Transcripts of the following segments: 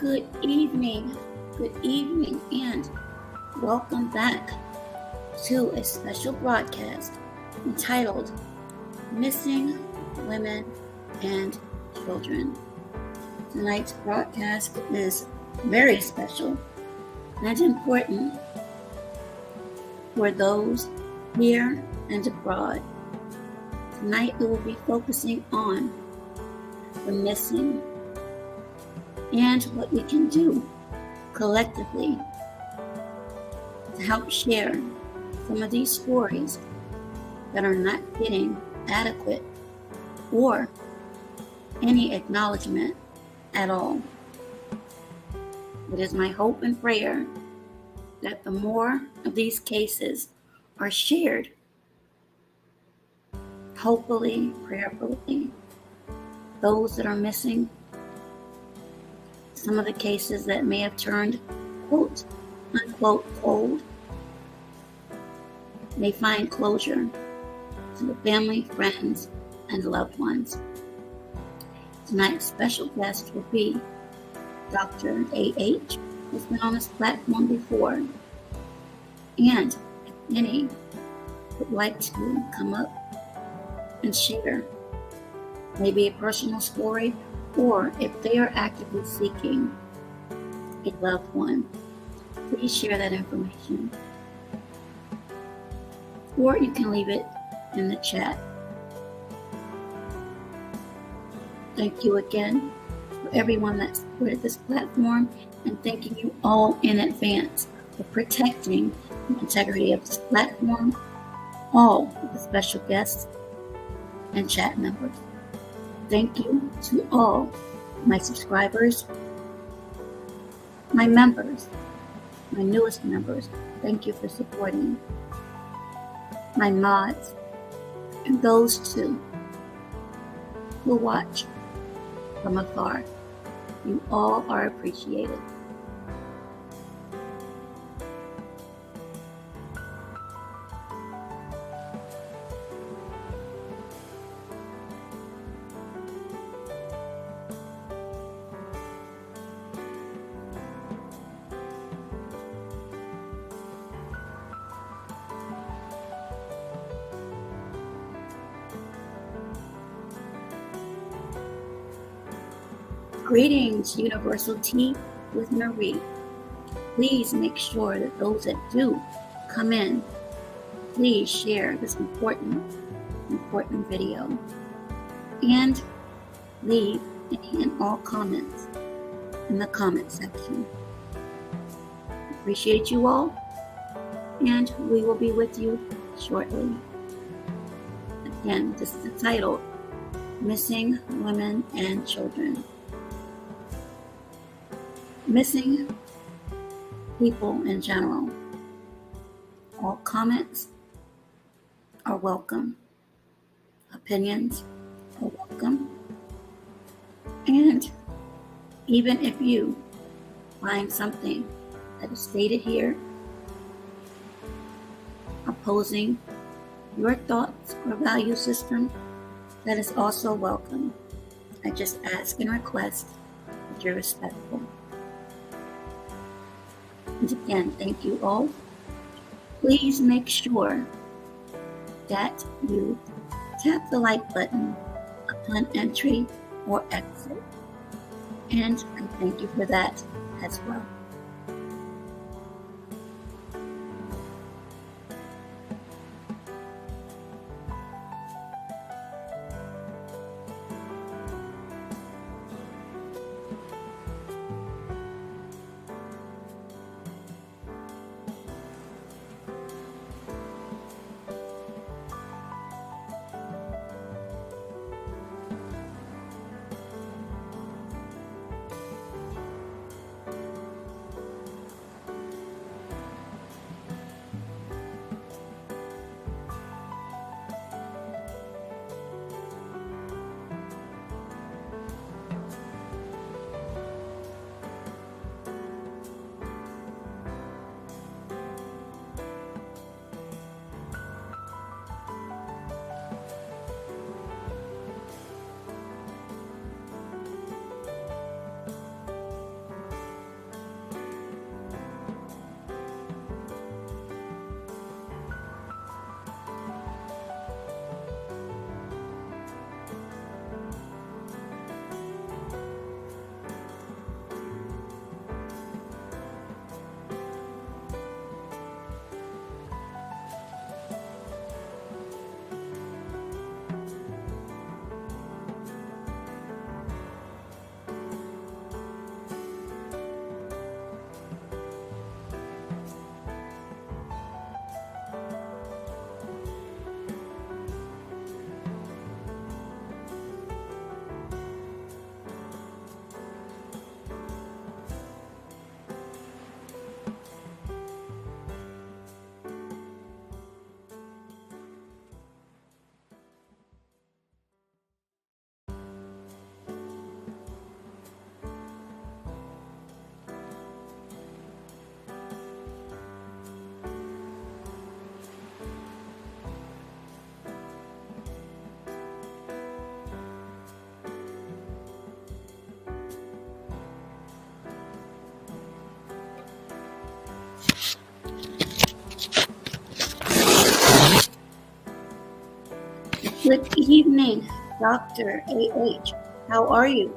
Good evening, and welcome back to a special broadcast entitled Missing Women and Children. Tonight's broadcast is very special and important for those here and abroad. Tonight we will be focusing on the missing and what we can do collectively to help share some of these stories that are not getting adequate or any acknowledgement at all. It is my hope and prayer that the more of these cases are shared, hopefully, prayerfully, those that are missing, some of the cases that may have turned quote unquote cold, may find closure to the family, friends, and loved ones. Tonight's special guest will be Dr. A.H., who's been on this platform before. And if any would like to come up and share maybe a personal story, or if they are actively seeking a loved one, please share that information. Or you can leave it in the chat. Thank you again for everyone that supported this platform, and thanking you all in advance for protecting the integrity of this platform, all of the special guests and chat members. Thank you to all my subscribers, my members, my newest members. Thank you for supporting my mods, and those too who watch from afar. You all are appreciated. Greetings, Universal Tea with Marie. Please make sure that those that do come in, please share this important video and leave any and all comments in the comment section. Appreciate you all, and we will be with you shortly. Again, this is the title, Missing Women and Children. Missing people in general. All comments are welcome. Opinions are welcome. And even if you find something that is stated here opposing your thoughts or value system, that is also welcome. I just ask and request that you're respectful. And again, thank you all. Please make sure that you tap the like button upon entry or exit. And I thank you for that as well. Good evening, Dr. A.H. How are you?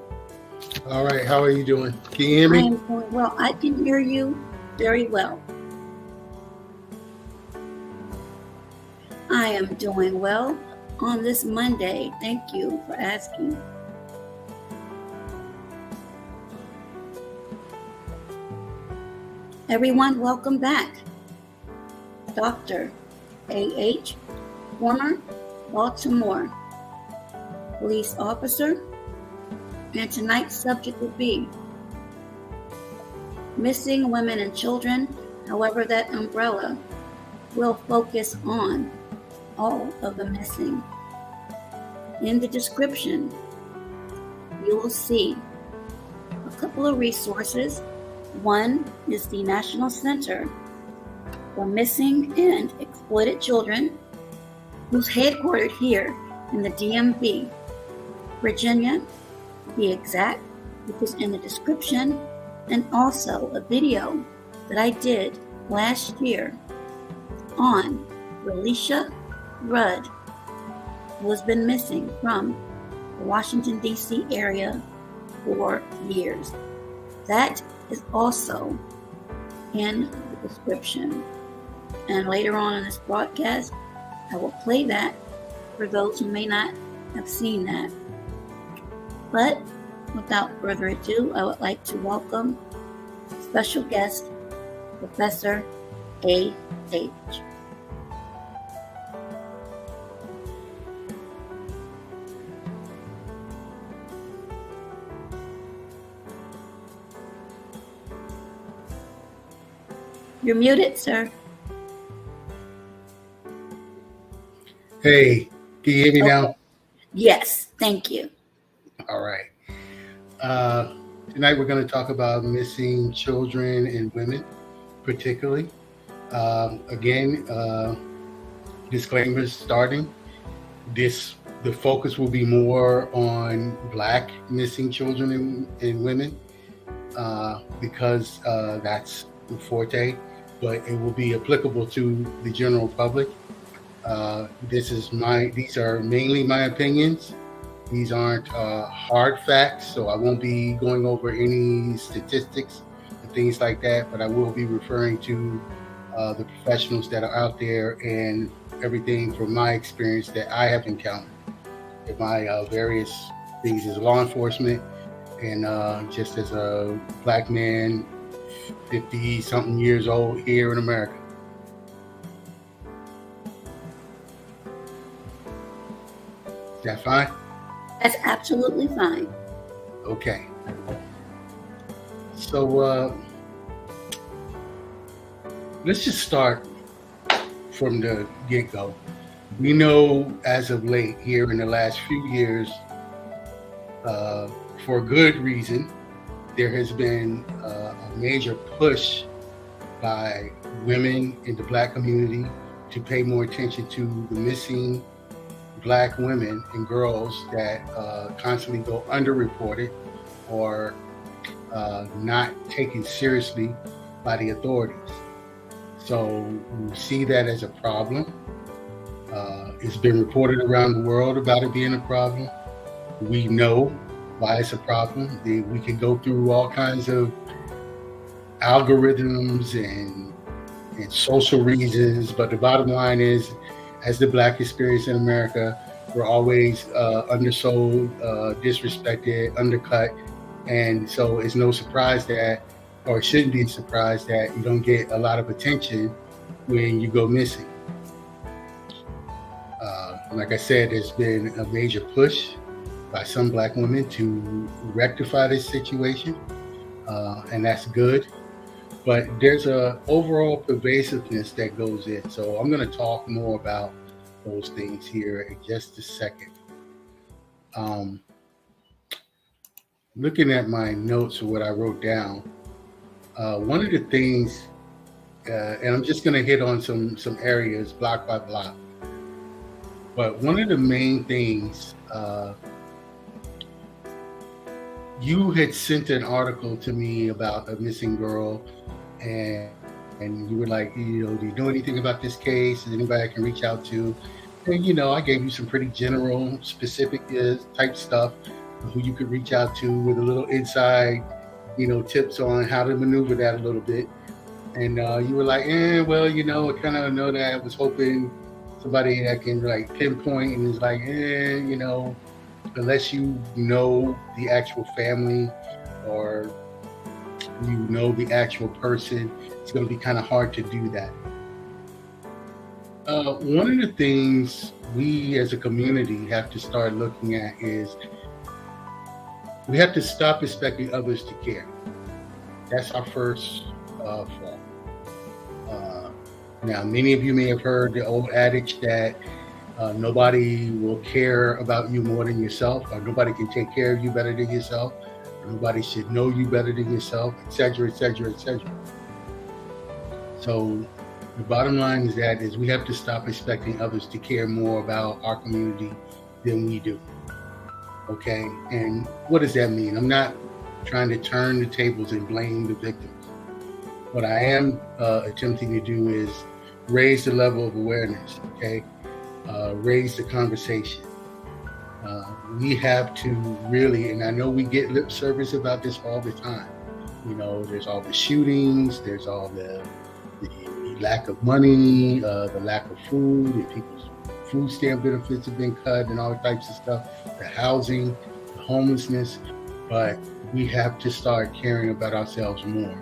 All right, how are you doing? Can you hear I me? am doing well. I can hear you very well. I am doing well on this Monday. Thank you for asking. Everyone, welcome back. Dr. A.H., former Baltimore police officer, and tonight's subject will be missing women and children. However, that umbrella will focus on all of the missing. In the description, you will see a couple of resources. One is the National Center for Missing and Exploited Children, who's headquartered here in the DMV, Virginia, to be exact, which is in the description, and also a video that I did last year on Relisha Rudd, who has been missing from the Washington, D.C. area for years. That is also in the description. And later on in this broadcast, I will play that for those who may not have seen that. But without further ado, I would like to welcome special guest, Professor A.H. You're muted, sir. Hey, can you hear me now? Yes, thank you. All right. Tonight we're going to talk about missing children and women, particularly. Again, disclaimers starting. The focus will be more on Black missing children and women because that's the forte, but it will be applicable to the general public. These are mainly my opinions. These aren't hard facts, so I won't be going over any statistics and things like that, but I will be referring to the professionals that are out there and everything from my experience that I have encountered in my various things as law enforcement and just as a Black man, 50-something years old here in America. Is that fine? That's absolutely fine. Okay. So let's just start from the get-go. We know as of late here in the last few years, for good reason, there has been a major push by women in the Black community to pay more attention to the missing Black women and girls that constantly go underreported or not taken seriously by the authorities. So we see that as a problem. It's been reported around the world about it being a problem. We know why it's a problem. We can go through all kinds of algorithms and social reasons, but the bottom line is, as the Black experience in America, we're always undersold, disrespected, undercut, and so it's no surprise that, or it shouldn't be a surprise that you don't get a lot of attention when you go missing. Like I said, there's been a major push by some Black women to rectify this situation, and that's good. But there's a overall pervasiveness that goes in. So I'm going to talk more about those things here in just a second. Looking at my notes or what I wrote down, one of the things, and I'm just going to hit on some areas block by block, but one of the main things, you had sent an article to me about a missing girl, and you were like, do you know anything about this case? Is anybody I can reach out to? And I gave you some pretty general, specific type stuff, who you could reach out to with a little inside, tips on how to maneuver that a little bit. And you were like, well, I kind of know that. I was hoping somebody that can like pinpoint and is like, unless you know the actual family or you know the actual person, it's going to be kind of hard to do that. One of the things we as a community have to start looking at is we have to stop expecting others to care. That's our first fault. Now, many of you may have heard the old adage that nobody will care about you more than yourself, or nobody can take care of you better than yourself, or nobody should know you better than yourself, etc., etc., etc. So the bottom line is we have to stop expecting others to care more about our community than we do. Okay? And what does that mean? I'm not trying to turn the tables and blame the victims. What I am attempting to do is raise the level of awareness, okay? Raise the conversation. We have to really, and I know we get lip service about this all the time. There's all the shootings, there's all the lack of money, the lack of food, and people's food stamp benefits have been cut and all types of stuff, the housing, the homelessness, but we have to start caring about ourselves more,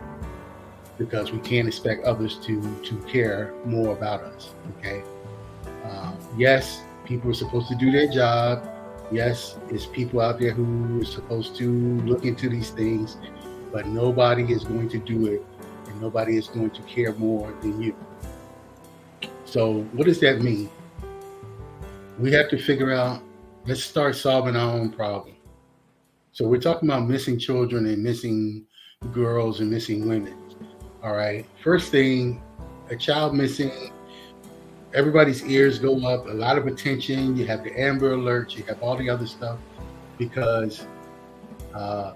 because we can't expect others to care more about us, okay? Yes, people are supposed to do their job. Yes, there's people out there who are supposed to look into these things, but nobody is going to do it, and nobody is going to care more than you. So what does that mean? We have to figure out, let's start solving our own problem. So we're talking about missing children and missing girls and missing women. All right. First thing, a child missing, everybody's ears go up, a lot of attention. You have the Amber Alerts, you have all the other stuff, because, a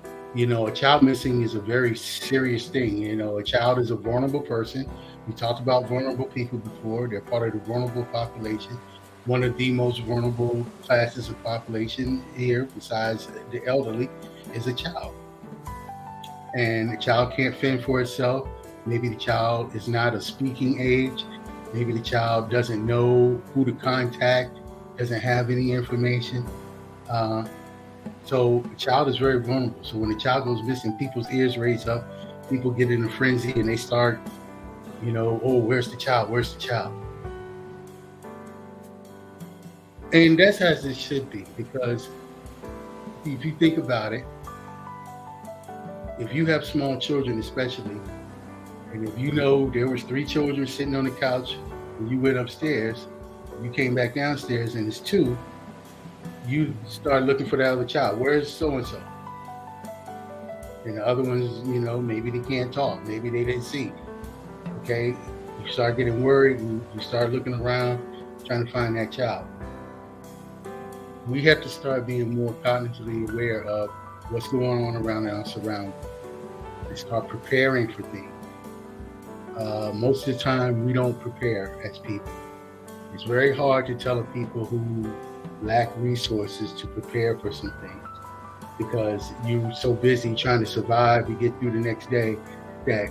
child missing is a very serious thing. A child is a vulnerable person. We talked about vulnerable people before. They're part of the vulnerable population. One of the most vulnerable classes of population here, besides the elderly, is a child. And a child can't fend for itself. Maybe the child is not of speaking age. Maybe the child doesn't know who to contact, doesn't have any information. So the child is very vulnerable. So when the child goes missing, people's ears raise up, people get in a frenzy, and they start, oh, where's the child? Where's the child? And that's as it should be, because if you think about it, if you have small children especially, and if you know there was 3 children sitting on the couch when you went upstairs, you came back downstairs and it's 2, you start looking for that other child. Where's so-and-so? And the other ones, maybe they can't talk. Maybe they didn't see. Okay? You start getting worried and you start looking around trying to find that child. We have to start being more cognitively aware of what's going on around our surroundings and start preparing for things. Most of the time, we don't prepare as people. It's very hard to tell people who lack resources to prepare for some things, because you're so busy trying to survive, you get through the next day, that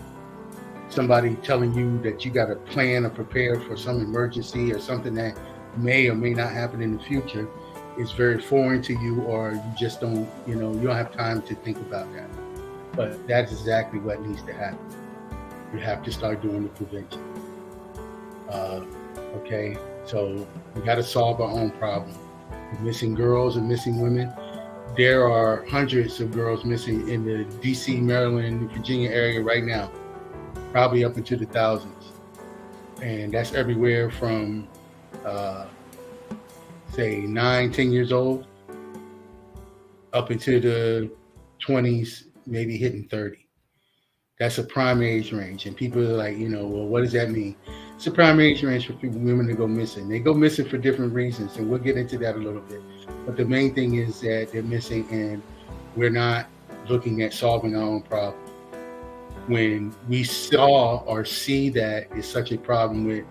somebody telling you that you got to plan or prepare for some emergency or something that may or may not happen in the future is very foreign to you, or you just don't, you don't have time to think about that. But that's exactly what needs to happen. You have to start doing the prevention. Okay, so we got to solve our own problem. Missing girls and missing women. There are hundreds of girls missing in the DC, Maryland, Virginia area right now, probably up into the thousands. And that's everywhere from, say, 9, 10 years old, up into the 20s, maybe hitting 30. That's a prime age range. And people are like, well, what does that mean? It's a prime age range for women to go missing. They go missing for different reasons, and we'll get into that a little bit. But the main thing is that they're missing, and we're not looking at solving our own problem. When we saw or see that it's such a problem with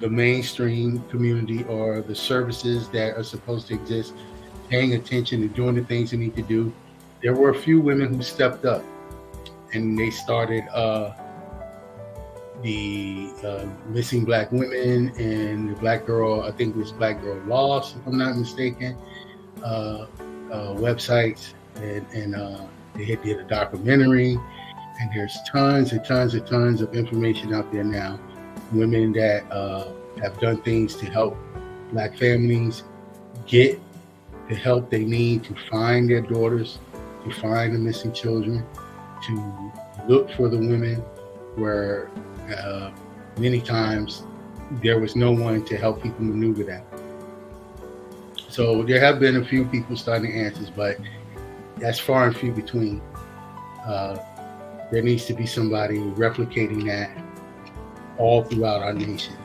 the mainstream community or the services that are supposed to exist paying attention and doing the things they need to do. There were a few women who stepped up and they started the missing black women and the black girl, I think it was Black Girl Lost, if I'm not mistaken, websites, and they did a documentary, and there's tons and tons and tons of information out there now. Women that have done things to help black families get the help they need to find their daughters, to find the missing children, to look for the women where many times there was no one to help people maneuver that. So there have been a few people starting answers, but that's far and few between. There needs to be somebody replicating that all throughout our nation.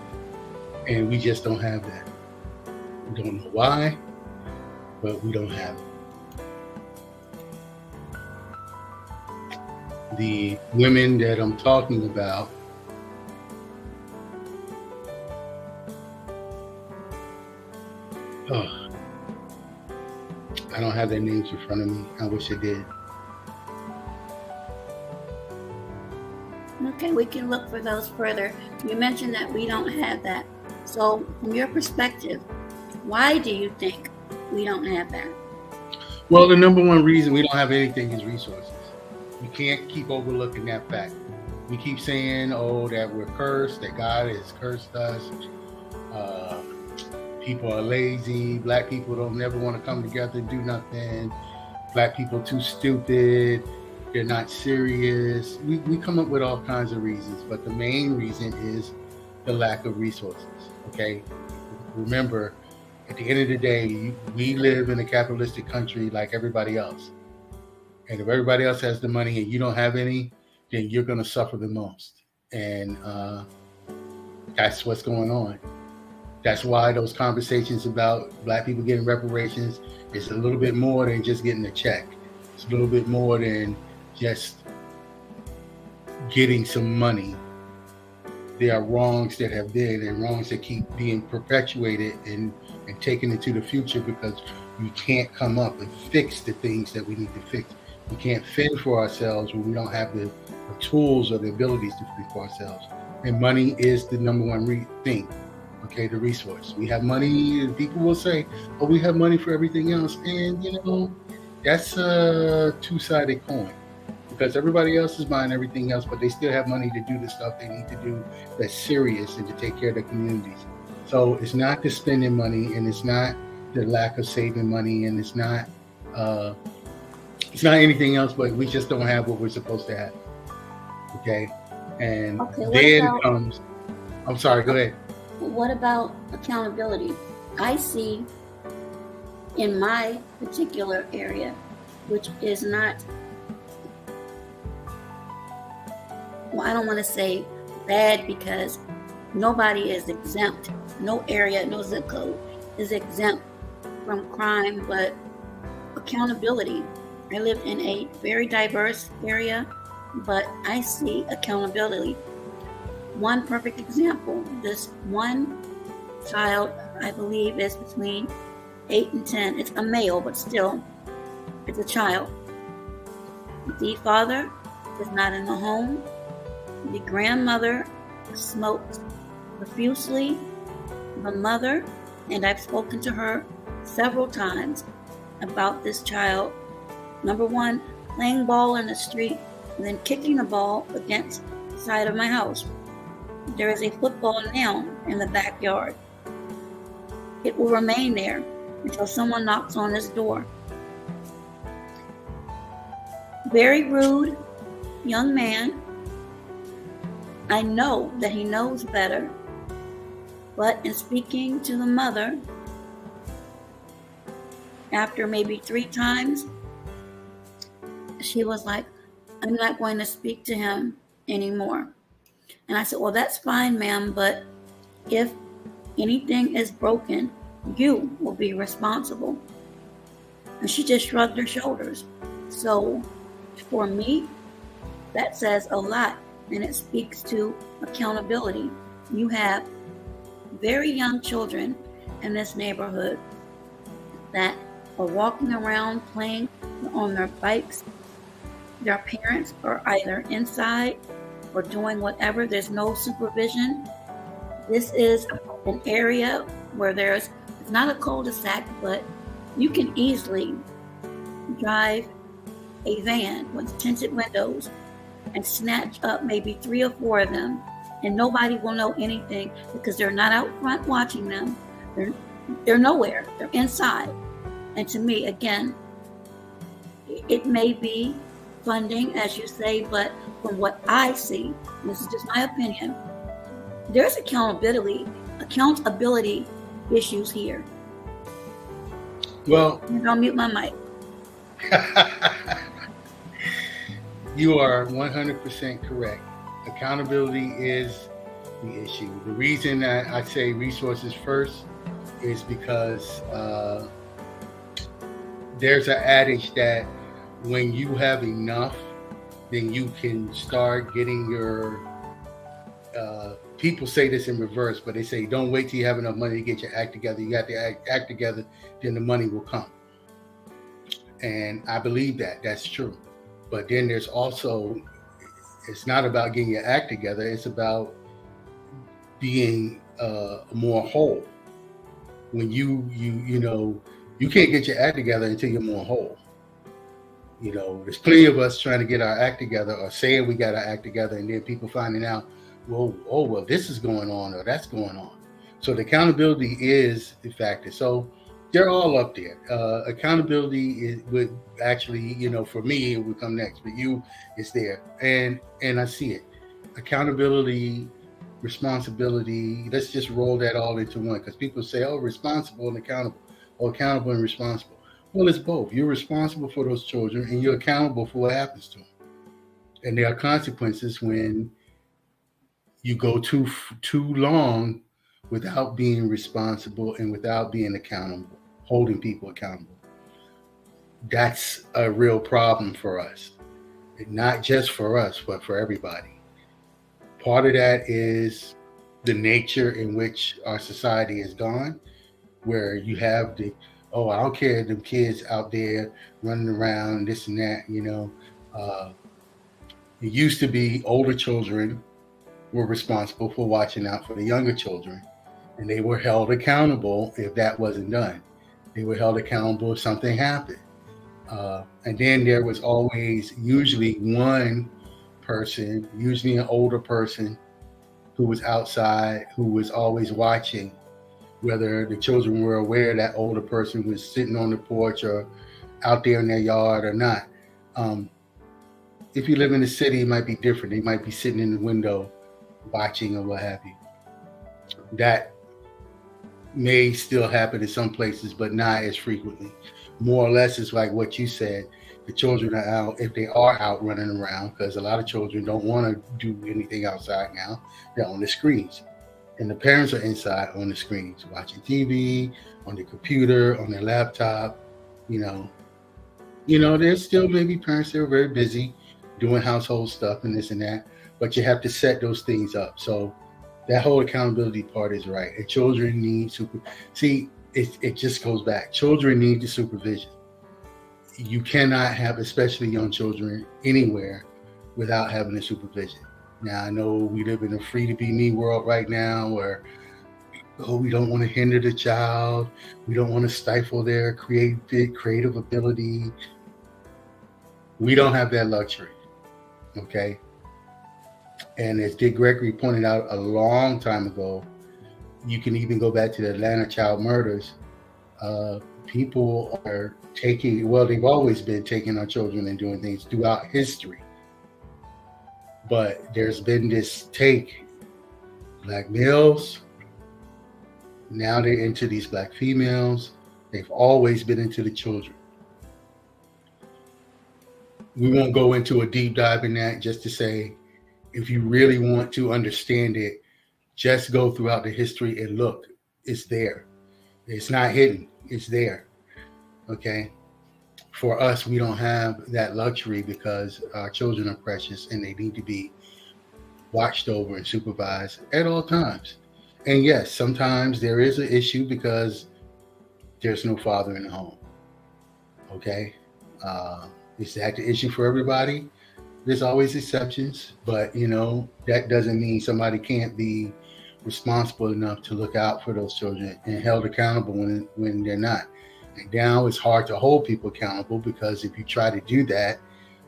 And we just don't have that. We don't know why, but we don't have it. The women that I'm talking about I don't have their names in front of me. I wish I did. Okay, we can look for those further. You mentioned that we don't have that. So from your perspective, why do you think we don't have that? Well, the number one reason we don't have anything is resources. We can't keep overlooking that fact. We keep saying, that we're cursed, that God has cursed us. People are lazy. Black people don't never want to come together and do nothing. Black people too stupid. They're not serious. We come up with all kinds of reasons, but the main reason is the lack of resources. Okay? Remember, at the end of the day, we live in a capitalistic country like everybody else. And if everybody else has the money and you don't have any, then you're going to suffer the most. And that's what's going on. That's why those conversations about black people getting reparations is a little bit more than just getting a check. It's a little bit more than just getting some money. There are wrongs that have been and wrongs that keep being perpetuated and taken into the future because we can't come up and fix the things that we need to fix. We can't fend for ourselves when we don't have the tools or the abilities to fend for ourselves. And money is the number one thing. Okay, the resource. We have money, and people will say, we have money for everything else. And, that's a two-sided coin because everybody else is buying everything else, but they still have money to do the stuff they need to do that's serious and to take care of their communities. So it's not the spending money, and it's not the lack of saving money, and it's not anything else, but we just don't have what we're supposed to have. Okay? And then comes, I'm sorry, go ahead. What about accountability? I see in my particular area, which is not, I don't want to say bad because nobody is exempt. No area, no zip code is exempt from crime, but accountability. I live in a very diverse area, but I see accountability. One perfect example, this one child, I believe, is between 8 and 10. It's a male, but still, it's a child. The father is not in the home. The grandmother smokes profusely. The mother, and I've spoken to her several times about this child. Number one, playing ball in the street and then kicking the ball against the side of my house. There is a football now in the backyard. It will remain there until someone knocks on this door. Very rude young man. I know that he knows better, but in speaking to the mother, after maybe 3 times, she was like, I'm not going to speak to him anymore. And I said, well, that's fine, ma'am, but if anything is broken, you will be responsible. And she just shrugged her shoulders. So for me, that says a lot, and it speaks to accountability. You have very young children in this neighborhood that are walking around playing on their bikes. Their parents are either inside or doing whatever. There's no supervision. This is an area where it's not a cul-de-sac, but you can easily drive a van with tinted windows and snatch up maybe 3 or 4 of them, and nobody will know anything because they're not out front watching them. They're nowhere. They're inside. And to me, again, it may be funding, as you say, but from what I see, and this is just my opinion, there's accountability issues here. Well, I'll mute my mic. You are 100% correct. Accountability is the issue. The reason that I say resources first is because there's an adage that when you have enough, then you can start getting your people say this in reverse, but they say don't wait till you have enough money to get your act together. You got to act together, then the money will come. And I believe that that's true. But then there's also, it's not about getting your act together. It's about being more whole. When you can't get your act together until you're more whole. There's plenty of us trying to get our act together or saying we got our act together, and then people finding out, well, this is going on or that's going on. So the accountability is the factor. So they're all up there. Accountability would actually, for me, it would come next, but it's there. And I see it. Accountability, responsibility, let's just roll that all into one, because people say, responsible and accountable, or accountable and responsible. Well, it's both. You're responsible for those children and you're accountable for what happens to them. And there are consequences when you go too long without being responsible and without being accountable, holding people accountable. That's a real problem for us. Not just for us, but for everybody. Part of that is the nature in which our society has gone, where you have I don't care, them kids out there running around, this and that, It used to be older children were responsible for watching out for the younger children, and they were held accountable if that wasn't done. They were held accountable if something happened. And then there was always usually one person, usually an older person, who was outside, who was always watching whether the children were aware that older person was sitting on the porch or out there in their yard or not. If you live in the city, it might be different. They might be sitting in the window watching or what have you. That may still happen in some places, but not as frequently. More or less, it's like what you said. The children are out, if they are out running around, because a lot of children don't want to do anything outside now. They're on the screens. And the parents are inside on the screens, watching TV, on the computer, on their laptop. There's still maybe parents that are very busy doing household stuff and this and that, but you have to set those things up. So that whole accountability part is right. And children need it just goes back. Children need the supervision. You cannot have, especially young children, anywhere without having the supervision. Now, I know we live in a free-to-be-me world right now where, we don't want to hinder the child. We don't want to stifle their creative ability. We don't have that luxury, okay? And as Dick Gregory pointed out a long time ago, you can even go back to the Atlanta child murders. People are they've always been taking our children and doing things throughout history. But there's been this black males, now they're into these black females. They've always been into the children. We won't go into a deep dive in that, just to say, if you really want to understand it, just go throughout the history and look. It's there. It's not hidden. It's there. Okay? For us, we don't have that luxury because our children are precious and they need to be watched over and supervised at all times. And yes, sometimes there is an issue because there's no father in the home. Okay. Uh, is that the issue for everybody? There's always exceptions, but that doesn't mean somebody can't be responsible enough to look out for those children and held accountable when they're not. And now it's hard to hold people accountable because if you try to do that,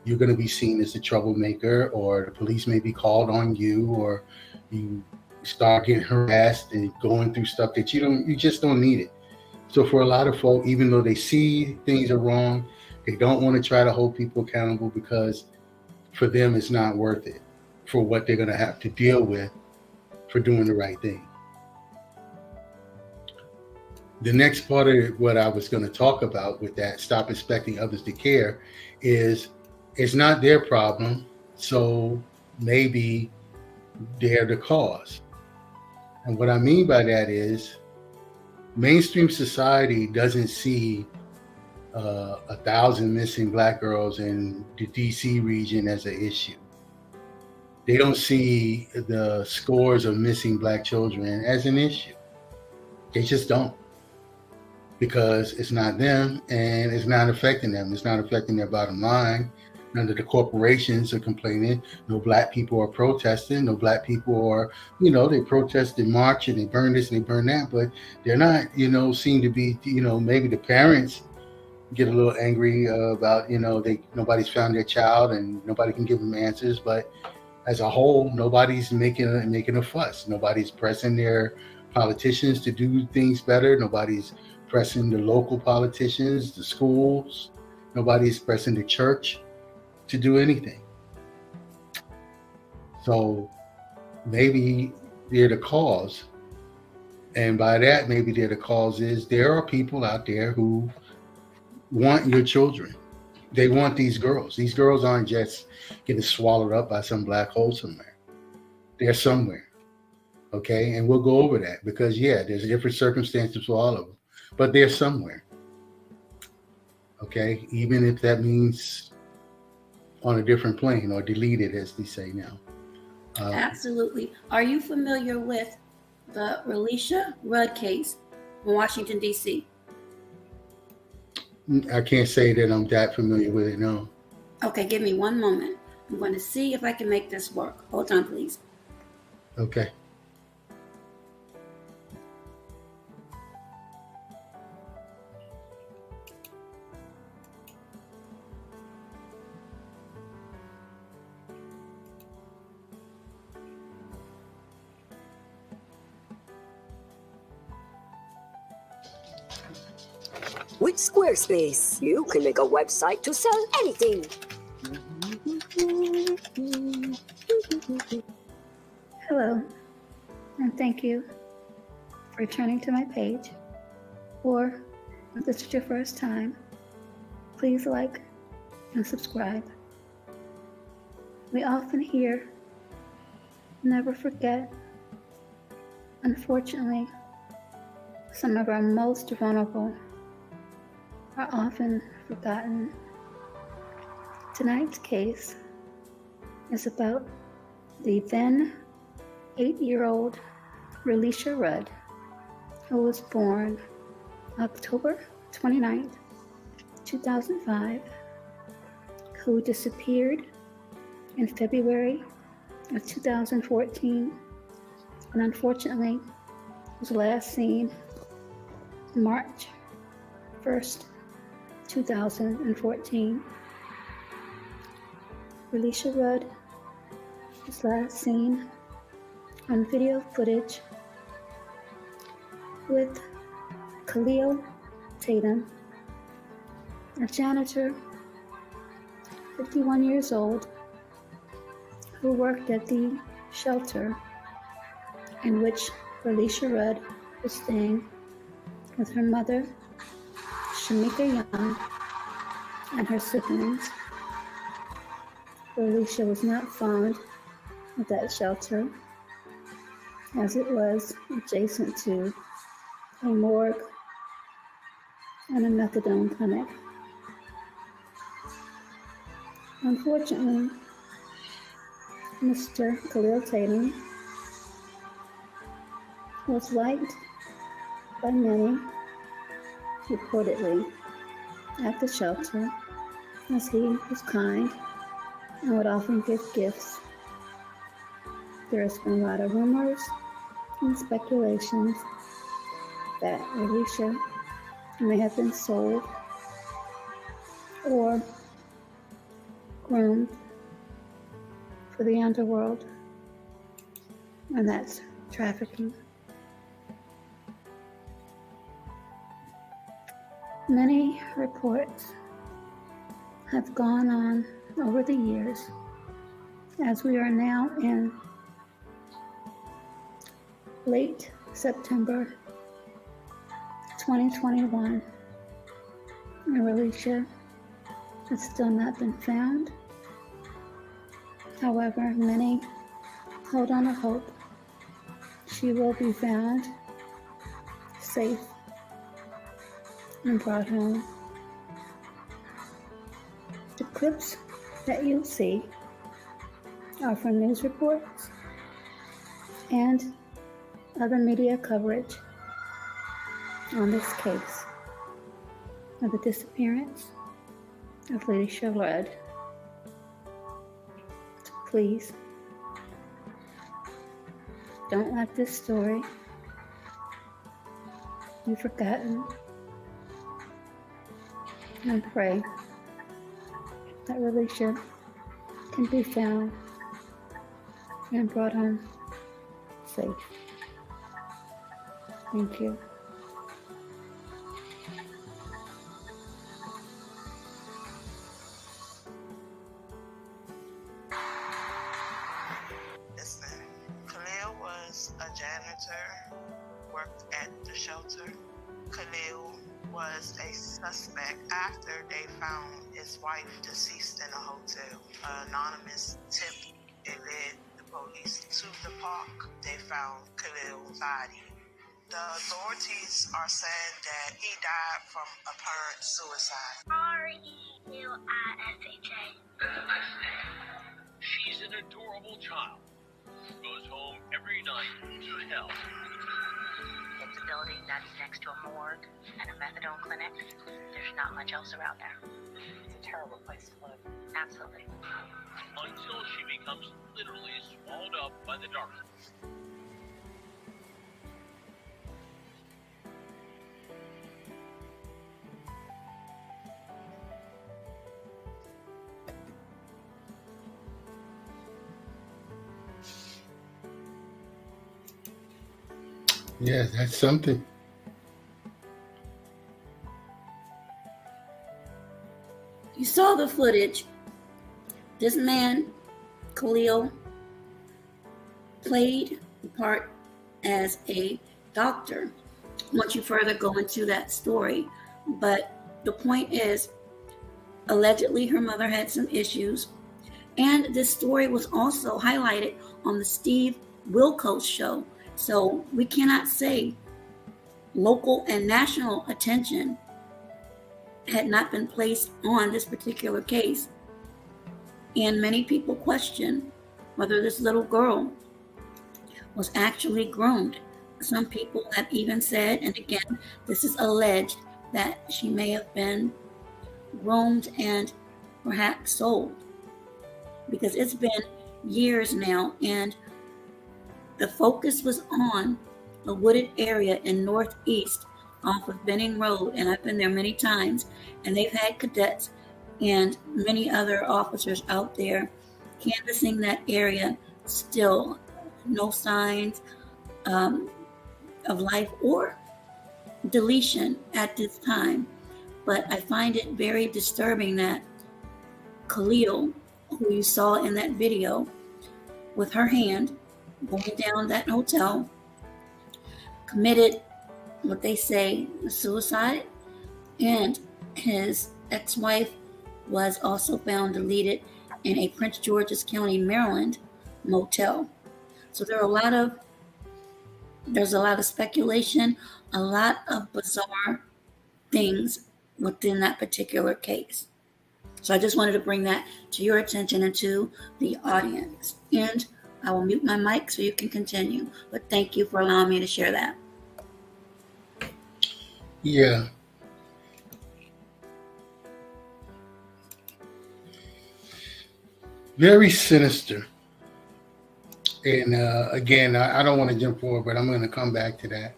you're going to be seen as a troublemaker, or the police may be called on you, or you start getting harassed and going through stuff that you just don't need it. So for a lot of folk, even though they see things are wrong, they don't want to try to hold people accountable because for them it's not worth it for what they're going to have to deal with for doing the right thing. The next part of what I was going to talk about with that, stop expecting others to care, is it's not their problem, so maybe they're the cause. And what I mean by that is mainstream society doesn't see 1,000 missing Black girls in the DC region as an issue. They don't see the scores of missing Black children as an issue. They just don't, because it's not them and it's not affecting them. It's not affecting their bottom line. None of the corporations are complaining. No Black people are protesting. No Black people are, they protest and march and they burn this and they burn that, but they're not, seem to be, maybe the parents get a little angry about, nobody's found their child and nobody can give them answers. But as a whole, nobody's making a fuss. Nobody's pressing their politicians to do things better. Nobody's pressing the local politicians, the schools. Nobody's pressing the church to do anything. So maybe they're the cause. And by that, maybe they're the cause is there are people out there who want your children. They want these girls. These girls aren't just getting swallowed up by some black hole somewhere. They're somewhere. Okay? And we'll go over that because, there's different circumstances for all of them. But they're somewhere. Okay? Even if that means on a different plane or deleted, as they say now. Absolutely. Are you familiar with the Relisha Rudd case in Washington, D.C.? I can't say that I'm that familiar with it, no. Okay, give me one moment. I'm going to see if I can make this work. Hold on, please. Okay. With Squarespace, you can make a website to sell anything. Hello, and thank you for returning to my page. Or, if this is your first time, please like and subscribe. We often hear, never forget. Unfortunately, some of our most vulnerable are often forgotten. Tonight's case is about the then 8-year-old Relisha Rudd, who was born October 29th, 2005, who disappeared in February of 2014, and unfortunately was last seen March 1st, 2014. Relisha Rudd was last seen on video footage with Khalil Tatum, a janitor, 51 years old, who worked at the shelter in which Relisha Rudd was staying with her mother, Shamika Young, and her siblings. Relisha was not found at that shelter, as it was adjacent to a morgue and a methadone clinic. Unfortunately, Mr. Khalil Tatum was liked by many, reportedly, at the shelter, as he was kind and would often give gifts. There has been a lot of rumors and speculations that Relisha may have been sold or groomed for the underworld, and that's trafficking. Many reports have gone on over the years, as we are now in late September 2021, and Relisha has still not been found. However, many hold on to hope she will be found safe and brought home. The clips that you'll see are from news reports and other media coverage on this case of the disappearance of Relisha Rudd. Please don't let this story be forgotten, and pray that Relisha can be found and brought home safe. Thank you. Listen, Khalil was a janitor, worked at the shelter. Khalil was a suspect after they found his wife deceased in a hotel. An anonymous tip, it led the police to the park. They found Khalil's body. The authorities are saying that he died from apparent suicide. Relisha. That's a nice name. She's an adorable child. Goes home every night to help. It's a building that's next to a morgue and a methadone clinic. There's not much else around there. It's a terrible place to live. Absolutely. Until she becomes literally swallowed up by the darkness. Yeah, that's something. You saw the footage. This man, Khalil, played the part as a doctor. Once you further go into that story, but the point is, allegedly her mother had some issues, and this story was also highlighted on the Steve Wilkos show. So we cannot say local and national attention had not been placed on this particular case. And many people question whether this little girl was actually groomed. Some people have even said, and again, this is alleged, that she may have been groomed and perhaps sold. Because it's been years now, and the focus was on a wooded area in Northeast off of Benning Road, and I've been there many times, and they've had cadets and many other officers out there canvassing that area. Still no signs of life or deletion at this time. But I find it very disturbing that Khalil, who you saw in that video with her hand going down that hotel, committed what they say suicide, and his ex-wife was also found deleted in a Prince George's County, Maryland motel. So there's a lot of speculation, a lot of bizarre things within that particular case. So I just wanted to bring that to your attention and to the audience. And I will mute my mic so you can continue. But thank you for allowing me to share that. Yeah. Very sinister. And again, I don't want to jump forward, but I'm going to come back to that.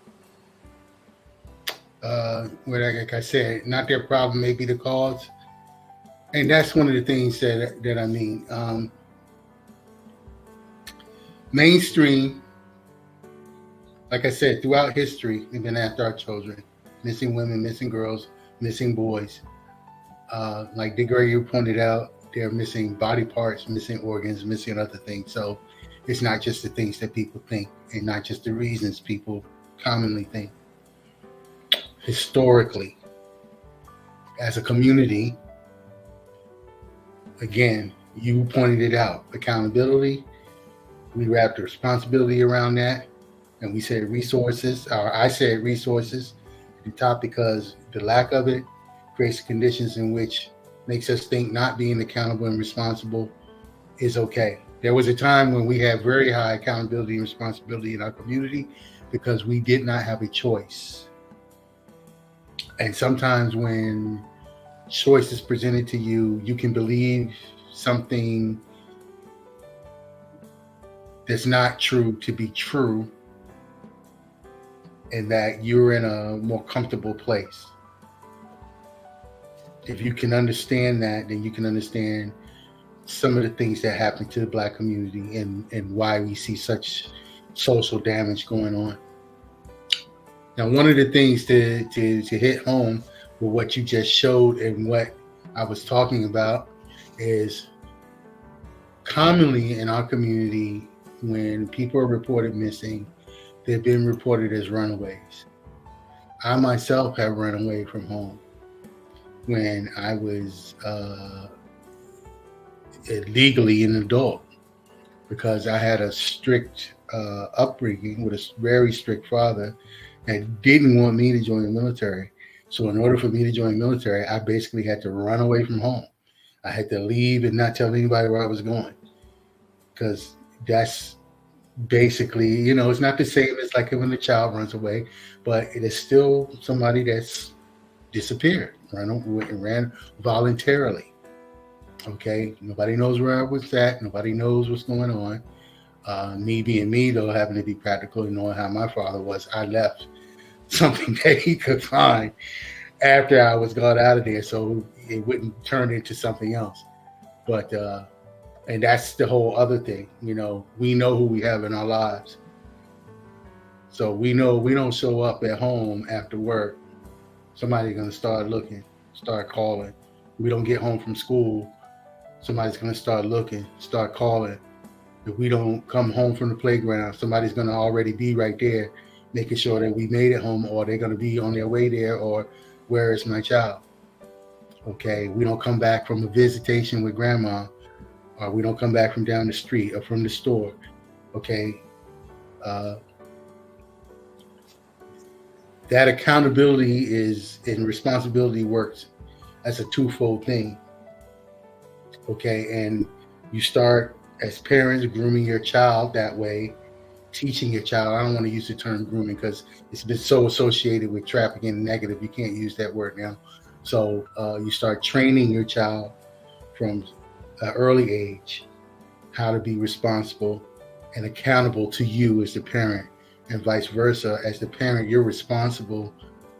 Where, like I said, not their problem, maybe the cause. And that's one of the things that I mean. Mainstream, like I said, throughout history, they've been after our children. Missing women, missing girls, missing boys. Like DeGray pointed out, they're missing body parts, missing organs, missing other things. So it's not just the things that people think and not just the reasons people commonly think. Historically, as a community, again, you pointed it out, accountability. We wrapped the responsibility around that. And we said resources, or I said resources at the top, because the lack of it creates conditions in which makes us think not being accountable and responsible is okay. There was a time when we had very high accountability and responsibility in our community because we did not have a choice. And sometimes when choice is presented to you, you can believe something that's not true to be true, and that you're in a more comfortable place. If you can understand that, then you can understand some of the things that happen to the Black community and why we see such social damage going on. Now, one of the things to hit home with what you just showed and what I was talking about is commonly in our community, when people are reported missing, they've been reported as runaways. I myself have run away from home when I was legally an adult, because I had a strict upbringing with a very strict father that didn't want me to join the military. So in order for me to join the military, I basically had to run away from home. I had to leave and not tell anybody where I was going, because that's basically, you know, it's not the same as like when a child runs away, but it is still somebody that's disappeared, ran voluntarily. Okay, nobody knows where I was at. Nobody knows what's going on. Me being me, though, having to be practical and knowing how my father was, I left something that he could find after I was got out of there, so it wouldn't turn into something else. But and that's the whole other thing. You know, we know who we have in our lives, so we know we don't show up at home after work, somebody's going to start looking, start calling. We don't get home from school, somebody's going to start looking, start calling. If we don't come home from the playground, somebody's going to already be right there making sure that we made it home, or they're going to be on their way there, or where is my child? Okay, we don't come back from a visitation with grandma, or we don't come back from down the street or from the store. Okay, that accountability is and responsibility works as a twofold thing. Okay, and you start as parents grooming your child that way, teaching your child. I don't want to use the term grooming because it's been so associated with trafficking and negative. You can't use that word now. So you start training your child from an early age how to be responsible and accountable to you as the parent, and vice versa. As the parent, you're responsible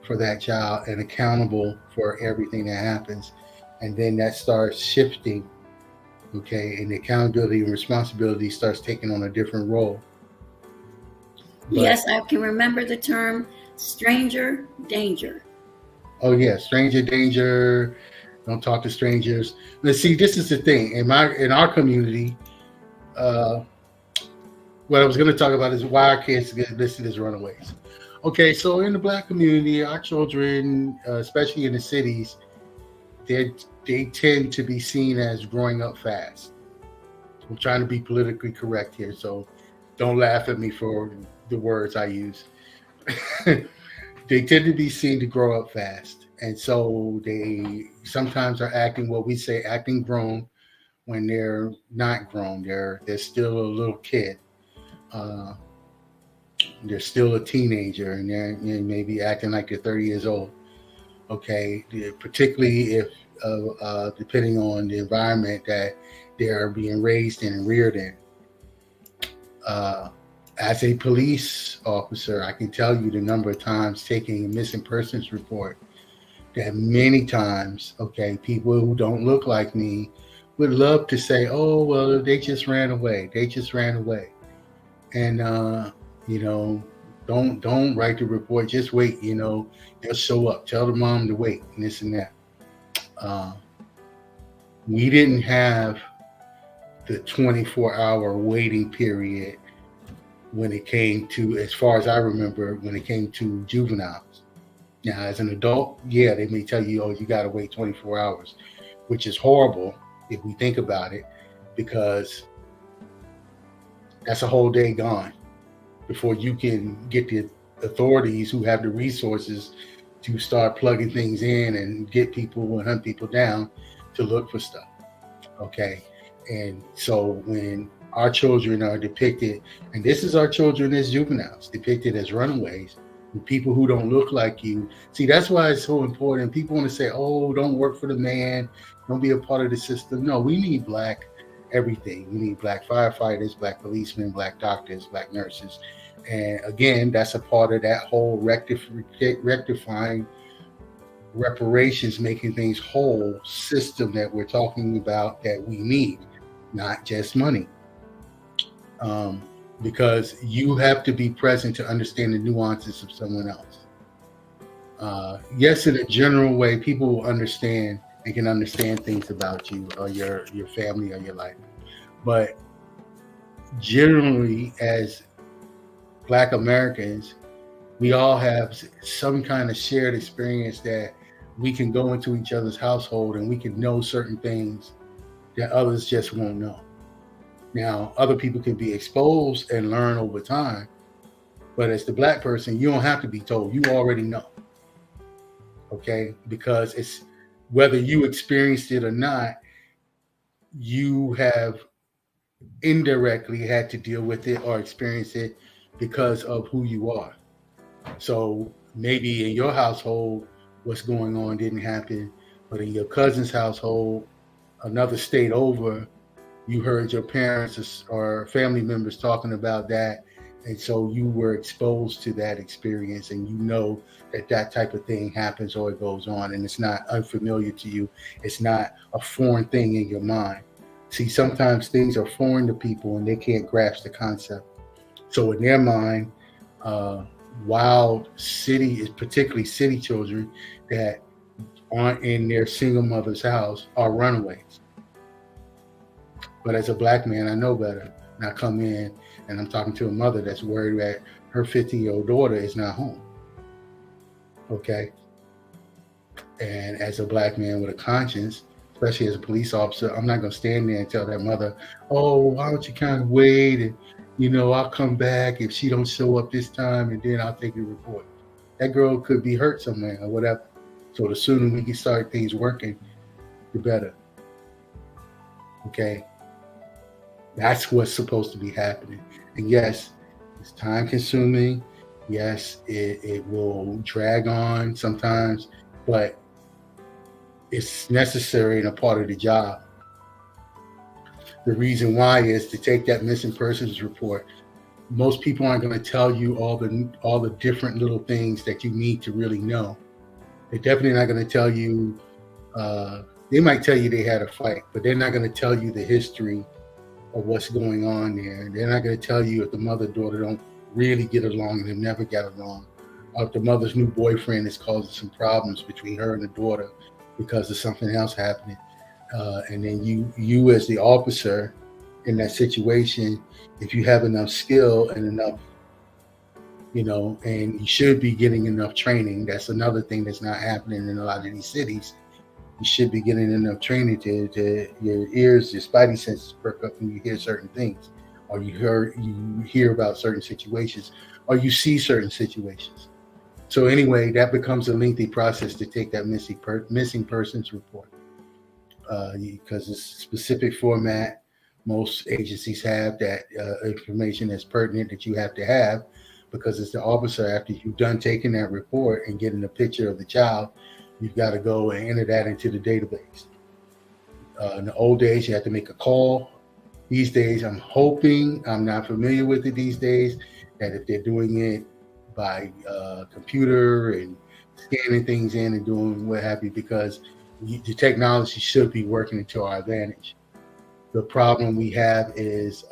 for that child and accountable for everything that happens. And then that starts shifting, okay? And the accountability and responsibility starts taking on a different role. But, yes, I can remember the term stranger danger. Oh yeah, stranger danger. Don't talk to strangers. Let's see, this is the thing. In our community, what I was going to talk about is why our kids get listed as runaways. Okay, so in the Black community, our children, especially in the cities, they tend to be seen as growing up fast. I'm trying to be politically correct here, so don't laugh at me for the words I use. They tend to be seen to grow up fast. And so they sometimes are acting what we say acting grown, when they're not grown. They're still a little kid. Uh, they're still a teenager, and they're maybe acting like they're 30 years old. Okay, particularly if depending on the environment that they are being raised in and reared in. Uh, as a police officer, I can tell you the number of times taking a missing persons report that many times, okay, people who don't look like me would love to say, "Oh, well, they just ran away. They just ran away," and you know, don't write the report. Just wait. They'll show up. Tell the mom to wait, and this and that. Uh, we didn't have the 24-hour waiting period when it came to, as far as I remember, when it came to juveniles. Now, as an adult, yeah, they may tell you, "Oh, you got to wait 24 hours," which is horrible if we think about it, because that's a whole day gone before you can get the authorities who have the resources to start plugging things in and get people and hunt people down to look for stuff. Okay. And so when our children are depicted, and this is our children as juveniles, depicted as runaways, people who don't look like you. See, that's why it's so important. People want to say, "Oh, don't work for the man. Don't be a part of the system." No, we need Black everything. We need Black firefighters, Black policemen, Black doctors, Black nurses. And again, that's a part of that whole rectifying reparations, making things whole system that we're talking about, that we need, not just money. Because you have to be present to understand the nuances of someone else. Yes, in a general way, people will understand and can understand things about you or your family or your life. But generally, as Black Americans, we all have some kind of shared experience that we can go into each other's household and we can know certain things that others just won't know. Now, other people can be exposed and learn over time, but as the Black person, you don't have to be told. You already know. Okay? Because it's whether you experienced it or not, you have indirectly had to deal with it or experience it because of who you are. So maybe in your household, what's going on didn't happen, but in your cousin's household, another state over, you heard your parents or family members talking about that, and so you were exposed to that experience, and you know that type of thing happens or it goes on, and it's not unfamiliar to you. It's not a foreign thing in your mind. See, sometimes things are foreign to people and they can't grasp the concept. So in their mind, wild city, particularly city children that aren't in their single mother's house, are runaways. But as a Black man, I know better. And I come in and I'm talking to a mother that's worried that her 15-year-old daughter is not home. Okay. And as a Black man with a conscience, especially as a police officer, I'm not going to stand there and tell that mother, "Oh, why don't you kind of wait? And, I'll come back if she don't show up this time, and then I'll take a report." That girl could be hurt somewhere or whatever. So the sooner we can start things working, the better. Okay. That's what's supposed to be happening. And yes, it's time consuming. Yes, it will drag on sometimes, but it's necessary and a part of the job. The reason why is to take that missing persons report. Most people aren't going to tell you all the different little things that you need to really know. They're definitely not going to tell you. They might tell you they had a fight, but they're not going to tell you the history of what's going on there. They're not going to tell you if the mother-daughter don't really get along and they never got along, or if the mother's new boyfriend is causing some problems between her and the daughter because of something else happening. And then you as the officer in that situation, if you have enough skill and enough, and you should be getting enough training. That's another thing that's not happening in a lot of these cities. You should be getting enough training to your ears, your spidey senses perk up when you hear certain things, or you hear about certain situations, or you see certain situations. So anyway, that becomes a lengthy process to take that missing persons report. because it's a specific format. Most agencies have that information that's pertinent that you have to have, because it's the officer, after you've done taking that report and getting a picture of the child, you've got to go and enter that into the database. In the old days, you had to make a call. These days, I'm hoping, I'm not familiar with it these days, that if they're doing it by computer and scanning things in and doing what have you, because the technology should be working to our advantage. The problem we have is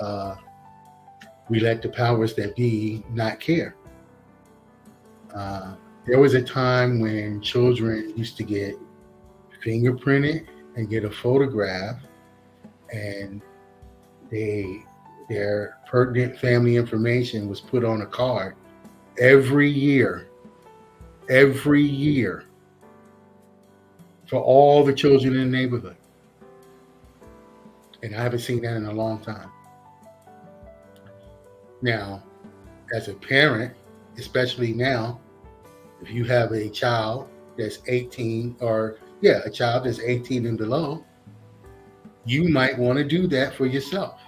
we let the powers that be not care. There was a time when children used to get fingerprinted and get a photograph, and their pertinent family information was put on a card every year for all the children in the neighborhood. And I haven't seen that in a long time. Now, as a parent, especially now, if you have a child that's 18 a child that's 18 and below, you might want to do that for yourself.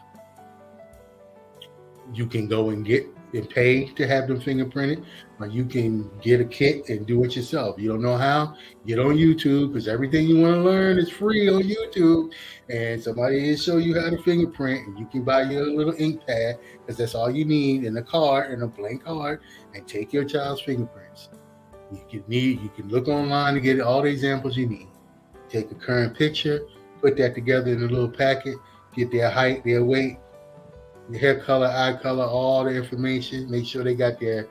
You can go and get and pay to have them fingerprinted, or you can get a kit and do it yourself. You don't know how? Get on YouTube, because everything you want to learn is free on YouTube, and somebody will show you how to fingerprint, and you can buy your little ink pad, because that's all you need, and a card, and a blank card, and take your child's fingerprints. You can look online to get all the examples you need. Take a current picture, put that together in a little packet, get their height, their weight, the hair color, eye color, all the information. Make sure they got their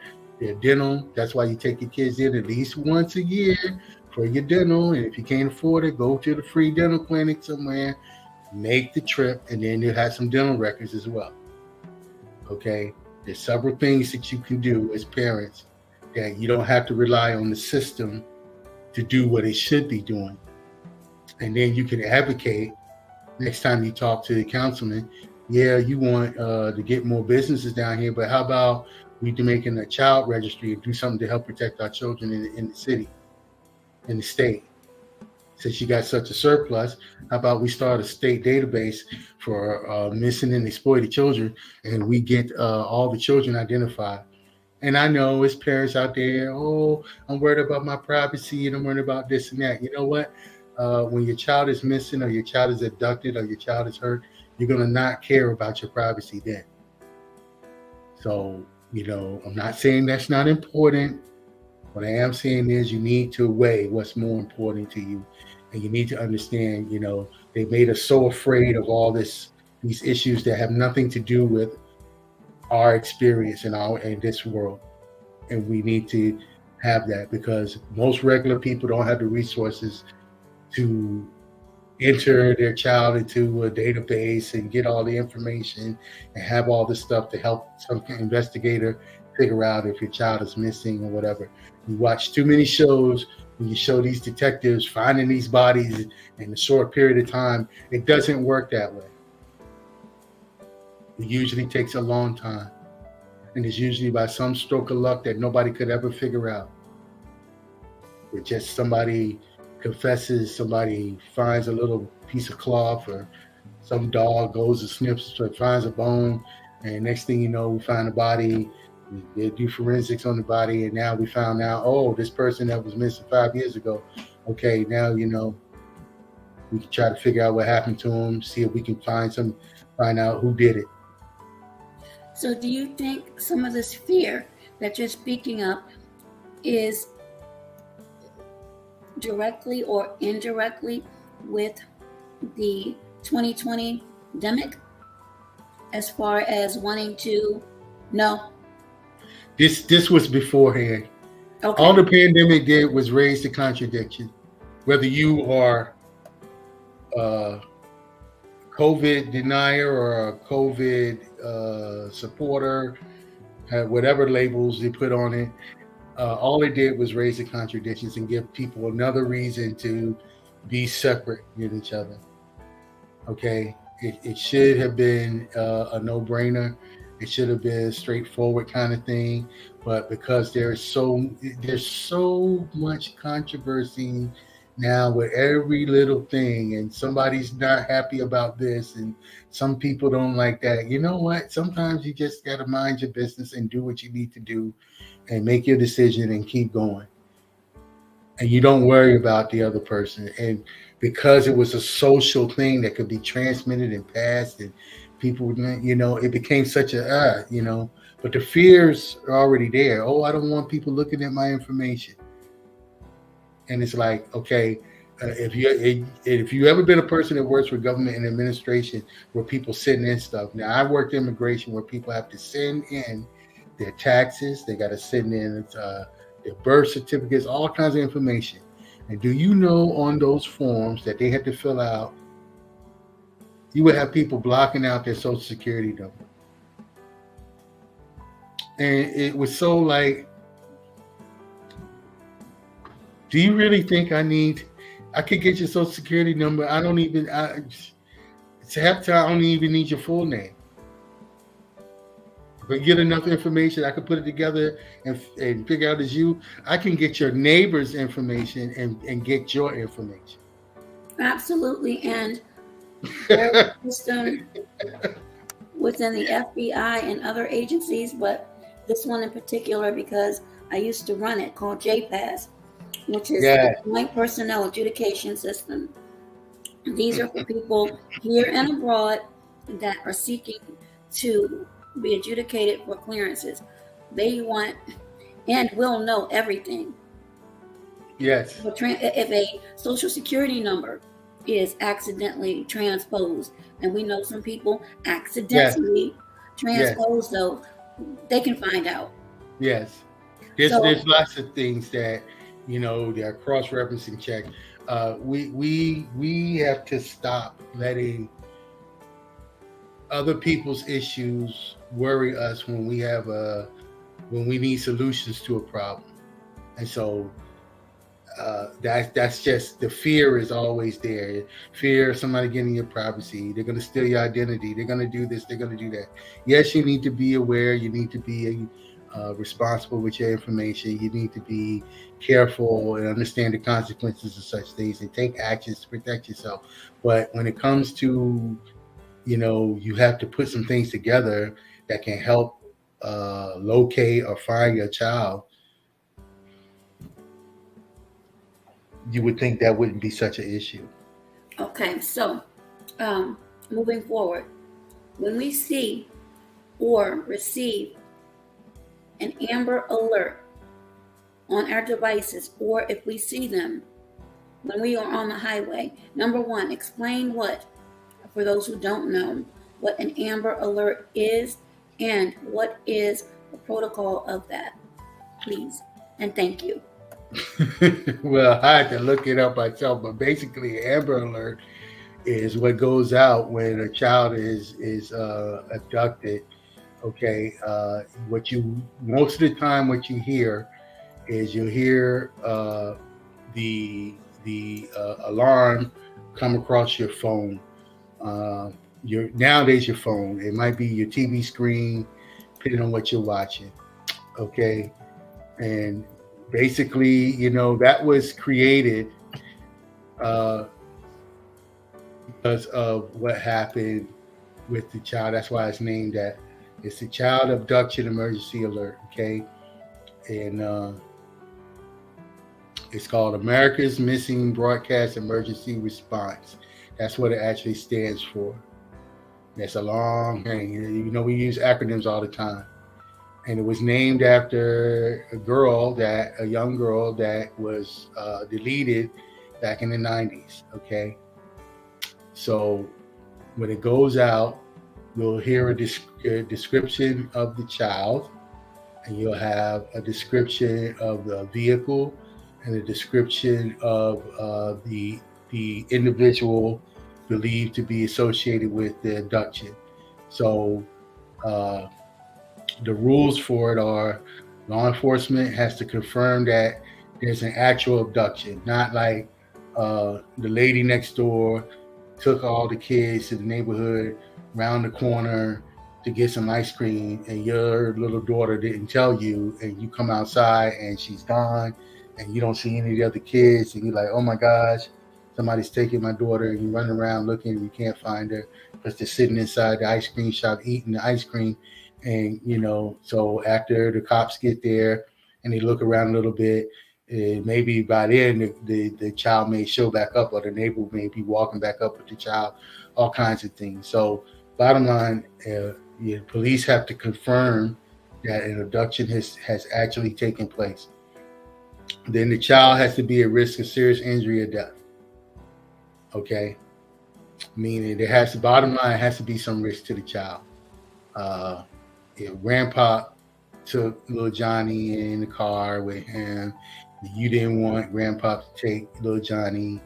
dental. That's why you take your kids in at least once a year for your dental. And if you can't afford it, go to the free dental clinic somewhere, make the trip, and then you'll have some dental records as well. Okay? There's several things that you can do as parents that you don't have to rely on the system to do what it should be doing. And then you can advocate next time you talk to the councilman. Yeah, you want to get more businesses down here, but how about we do making a child registry and do something to help protect our children in the city, in the state? Since you got such a surplus, how about we start a state database for missing and exploited children, and we get all the children identified? And I know it's parents out there, oh, I'm worried about my privacy and I'm worried about this and that. You know what? When your child is missing, or your child is abducted, or your child is hurt, you're going to not care about your privacy then. So, I'm not saying that's not important. What I am saying is you need to weigh what's more important to you. And you need to understand, they made us so afraid of all these issues that have nothing to do with our experience in this world. And we need to have that, because most regular people don't have the resources to enter their child into a database and get all the information and have all this stuff to help some investigator figure out if your child is missing or whatever. You watch too many shows when you show these detectives finding these bodies in a short period of time. It doesn't work that way. It usually takes a long time. And it's usually by some stroke of luck that nobody could ever figure out. It's just somebody confesses, somebody finds a little piece of cloth, or some dog goes and sniffs, finds a bone, and next thing you know, we find a body. They do forensics on the body, and now we found out, oh, this person that was missing 5 years ago. Okay, now we can try to figure out what happened to him, see if we can find out who did it. So do you think some of this fear that you're speaking of is directly or indirectly with the 2020 pandemic, as far as wanting to know? This was beforehand. Okay. All the pandemic did was raise the contradiction. Whether you are a COVID denier or a COVID supporter, whatever labels they put on it, all it did was raise the contradictions and give people another reason to be separate with each other. Okay, it should have been a no-brainer. It should have been a straightforward kind of thing, but because there's so much controversy now with every little thing, and somebody's not happy about this, and some people don't like that. You know what? Sometimes you just got to mind your business and do what you need to do and make your decision and keep going. And you don't worry about the other person. And because it was a social thing that could be transmitted and passed, and people, it became such but the fears are already there. Oh, I don't want people looking at my information. And it's like, okay, if you ever been a person that works for government and administration where people send in stuff. Now, I worked in immigration where people have to send in their taxes. They got to send in their birth certificates, all kinds of information. And do you know on those forms that they had to fill out, you would have people blocking out their social security number. And it was so like, do you really think I could get your social security number? It's half time, I don't even need your full name. If I get enough information, I can put it together and figure out it's you. I can get your neighbor's information and get your information. Absolutely. And their system within the FBI and other agencies, but this one in particular, because I used to run it, called JPAS, which is the Joint Personnel Adjudication System. These are for people here and abroad that are seeking to be adjudicated for clearances. They want and will know everything. Yes. If a social security number is accidentally transposed, and we know some people accidentally transpose those, they can find out. Yes. There's lots of things that, they're cross-referencing check. We have to stop letting other people's issues worry us when we need solutions to a problem. And so that's just, the fear is always there. Fear of somebody getting your privacy. They're going to steal your identity. They're going to do this. They're going to do that. Yes, you need to be aware. You need to be responsible with your information. You need to be careful and understand the consequences of such things and take actions to protect yourself. But when it comes to, you have to put some things together that can help locate or find your child, you would think that wouldn't be such an issue. Okay, so moving forward, when we see or receive an Amber Alert on our devices, or if we see them when we are on the highway, number one, explain for those who don't know, what an Amber Alert is and what is the protocol of that, please, and thank you. Well, I had to look it up myself, but basically, Amber Alert is what goes out when a child is abducted. Okay, most of the time what you hear is you'll hear the alarm come across your phone. Nowadays your phone. It might be your TV screen, depending on what you're watching. Okay, and basically, that was created because of what happened with the child. That's why it's named that. It's the Child Abduction Emergency Alert, okay? And it's called America's Missing Broadcast Emergency Response. That's what it actually stands for. That's a long thing. We use acronyms all the time. And it was named after a young girl that was deleted back in the 90s, okay? So when it goes out, you'll hear a description of the child, and you'll have a description of the vehicle and a description of the individual believed to be associated with the abduction. So the rules for it are law enforcement has to confirm that there's an actual abduction, not like the lady next door took all the kids to the neighborhood round the corner to get some ice cream, and your little daughter didn't tell you, and you come outside and she's gone. and you don't see any of the other kids, and you're like, oh my gosh, somebody's taking my daughter, and you're running around looking and you can't find her because they're sitting inside the ice cream shop eating the ice cream. And so after the cops get there and they look around a little bit, maybe by then the child may show back up, or the neighbor may be walking back up with the child, all kinds of things. So bottom line, police have to confirm that an abduction has actually taken place. Then the child has to be at risk of serious injury or death. Okay, meaning bottom line has to be some risk to the child. If grandpa took little Johnny in the car with him, you didn't want grandpa to take little Johnny,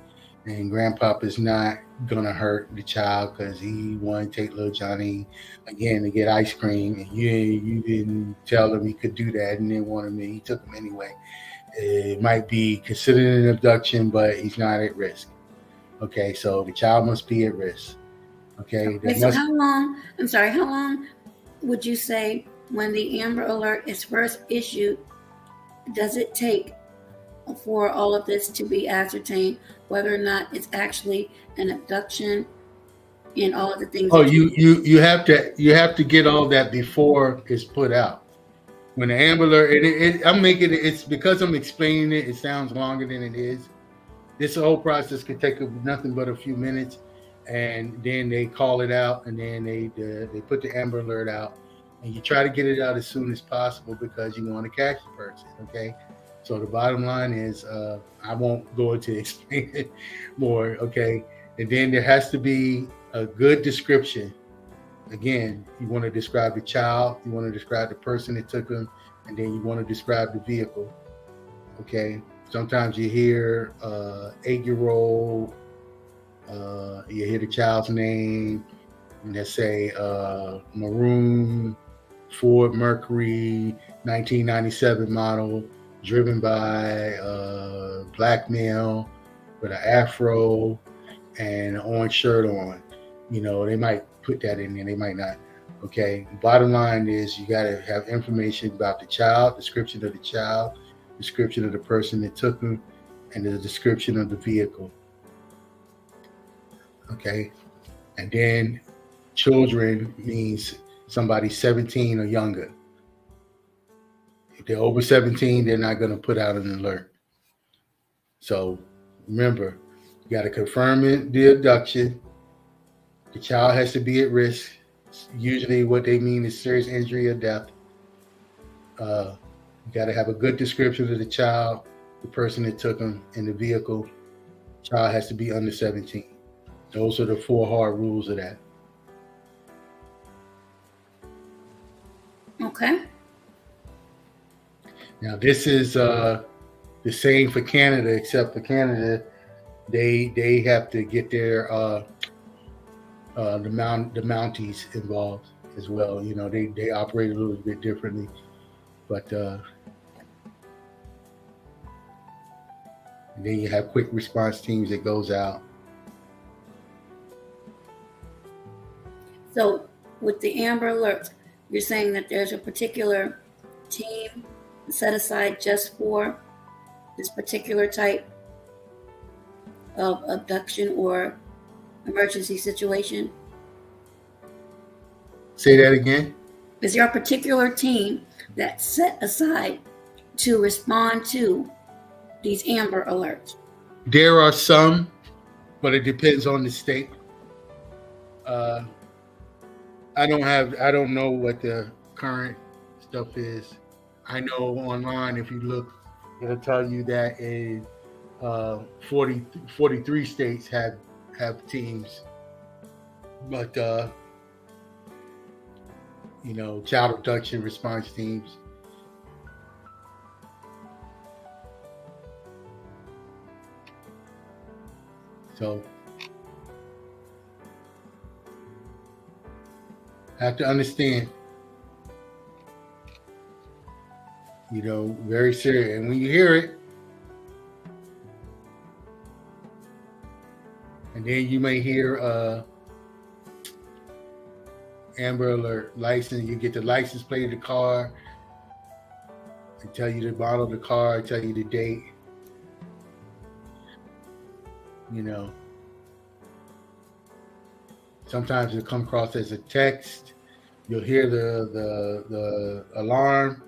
and grandpa is not gonna hurt the child because he wanted to take little Johnny again to get ice cream, and you didn't tell him he could do that and didn't want him, and he took him anyway. It might be considered an abduction, but he's not at risk. Okay, so the child must be at risk. Okay. So how long would you say when the Amber Alert is first issued, does it take for all of this to be ascertained, whether or not it's actually an abduction and all of the things? Oh, you have to get all that before it's put out. When the Amber Alert, it's because I'm explaining it, it sounds longer than it is. This whole process could take nothing but a few minutes, and then they call it out, and then they put the Amber Alert out, and you try to get it out as soon as possible because you want to catch the person. Okay, so the bottom line is, I won't go into explain it more. Okay, and then there has to be a good description. Again, you want to describe the child, you want to describe the person that took them, and then you want to describe the vehicle. Okay. Sometimes you hear 8-year-old, you hear the child's name, and they say maroon Ford Mercury 1997 model, driven by a black male with an afro and an orange shirt on. They might put that in there, they might not. Okay. Bottom line is you got to have information about the child, description of the child, description of the person that took them, and the description of the vehicle. Okay. And then children means somebody 17 or younger. If they're over 17, they're not going to put out an alert. So remember, you got to confirm the abduction. The child has to be at risk. Usually what they mean is serious injury or death. You got to have a good description of the child, the person that took them, and the vehicle. Child has to be under 17. Those are the 4 hard rules of that. Okay. Now this is the same for Canada, except for Canada, they have to get their the Mounties involved as well. They operate a little bit differently, but and then you have quick response teams that goes out. So with the Amber Alerts, you're saying that there's a particular team set aside just for this particular type of abduction or emergency situation? Say that again? Is there a particular team that's set aside to respond to these Amber Alerts? There are some, but it depends on the state. I don't know what the current stuff is. I know online, if you look, it'll tell you that in 43 states have teams, but child abduction response teams. So have to understand, very serious. And when you hear it, and then you may hear Amber Alert license, you get the license plate of the car, they tell you the model of the car, tell you the date, You know, sometimes it'll come across as a text. You'll hear the alarm,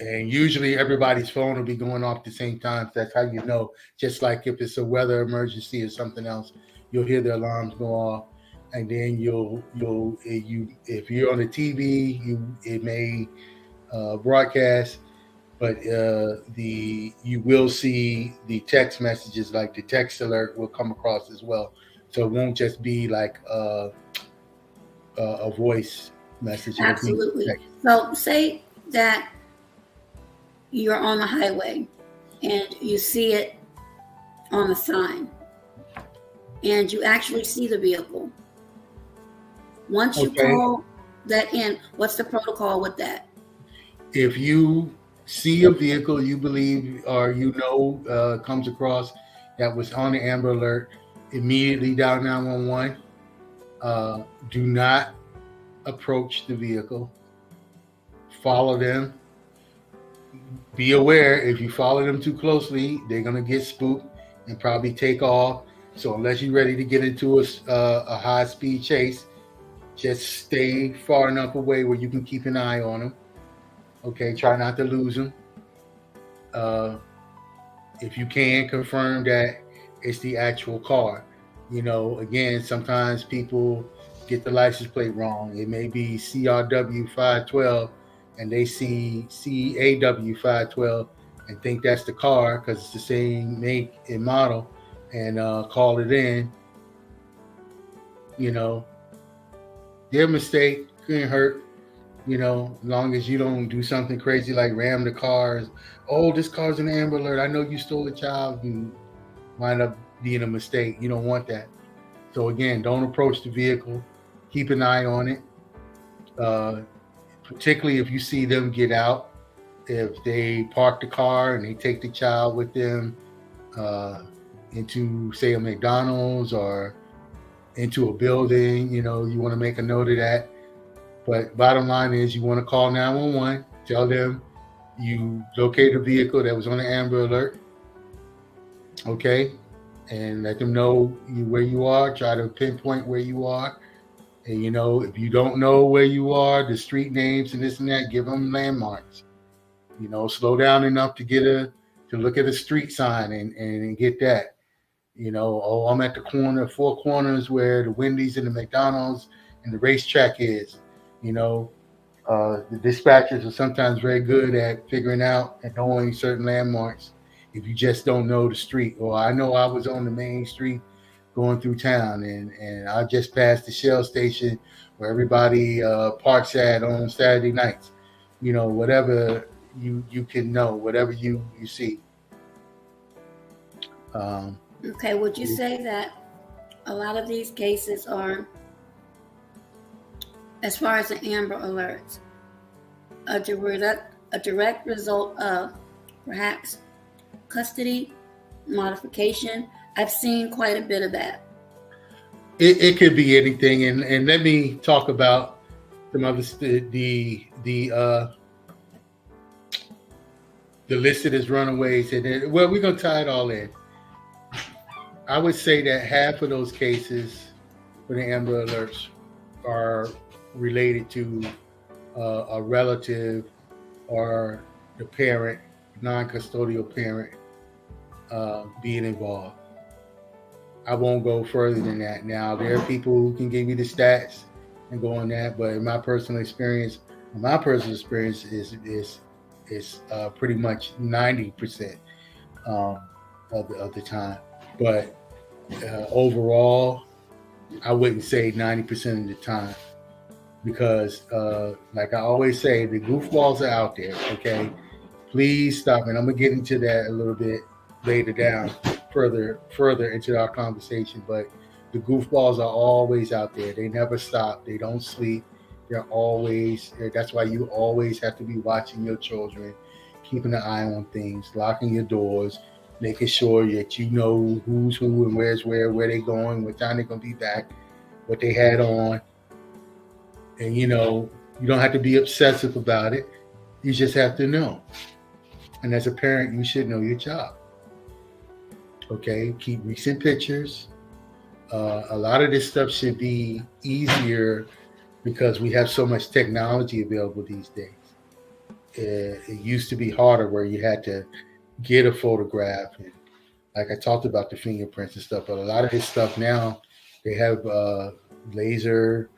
and usually everybody's phone will be going off at the same time. So that's how you know. Just like if it's a weather emergency or something else, you'll hear the alarms go off, and then you if you're on the TV, it may broadcast, but you will see the text messages, like the text alert will come across as well. So it won't just be like a voice message. Absolutely. So say that you're on the highway and you see it on the sign and you actually see the vehicle. Once you call that in, what's the protocol with that? If you see a vehicle you believe or comes across that was on the Amber Alert, immediately dial 911. Do not approach the vehicle. Follow them. Be aware, if you follow them too closely, they're going to get spooked and probably take off. So unless you're ready to get into a high-speed chase, just stay far enough away where you can keep an eye on them. Okay, try not to lose them. If you can, confirm that it's the actual car. Again, sometimes people get the license plate wrong. It may be CRW 512 and they see CAW 512 and think that's the car because it's the same make and model, and call it in. Their mistake couldn't hurt. As long as you don't do something crazy like ram the cars. Oh, this car's an Amber Alert. I know you stole a child, and wind up being a mistake. You don't want that. So again, don't approach the vehicle. Keep an eye on it. Particularly if you see them get out. If they park the car and they take the child with them into, say, a McDonald's or into a building, you want to make a note of that. But bottom line is you want to call 911, tell them you located a vehicle that was on the Amber Alert, okay? And let them know where you are, try to pinpoint where you are. And, if you don't know where you are, the street names and this and that, give them landmarks. Slow down enough to look at a street sign and get that. I'm at the corner, 4 corners where the Wendy's and the McDonald's and the racetrack is. The dispatchers are sometimes very good at figuring out and knowing certain landmarks if you just don't know the street. Or I know I was on the main street going through town and I just passed the Shell station where everybody parks at on Saturday nights. Whatever you can know, whatever you see. Okay, would you say that a lot of these cases are, as far as the Amber Alerts, a direct result of perhaps custody modification? I've seen quite a bit of that. It could be anything, and let me talk about some of the listed as runaways, and then, well, we're gonna tie it all in. I would say that half of those cases for the Amber Alerts are related to a relative or the parent, non-custodial parent, being involved. I won't go further than that. Now, there are people who can give you the stats and go on that, but in my personal experience is pretty much 90% of the time. But overall, I wouldn't say 90% of the time, because like I always say, the goofballs are out there. Okay, please stop. And I'm gonna get into that a little bit later down, further into our conversation. But the goofballs are always out there. They never stop. They don't sleep. They're always. That's why you always have to be watching your children, keeping an eye on things, locking your doors, making sure that you know who's who and where's where they're going, what time they're gonna be back, what they had on. And you don't have to be obsessive about it. You just have to know. And as a parent, you should know your child. Okay, keep recent pictures. A lot of this stuff should be easier because we have so much technology available these days. It used to be harder where you had to get a photograph, and like I talked about the fingerprints and stuff, but a lot of this stuff now they have laser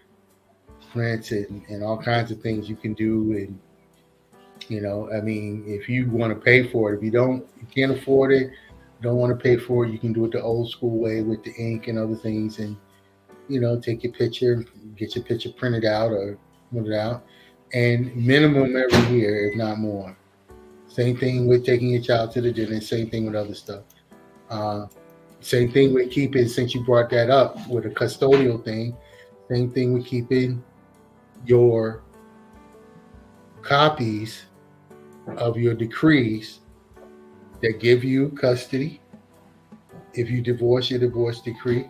prints and all kinds of things you can do. And I mean, if you want to pay for it, if you can't afford it, don't want to pay for it, you can do it the old school way with the ink and other things, and take your picture, get your picture printed out or print it out, and minimum every year, if not more. Same thing with taking your child to the dentist. Same thing with other stuff. Uh, Same thing with keeping, since you brought that up with a custodial thing. Same thing with keeping your copies of your decrees that give you custody. If you divorce, your divorce decree.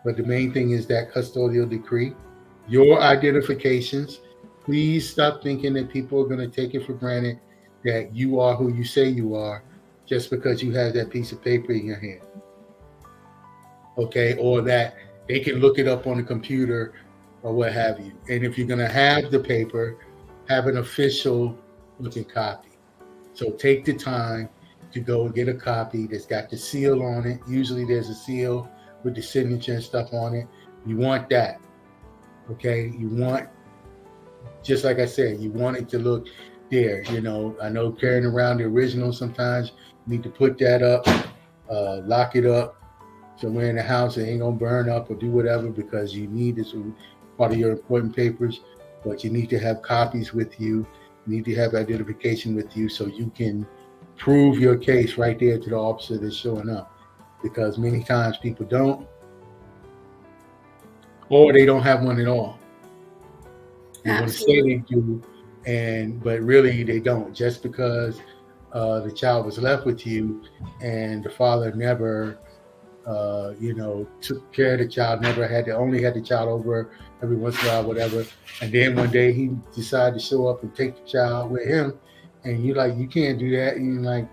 But the main thing is that custodial decree. Your identifications. Please stop thinking that people are going to take it for granted that you are who you say you are just because you have that piece of paper in your hand. Okay, or that they can look it up on the computer or what have you. And if you're going to have the paper, have an official looking copy. So take the time to go and get a copy that's got the seal on it. Usually there's a seal with the signature and stuff on it. You want that. Okay, you want, just like I said, you want it to look there. I know carrying around the original sometimes you need to put that up, lock it up somewhere in the house. It ain't gonna burn up or do whatever because you need this part of your important papers. But you need to have copies with you. You need to have identification with you so you can prove your case right there to the officer that's showing up. Because many times people don't, or they don't have one at all. They want to say they do, but really they don't. Just because the child was left with you and the father never took care of the child, only had the child over every once in a while, whatever. And then one day he decided to show up and take the child with him. And you're like, you can't do that. And you're like,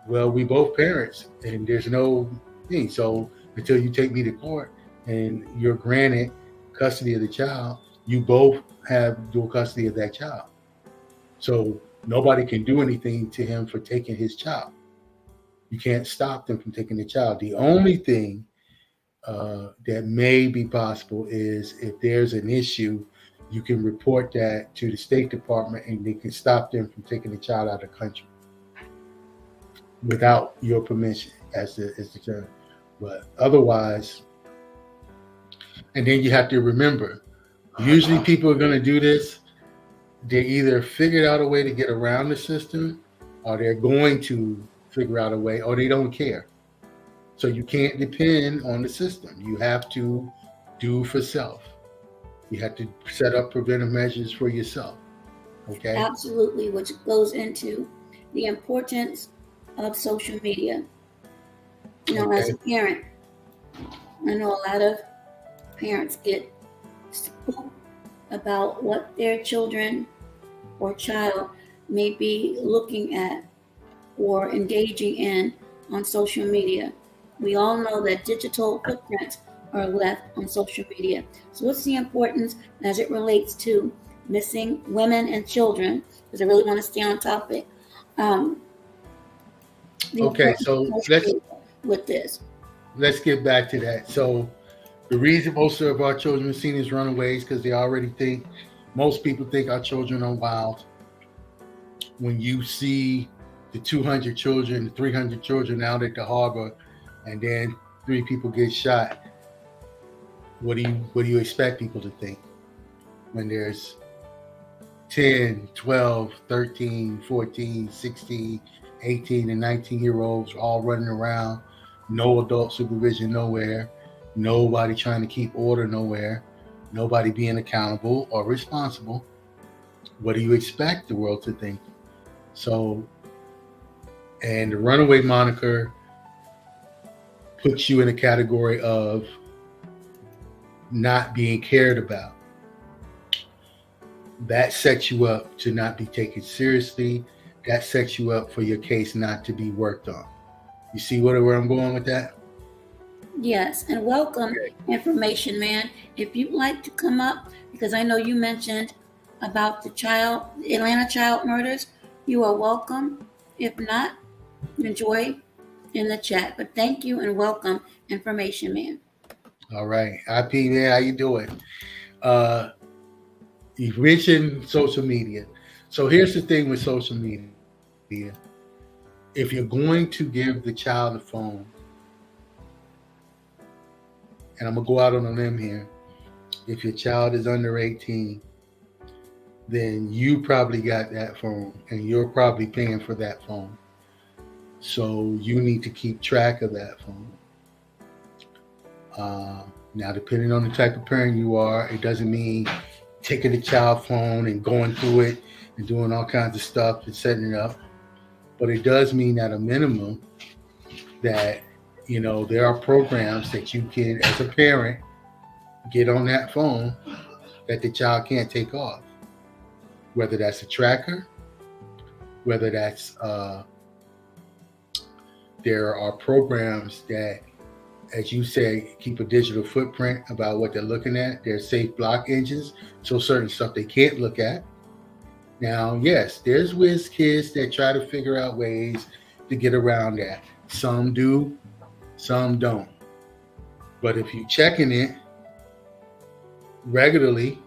well, we both parents and there's no thing. So until you take me to court and you're granted custody of the child, you both have dual custody of that child. So nobody can do anything to him for taking his child. You can't stop them from taking the child. The only thing that may be possible is if there's an issue, you can report that to the State Department and they can stop them from taking the child out of the country without your permission as the term. But otherwise, and then you have to remember, usually people are going to do this. They either figured out a way to get around the system or they're going to figure out a way, or they don't care. So you can't depend on the system. You have to do for self. You have to set up preventive measures for yourself. Okay? Absolutely, which goes into the importance of social media. As a parent, I know a lot of parents get spooked about what their children or child may be looking at or engaging in on social media. We all know that digital footprints are left on social media. So what's the importance as it relates to missing women and children? Because I really want to stay on topic. Okay, so let's get back to that. So the reason most of our children are seen as runaways because they already think, most people think our children are wild. When you see the 200 children, the 300 children out at the harbor, and then 3 people get shot, what do you expect people to think? When there's 10, 12, 13, 14, 16, 18, and 19-year-olds all running around, no adult supervision nowhere, nobody trying to keep order nowhere, nobody being accountable or responsible, what do you expect the world to think? So, and the runaway moniker puts you in a category of not being cared about. That sets you up to not be taken seriously. That sets you up for your case not to be worked on. You see where I'm going with that? Yes, and welcome, information man. If you'd like to come up, because I know you mentioned about the Atlanta child murders, you are welcome. If not, enjoy in the chat. But thank you and welcome, information man. All right. IP man, how you doing? You mentioned social media. So here's the thing with social media. If you're going to give the child a phone, and I'm going to go out on a limb here, if your child is under 18, then you probably got that phone and you're probably paying for that phone. So you need to keep track of that phone. Now, depending on the type of parent you are, it doesn't mean taking the child phone and going through it and doing all kinds of stuff and setting it up. But it does mean at a minimum that, there are programs that you can, as a parent, get on that phone that the child can't take off. Whether that's a tracker, whether that's, there are programs that, as you say, keep a digital footprint about what they're looking at. There's safe block engines, so certain stuff they can't look at. Now, yes, there's whiz kids that try to figure out ways to get around that. Some do, some don't. But if you're checking it regularly,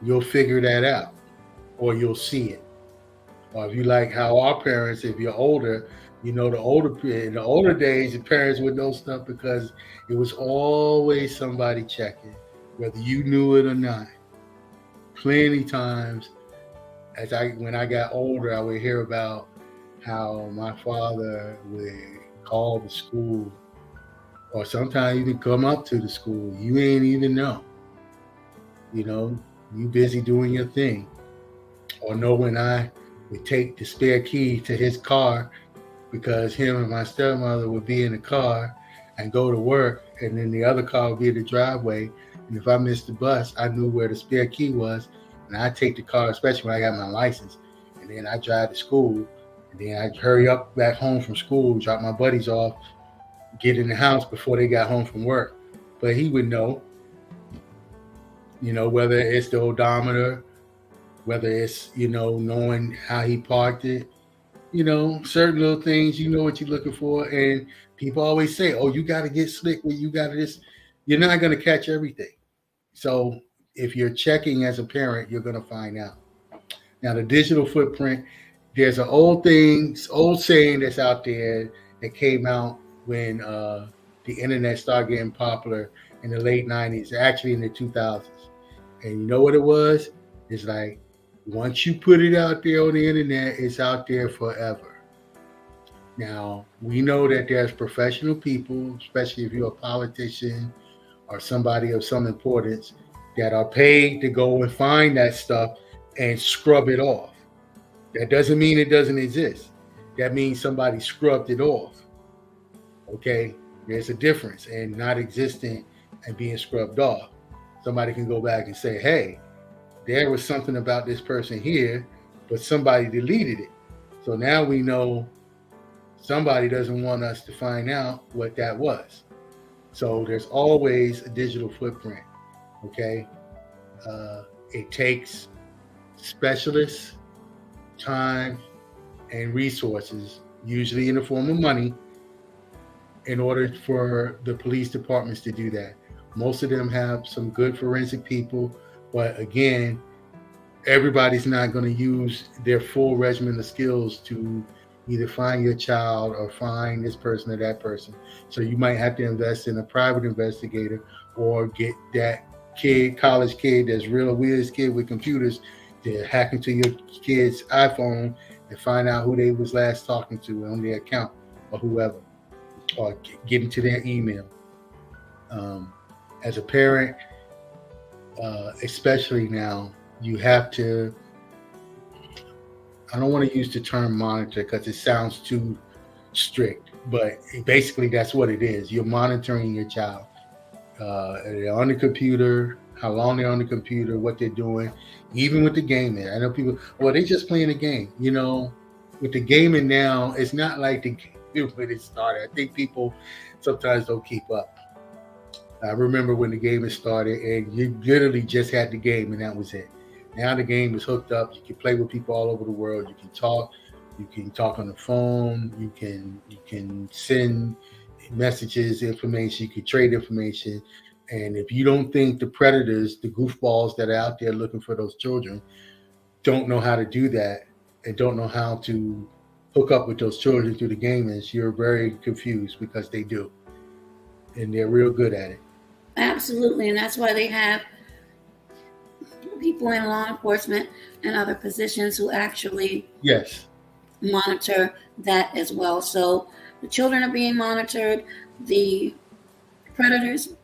you'll figure that out, or you'll see it. Or if you like how our parents, if you're older, in the older days, the parents would know stuff because it was always somebody checking, whether you knew it or not. Plenty times, when I got older, I would hear about how my father would call the school, or sometimes even come up to the school. You ain't even know. You busy doing your thing. Or know when I would take the spare key to his car because him and my stepmother would be in the car and go to work, and then the other car would be in the driveway. And if I missed the bus, I knew where the spare key was, and I'd take the car, especially when I got my license, and then I'd drive to school, and then I'd hurry up back home from school, drop my buddies off, get in the house before they got home from work. But he would know, whether it's the odometer, whether it's, knowing how he parked it, certain little things, what you're looking for. And people always say, oh, you got to get slick when you got this. You're not going to catch everything. So if you're checking as a parent, you're going to find out. Now, the digital footprint, there's an old saying that's out there that came out when the internet started getting popular in the late 90s, actually in the 2000s. And you know what it was? It's like, once you put it out there on the internet, it's out there forever. Now, we know that there's professional people, especially if you're a politician or somebody of some importance, that are paid to go and find that stuff and scrub it off. That doesn't mean it doesn't exist. That means somebody scrubbed it off. Okay? There's a difference in not existing and being scrubbed off. Somebody can go back and say, hey, there was something about this person here, but somebody deleted it. So now we know somebody doesn't want us to find out what that was. So there's always a digital footprint, okay? It takes specialists, time, and resources, usually in the form of money, in order for the police departments to do that. Most of them have some good forensic people, but again, everybody's not going to use their full regimen of skills to either find your child or find this person or that person. So you might have to invest in a private investigator or get that college kid that's real weird kid with computers to hack into your kid's iPhone and find out who they was last talking to on their account or whoever, or get into their email. As a parent, especially now, you have to, I don't want to use the term monitor because it sounds too strict, but basically that's what it is. You're monitoring your child. They're on the computer, how long they're on the computer, what they're doing, even with the gaming. I know people, well, they're just playing a game. With the gaming now, it's not like when it started. I think people sometimes don't keep up. I remember when the game had started, and you literally just had the game, and that was it. Now the game is hooked up. You can play with people all over the world. You can talk. You can talk on the phone. You can send messages, information. You can trade information. And if you don't think the predators, the goofballs that are out there looking for those children, don't know how to do that and don't know how to hook up with those children through the gamers, you're very confused because they do. And they're real good at it. Absolutely, and that's why they have people in law enforcement and other positions who actually Yes. monitor that as well. So the children are being monitored, the predators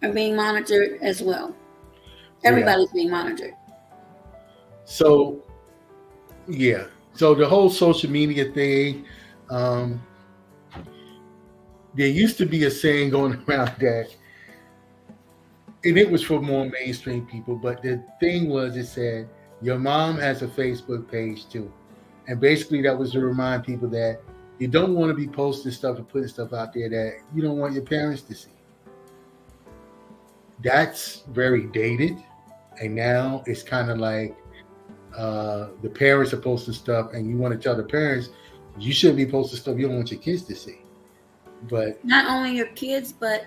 are being monitored as well. Everybody's being monitored. So, yeah. So the whole social media thing, there used to be a saying going around that, and it was for more mainstream people, but the thing was, it said, your mom has a Facebook page too. And basically that was to remind people that you don't want to be posting stuff and putting stuff out there that you don't want your parents to see. That's very dated. And now it's kind of like the parents are posting stuff and you want to tell the parents, you shouldn't be posting stuff you don't want your kids to see. But not only your kids, but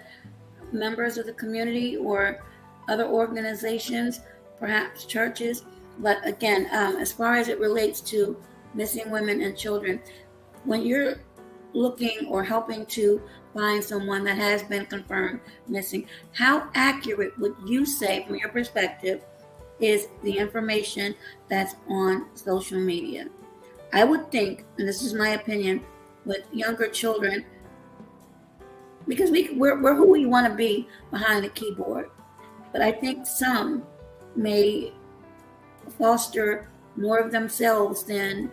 members of the community or other organizations, perhaps churches. But again, as far as it relates to missing women and children, when you're looking or helping to find someone that has been confirmed missing, how accurate would you say, from your perspective, is the information that's on social media? I would think, and this is my opinion, with younger children, because we're who we want to be behind the keyboard. But I think some may foster more of themselves than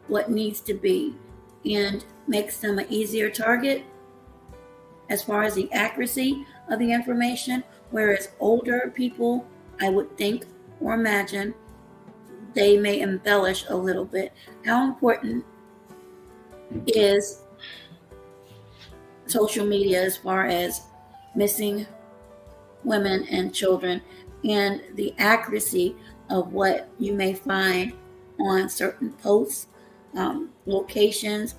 what needs to be, and makes them an easier target as far as the accuracy of the information. Whereas older people, I would think or imagine, they may embellish a little bit. How important is social media as far as missing women and children, and the accuracy of what you may find on certain posts, locations,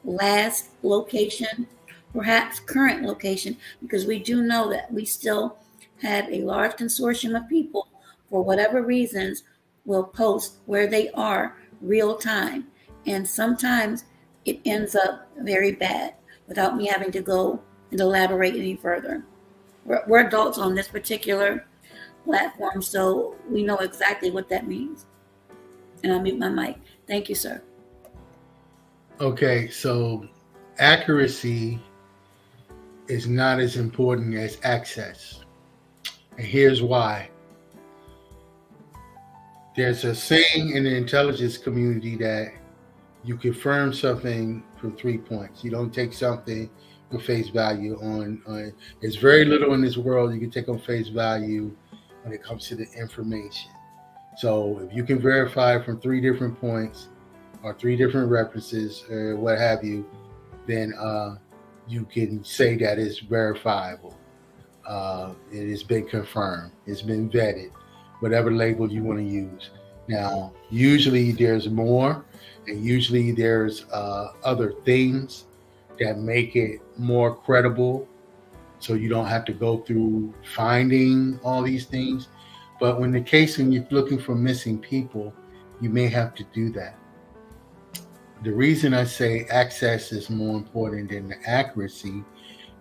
last location, perhaps current location, because we do know that we still have a large consortium of people, for whatever reasons, will post where they are real time, and sometimes it ends up very bad, without me having to go and elaborate any further. We're adults on this particular platform, so we know exactly what that means. And I'll mute my mic. Thank you, sir. okay, so accuracy is not as important as access. And here's why. There's a saying in the intelligence community that you confirm something from 3 points. You don't take something for face value on there's very little in this world you can take on face value when it comes to the information. So if you can verify from 3 different points or 3 different references or what have you, then you can say that it's verifiable. It has been confirmed. It's been vetted, whatever label you want to use. Now, usually there's more, and usually there's other things that make it more credible, so you don't have to go through finding all these things. But when you're looking for missing people, you may have to do that. The reason I say access is more important than the accuracy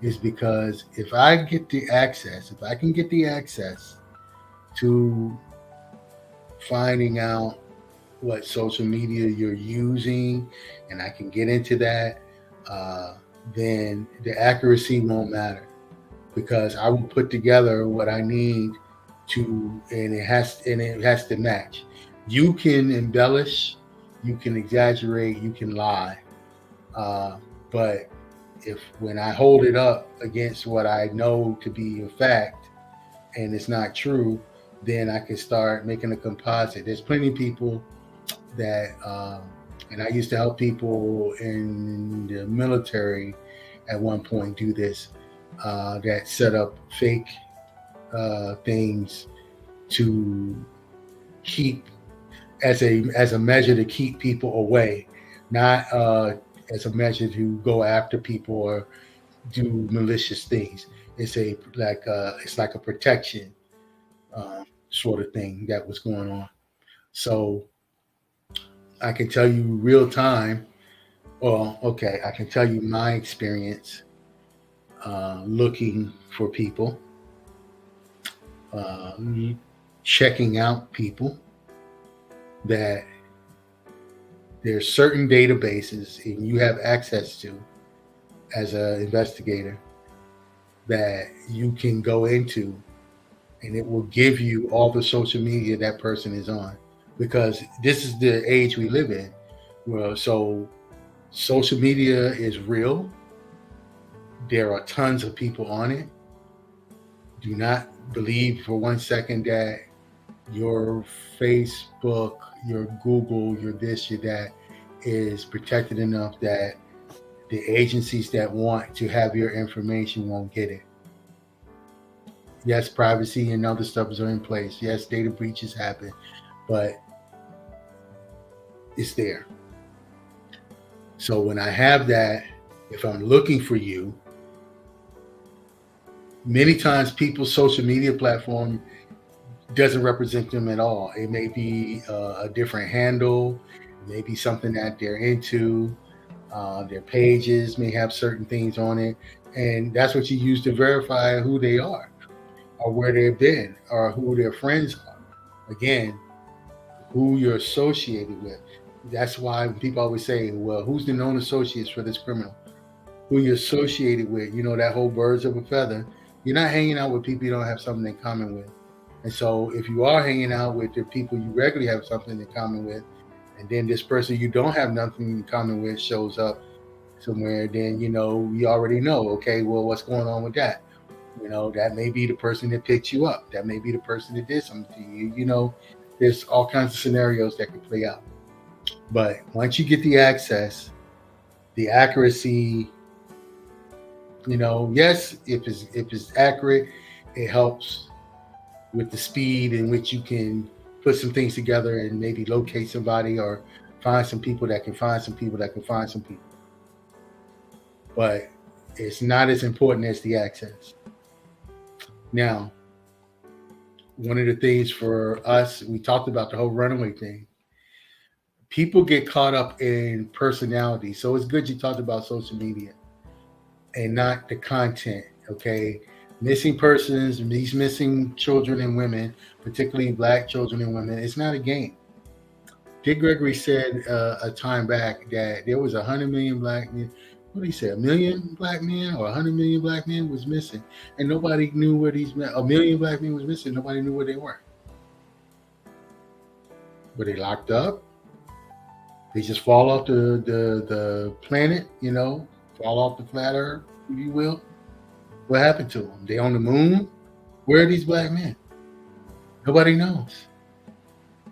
is because if I can get the access to finding out what social media you're using, and I can get into that, then the accuracy won't matter, because I will put together what I need to, and it has to match. You can embellish, you can exaggerate, you can lie, but when I hold it up against what I know to be a fact and it's not true, then I can start making a composite. There's plenty of people that And I used to help people in the military at one point do this, that set up fake things to keep as a measure to keep people away, not as a measure to go after people or do malicious things. It's like a protection sort of thing that was going on. So I can tell you real time. Well, okay, I can tell you my experience looking for people, uh, checking out people, that there's certain databases and you have access to as an investigator that you can go into, and it will give you all the social media that person is on, because this is the age we live in. Well, so social media is real. There are tons of people on it. Do not believe for 1 second that your Facebook, your Google, your this, your that is protected enough that the agencies that want to have your information won't get it. Yes, privacy and other stuff are in place. Yes, data breaches happen, but it's there. So when I have that, if I'm looking for you, many times people's social media platform doesn't represent them at all. It may be a different handle, it may be something that they're into. Their pages may have certain things on it, and that's what you use to verify who they are, or where they've been, or who their friends are. Again, who you're associated with. That's why people always say, well, who's the known associates for this criminal? Who you're associated with, that whole birds of a feather. You're not hanging out with people you don't have something in common with. And so if you are hanging out with the people you regularly have something in common with, and then this person you don't have nothing in common with shows up somewhere, then, you already know, okay, well, what's going on with that? That may be the person that picked you up. That may be the person that did something to you. There's all kinds of scenarios that could play out. But once you get the access, the accuracy, yes, if it's accurate, it helps with the speed in which you can put some things together and maybe locate somebody or find some people that can find some people that can find some people. But it's not as important as the access. Now, one of the things for us, we talked about the whole runaway thing. People get caught up in personality. So it's good you talked about social media and not the content, okay? Missing persons, these missing children and women, particularly Black children and women, it's not a game. Dick Gregory said a time back that there was 100 million Black men. What did he say? 1 million Black men or 100 million Black men was missing, and nobody knew where these men. 1 million Black men was missing. Nobody knew where they were. Were they locked up? They just fall off the planet, fall off the flat Earth, if you will. What happened to them? They on the moon? Where are these Black men? Nobody knows.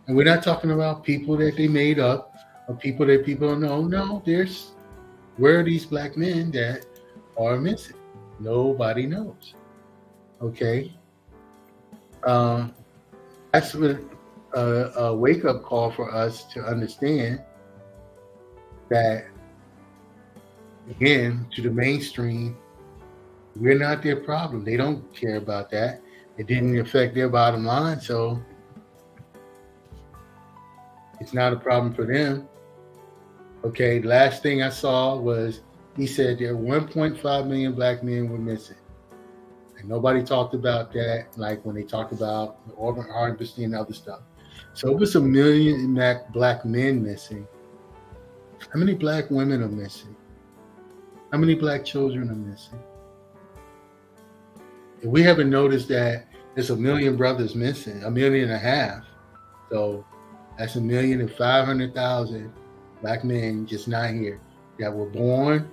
And we're not talking about people that they made up or people that people don't know. No, where are these Black men that are missing? Nobody knows. Okay. That's a wake-up call for us to understand that, again, to the mainstream, we're not their problem. They don't care about that. It didn't affect their bottom line, so it's not a problem for them. Okay, the last thing I saw was he said there were 1.5 million Black men were missing. And nobody talked about that, like when they talked about the organ harvesting and other stuff. So it was 1 million Black men missing. How many Black women are missing? How many Black children are missing? If we haven't noticed that there's 1 million brothers missing, 1.5 million. So that's 1,500,000 Black men just not here that were born,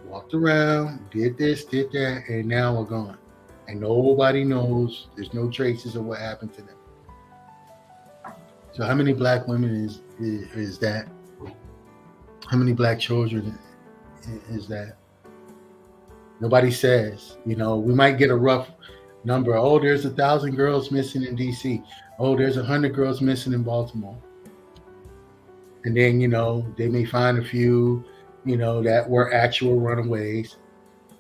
walked around, did this, did that, and now are gone. And nobody knows. There's no traces of what happened to them. So how many Black women is that? How many black children is that? Nobody says. We might get a rough number. Oh, there's 1,000 girls missing in DC. Oh, there's 100 girls missing in Baltimore. And then, they may find a few, that were actual runaways,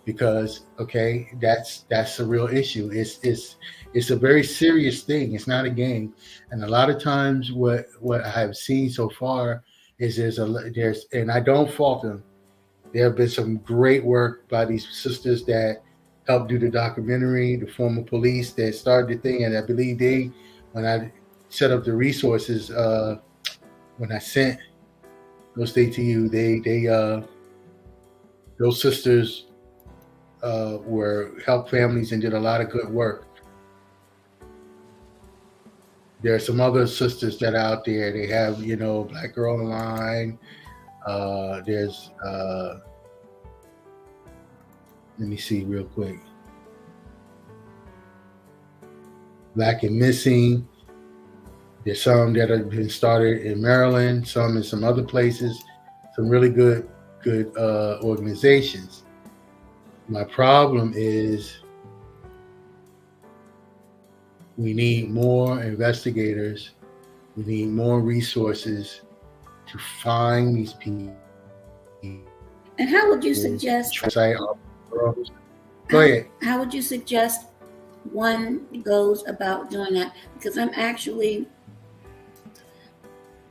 because okay, that's a real issue. It's a very serious thing. It's not a game. And a lot of times what I have seen so far is there's and I don't fault them. There have been some great work by these sisters that helped do the documentary, the former police that started the thing, and I believe when I set up the resources, when I sent those things to you, those sisters were helped families and did a lot of good work. There are some other sisters that are out there. They have, Black Girl Online. There's let me see real quick. Black and Missing. There's some that have been started in Maryland, some in some other places, some really good organizations. My problem is we need more investigators. We need more resources to find these people. And how would you suggest? Go ahead. How would you suggest one goes about doing that? Because I'm actually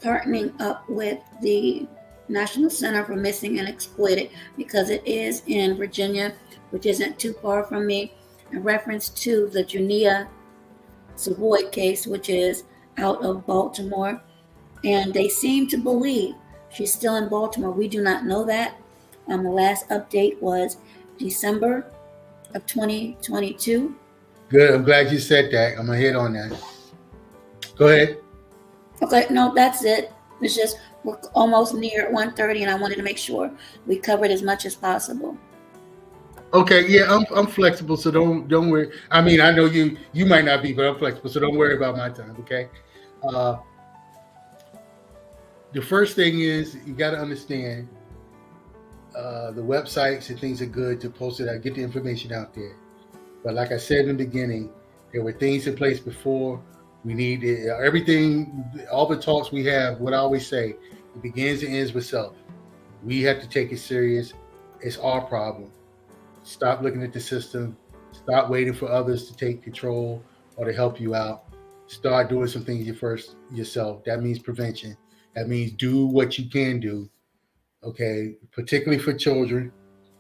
partnering up with the National Center for Missing and Exploited, because it is in Virginia, which isn't too far from me, in reference to the Junia Savoy case, which is out of Baltimore. And they seem to believe she's still in Baltimore. We do not know that. The last update was December of 2022. Good. I'm glad you said that. I'm going to hit on that. Go ahead. Okay, no, that's it. It's just we're almost near 1:30, and I wanted to make sure we covered as much as possible. Okay, yeah, I'm flexible, so don't worry. I mean, I know you might not be, but I'm flexible, so don't worry about my time. Okay. The first thing is you got to understand the websites and things are good to post it out, get the information out there. But like I said in the beginning, there were things in place before. We need everything, all the talks we have. What I always say, it begins and ends with self. We have to take it serious. It's our problem. Stop looking at the system. Stop waiting for others to take control or to help you out. Start doing some things yourself. That means prevention. That means do what you can do. Okay, particularly for children,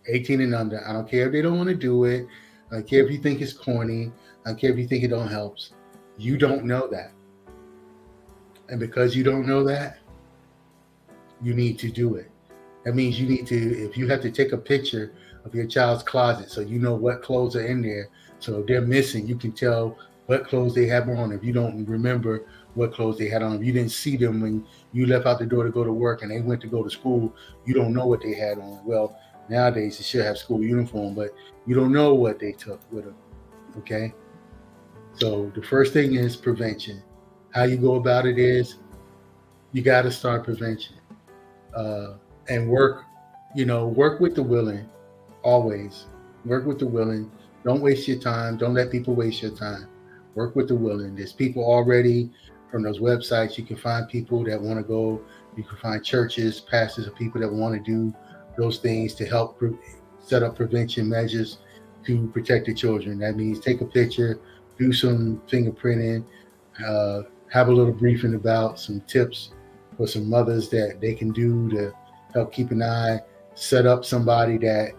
18 and under. I don't care if they don't want to do it. I don't care if you think it's corny. I don't care if you think it don't help. You don't know that. And because you don't know that, you need to do it. That means you need to, if you have to take a picture of your child's closet so you know what clothes are in there. So if they're missing, you can tell what clothes they have on. If you don't remember what clothes they had on, if you didn't see them when you left out the door to go to work and they went to go to school, you don't know what they had on. Well, nowadays they should have school uniform, but you don't know what they took with them. Okay? So the first thing is prevention. How you go about it is you got to start prevention and work with the willing. Always work with the willing. Don't waste your time. Don't let people waste your time. Work with the willing. There's people already from those websites. You can find people that want to go. You can find churches, pastors, or people that want to do those things to help set up prevention measures to protect the children. That means take a picture, do some fingerprinting, have a little briefing about some tips for some mothers that they can do to help keep an eye, set up somebody that,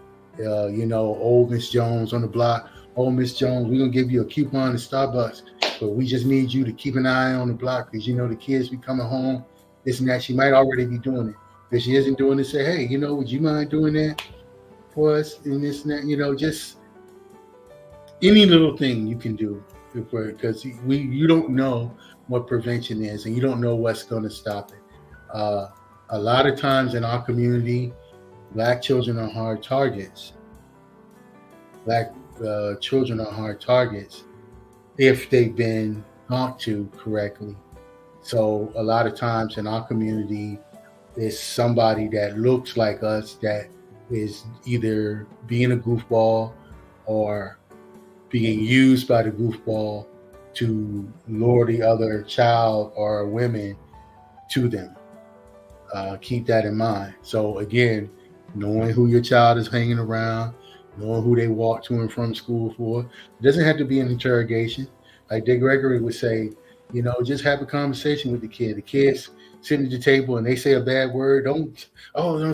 old Miss Jones on the block. Old Miss Jones, we're going to give you a coupon to Starbucks, but we just need you to keep an eye on the block because, the kids be coming home, this and that. She might already be doing it. If she isn't doing it, say, hey, would you mind doing that for us and this and that? Just any little thing you can do, because you don't know what prevention is and you don't know what's going to stop it. A lot of times in our community, Black children are hard targets. Black children are hard targets if they've been talked to correctly. So a lot of times in our community, is somebody that looks like us that is either being a goofball or being used by the goofball to lure the other child or women to them. Keep that in mind. So again, knowing who your child is hanging around, knowing who they walk to and from school for. It doesn't have to be an interrogation. Like Dick Gregory would say, just have a conversation with the kid. The kids sitting at the table and they say a bad word. Don't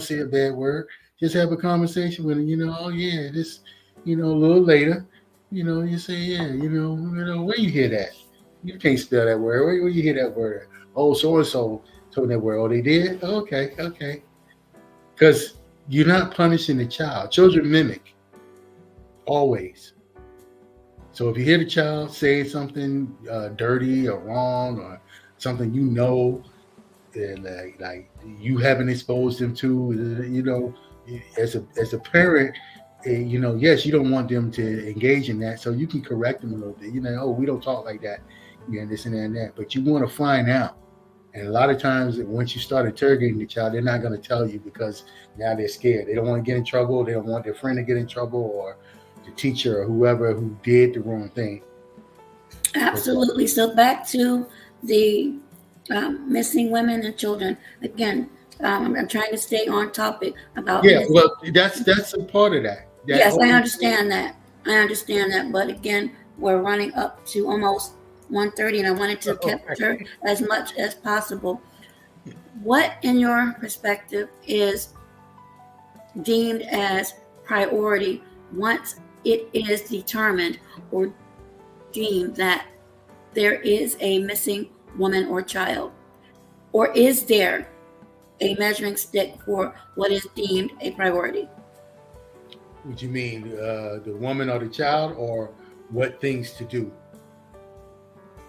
say a bad word. Just have a conversation with them. Oh yeah, this, a little later, you say, yeah, where you hear that? You can't spell that word. Where you hear that word? Oh, so and so told that word. Oh, they did? Okay. Because you're not punishing the child. Children mimic always. So if you hear the child say something dirty or wrong or something like you haven't exposed them to, as a parent, yes, you don't want them to engage in that, so you can correct them a little bit. Oh, we don't talk like that, this and that and that. But you want to find out. And a lot of times, once you start interrogating the child, they're not going to tell you because now they're scared. They don't want to get in trouble. They don't want their friend to get in trouble or the teacher or whoever who did the wrong thing. Absolutely. So back to the missing women and children. Again, I'm trying to stay on topic about. Yeah, well, that's a part of that. Yes, I understand that. But again, we're running up to almost 1:30, and I wanted to capture as much as possible. What, in your perspective, is deemed as priority once it is determined or deemed that there is a missing woman or child? Or is there a measuring stick for what is deemed a priority? Would you mean the woman or the child, or what things to do?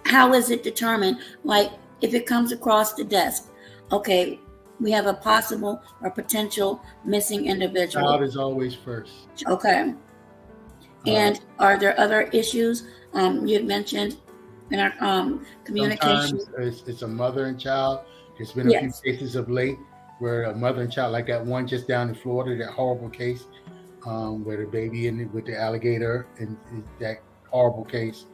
How is it determined? Like, if it comes across the desk, okay, we have a possible or potential missing individual. Child is always first. Okay. And are there other issues you had mentioned in our communication? Sometimes it's a mother and child. There's been a few cases of late where a mother and child, like that one just down in Florida, that horrible case where the baby with the alligator, and that horrible case.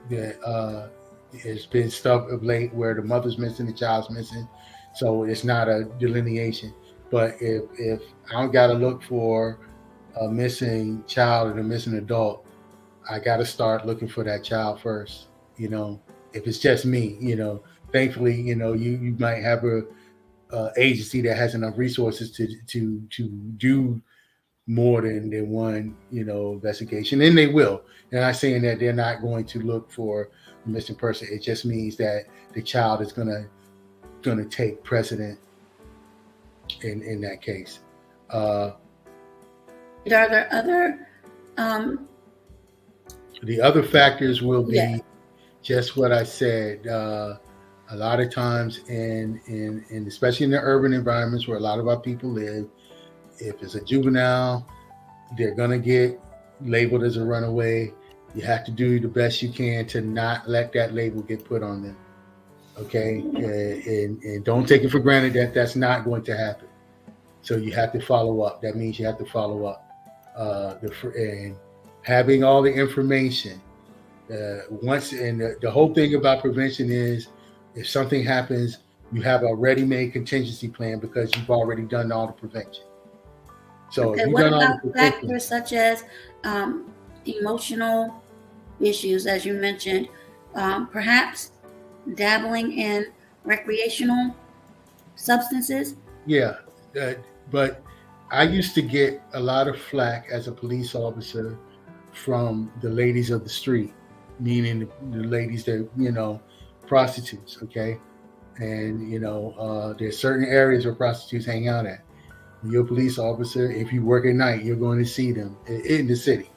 There's been stuff of late where the mother's missing, the child's missing, so it's not a delineation. But if I got to look for a missing child and a missing adult, I got to start looking for that child first. If it's just me, thankfully, you might have a agency that has enough resources to do more than one, investigation, and they will. And I'm saying that they're not going to look for a missing person. It just means that the child is gonna take precedent in that case. Are there other? The other factors will be just what I said. A lot of times, in especially in the urban environments where a lot of our people live, if it's a juvenile, they're gonna get labeled as a runaway. You have to do the best you can to not let that label get put on them. Okay, and don't take it for granted that that's not going to happen. So you have to follow up. That means you have to follow up. And having all the information once. And the whole thing about prevention is, if something happens, you have a ready-made contingency plan because you've already done all the prevention. So what about factors such as emotional issues, as you mentioned, perhaps dabbling in recreational substances? Yeah, but I used to get a lot of flack as a police officer from the ladies of the street, meaning the ladies that, prostitutes, okay? And, there's certain areas where prostitutes hang out at. When you're a police officer, if you work at night, you're going to see them in the city.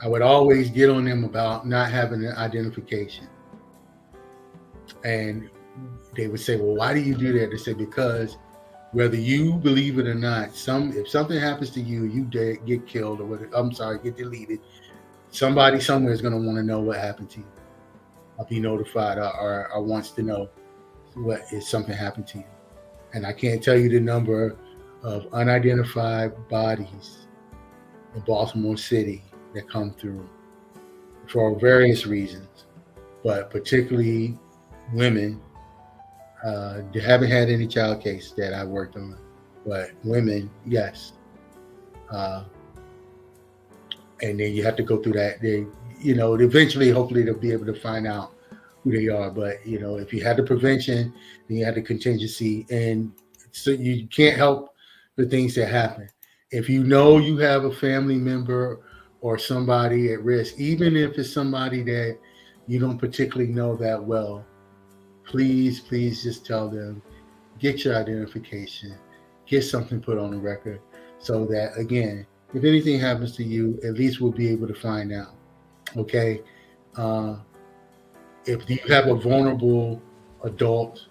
I would always get on them about not having an identification. And they would say, well, why do you do that? They said, because whether you believe it or not, if something happens to you, you get killed or get deleted, somebody somewhere is going to want to know what happened to you. be notified or wants to know what if something happened to you. And I can't tell you the number of unidentified bodies in Baltimore City that come through for various reasons, but particularly women. They haven't had any child case that I worked on, but women, yes. And then you have to go through that. Eventually, hopefully, they'll be able to find out who they are. But if you had the prevention, then you had the contingency, and so you can't help the things that happen. If you know you have a family member or somebody at risk, even if it's somebody that you don't particularly know that well, please just tell them, get your identification, get something put on the record, so that, again, if anything happens to you, at least we'll be able to find out. Okay? If you have a vulnerable adult,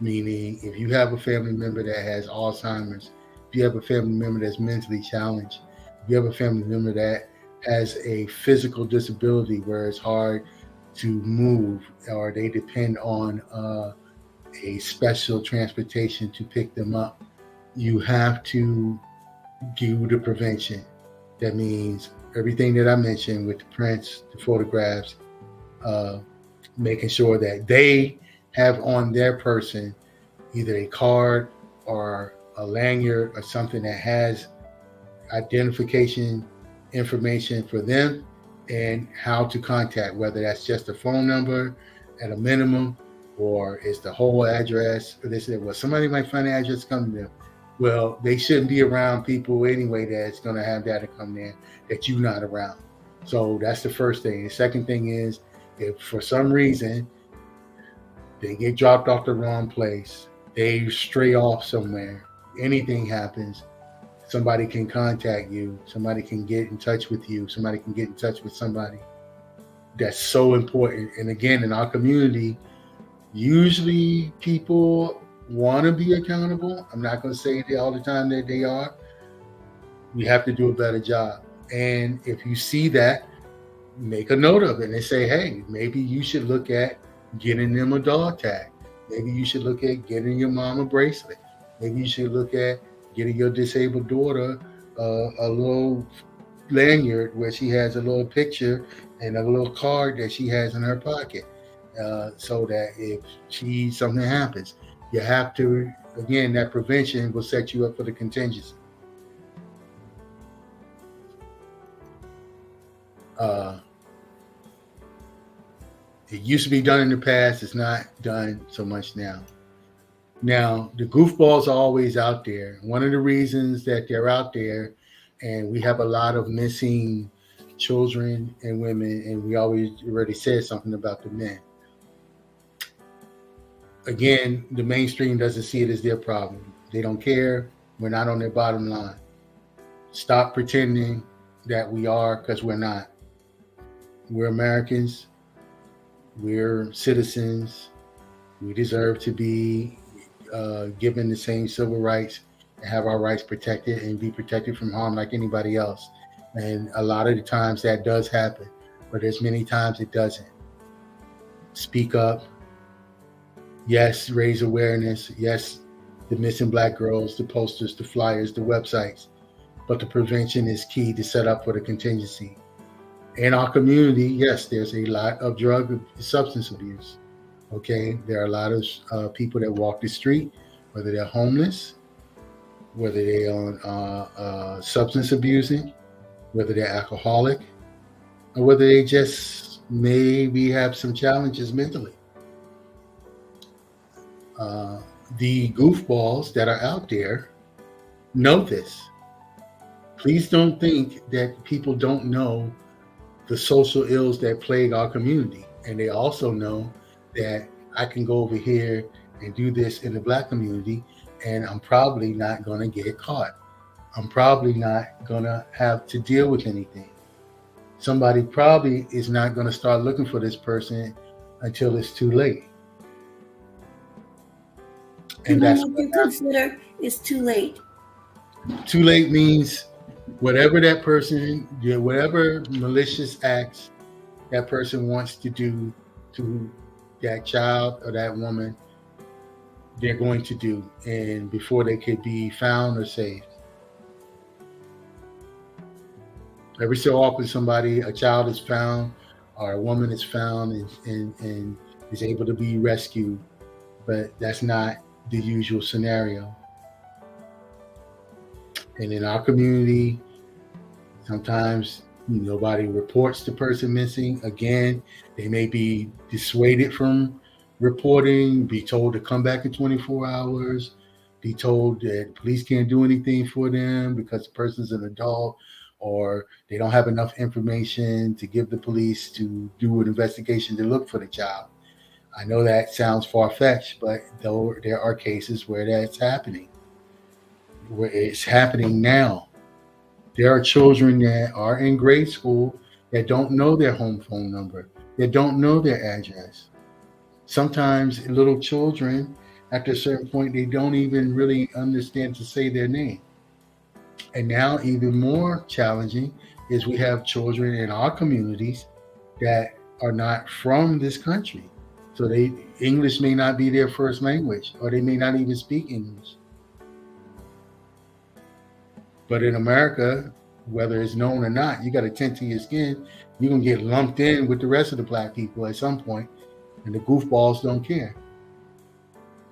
meaning if you have a family member that has Alzheimer's, if you have a family member that's mentally challenged, if you have a family member that has a physical disability where it's hard to move, or they depend on a special transportation to pick them up, you have to do the prevention. That means everything that I mentioned with the prints, the photographs, making sure that they have on their person either a card or a lanyard or something that has identification information for them and how to contact, whether that's just a phone number at a minimum or it's the whole address. Or they said, well, somebody might find the address, come to them. Well, they shouldn't be around people anyway that's going to have data come in that you're not around. So that's the first thing. The second thing is, if for some reason they get dropped off the wrong place, they stray off somewhere, anything happens, somebody can contact you, somebody can get in touch with you, somebody can get in touch with somebody. That's so important. And again, in our community, usually people want to be accountable. I'm not going to say all the time that they are. We have to do a better job. And if you see that, make a note of it and say, hey, maybe you should look at getting them a dog tag. Maybe you should look at getting your mom a bracelet. Maybe you should look at getting your disabled daughter a little lanyard where she has a little picture and a little card that she has in her pocket, so that if something happens, you have to, again, that prevention will set you up for the contingency. It used to be done in the past. It's not done so much now. Now, the goofballs are always out there. One of the reasons that they're out there, and we have a lot of missing children and women, and we already said something about the men. Again, the mainstream doesn't see it as their problem. They don't care. We're not on their bottom line. Stop pretending that we are, because we're not. We're Americans. We're citizens. We deserve to be given the same civil rights and have our rights protected and be protected from harm like anybody else. And a lot of the times that does happen, but there's many times it doesn't. Speak up. Yes, raise awareness. Yes, the missing Black girls, the posters, the flyers, the websites. But the prevention is key to set up for the contingency. In our community, yes, there's a lot of drug and substance abuse. Okay, there are a lot of people that walk the street, whether they're homeless, whether they're on substance abusing, whether they're alcoholic, or whether they just maybe have some challenges mentally. The goofballs that are out there know this. Please don't think that people don't know the social ills that plague our community. And they also know that I can go over here and do this in the Black community, and I'm probably not going to get caught. I'm probably not going to have to deal with anything. Somebody probably is not going to start looking for this person until it's too late. And that's what you consider is too late. Too late means whatever that person, whatever malicious acts that person wants to do to that child or that woman, they're going to do, and before they could be found or saved. Every so often, a child is found, or a woman is found and is able to be rescued, but that's not the usual scenario. And in our community, sometimes nobody reports the person missing. Again, they may be dissuaded from reporting, be told to come back in 24 hours, be told that police can't do anything for them because the person's an adult, or they don't have enough information to give the police to do an investigation to look for the child. I know that sounds far-fetched, but there are cases where that's happening, where it's happening now. There are children that are in grade school that don't know their home phone number, that don't know their address. Sometimes little children, after a certain point, they don't even really understand to say their name. And now, even more challenging is we have children in our communities that are not from this country. So English may not be their first language, or they may not even speak English. But in America, whether it's known or not, you got a tint to your skin, you're going to get lumped in with the rest of the black people at some point, and the goofballs don't care.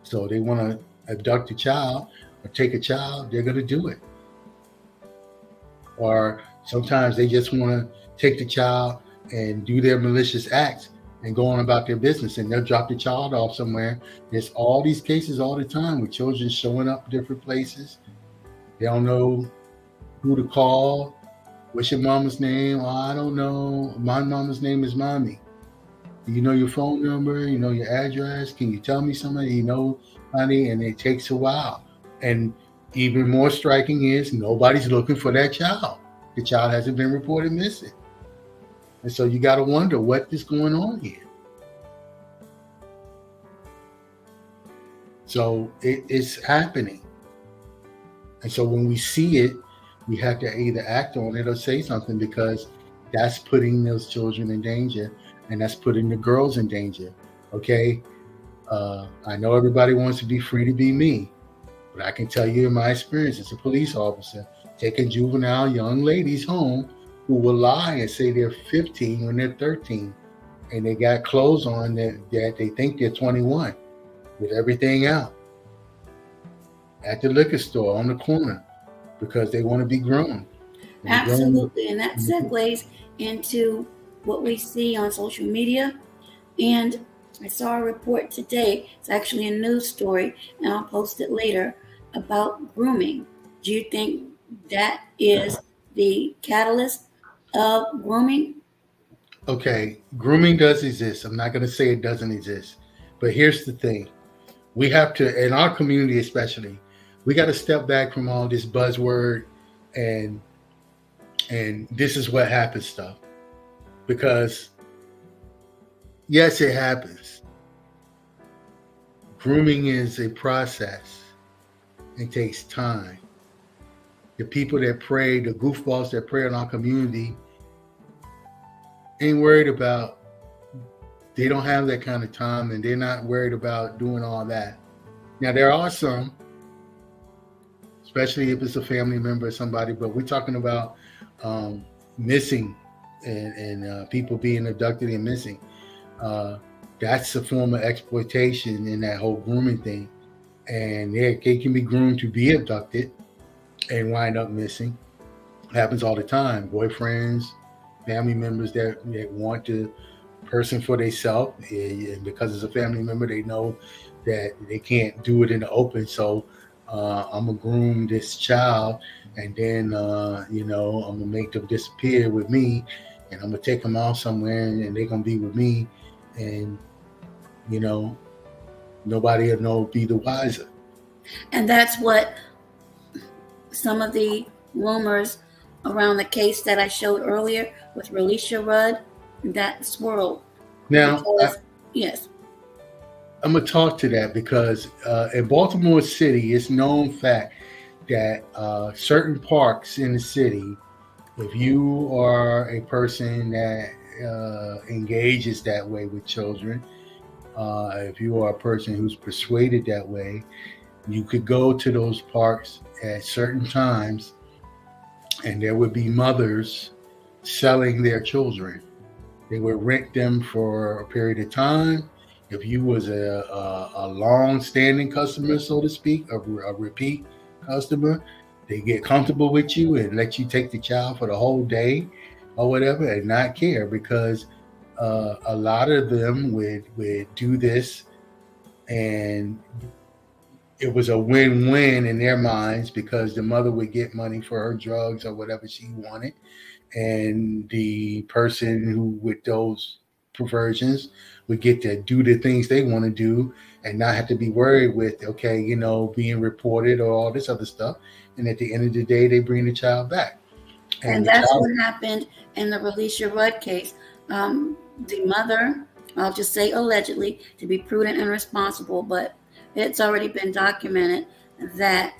So they want to abduct a child or take a child, they're going to do it. Or sometimes they just want to take the child and do their malicious acts and go on about their business, and they'll drop the child off somewhere. There's all these cases all the time with children showing up different places. They don't know who to call. What's your mama's name? Oh, I don't know. My mama's name is Mommy. Do you know your phone number? You know your address? Can you tell me something? You know, honey? And it takes a while. And even more striking is nobody's looking for that child. The child hasn't been reported missing. And so you got to wonder what is going on here. So it's happening. And so when we see it, we have to either act on it or say something, because that's putting those children in danger, and that's putting the girls in danger. Okay? I know everybody wants to be free to be me, but I can tell you in my experience as a police officer, taking juvenile young ladies home who will lie and say they're 15 when they're 13, and they got clothes on that they think they're 21 with everything out at the liquor store on the corner because they want to be grown. Absolutely. And that segues into what we see on social media. And I saw a report today, it's actually a news story, and I'll post it later, about grooming. Do you think that is the catalyst of grooming? Okay, grooming does exist. I'm not going to say it doesn't exist. But here's the thing. We have to, in our community especially, we got to step back from all this buzzword and this is what happens stuff. Because yes, it happens. Grooming is a process. It takes time. The people that prey, the goofballs that prey on our community, ain't worried about, they don't have that kind of time, and they're not worried about doing all that. Now, there are some, especially if it's a family member or somebody, but we're talking about missing and people being abducted and missing. That's a form of exploitation in that whole grooming thing. And they can be groomed to be abducted and wind up missing. It happens all the time. Boyfriends, family members that want the person for themselves, and because it's a family member, they know that they can't do it in the open. So I'm gonna groom this child, and then I'm gonna make them disappear with me, and I'm gonna take them off somewhere, and they're gonna be with me, and nobody will know, be the wiser. And that's what some of the rumors around the case that I showed earlier with Relisha Rudd, that swirled. Now, yes, I'm going to talk to that because in Baltimore City, it's known fact that certain parks in the city, if you are a person that engages that way with children, if you are a person who's persuaded that way, you could go to those parks at certain times, and there would be mothers selling their children. They would rent them for a period of time. If you was a long-standing customer, so to speak, a repeat customer, they get comfortable with you and let you take the child for the whole day or whatever and not care, because a lot of them would do this, and it was a win-win in their minds, because the mother would get money for her drugs or whatever she wanted, and the person who with those perversions would get to do the things they want to do and not have to be worried with, okay, being reported or all this other stuff. And at the end of the day, they bring the child back. And that's what happened in the Relisha Rudd case. The mother, I'll just say allegedly, to be prudent and responsible, but it's already been documented that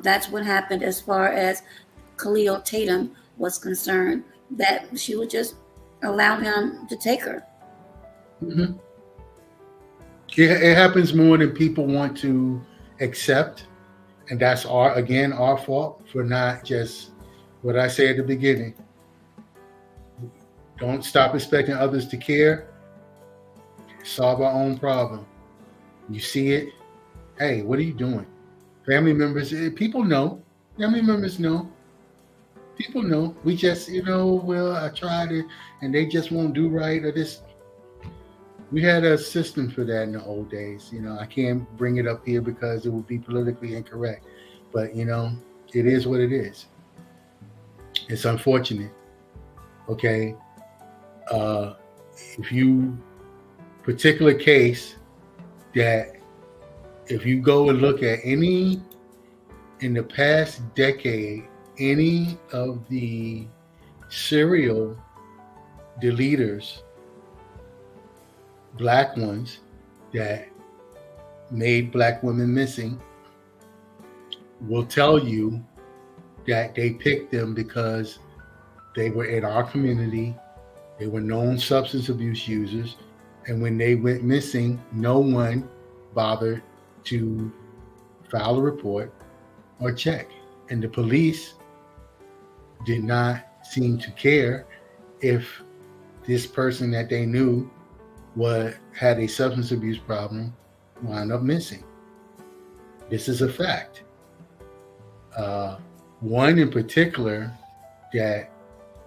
that's what happened as far as Khalil Tatum was concerned, that she would just allow him to take her. Mm-hmm. It happens more than people want to accept, and that's our fault for not just what I say at the beginning. Don't stop expecting others to care. Solve our own problem. You see it, hey, what are you doing? Family members, people know. Family members know. People know. We just, well, I tried it, and they just won't do right, or this. We had a system for that in the old days. I can't bring it up here because it would be politically incorrect. But, it is what it is. It's unfortunate. Okay. If you, particular case that if you go and look at any, in the past decade, any of the serial deleters, black ones that made black women missing, will tell you that they picked them because they were in our community, they were known substance abuse users, and when they went missing, no one bothered to file a report or check. And the police did not seem to care if this person that they knew had a substance abuse problem wound up missing. This is a fact. One in particular that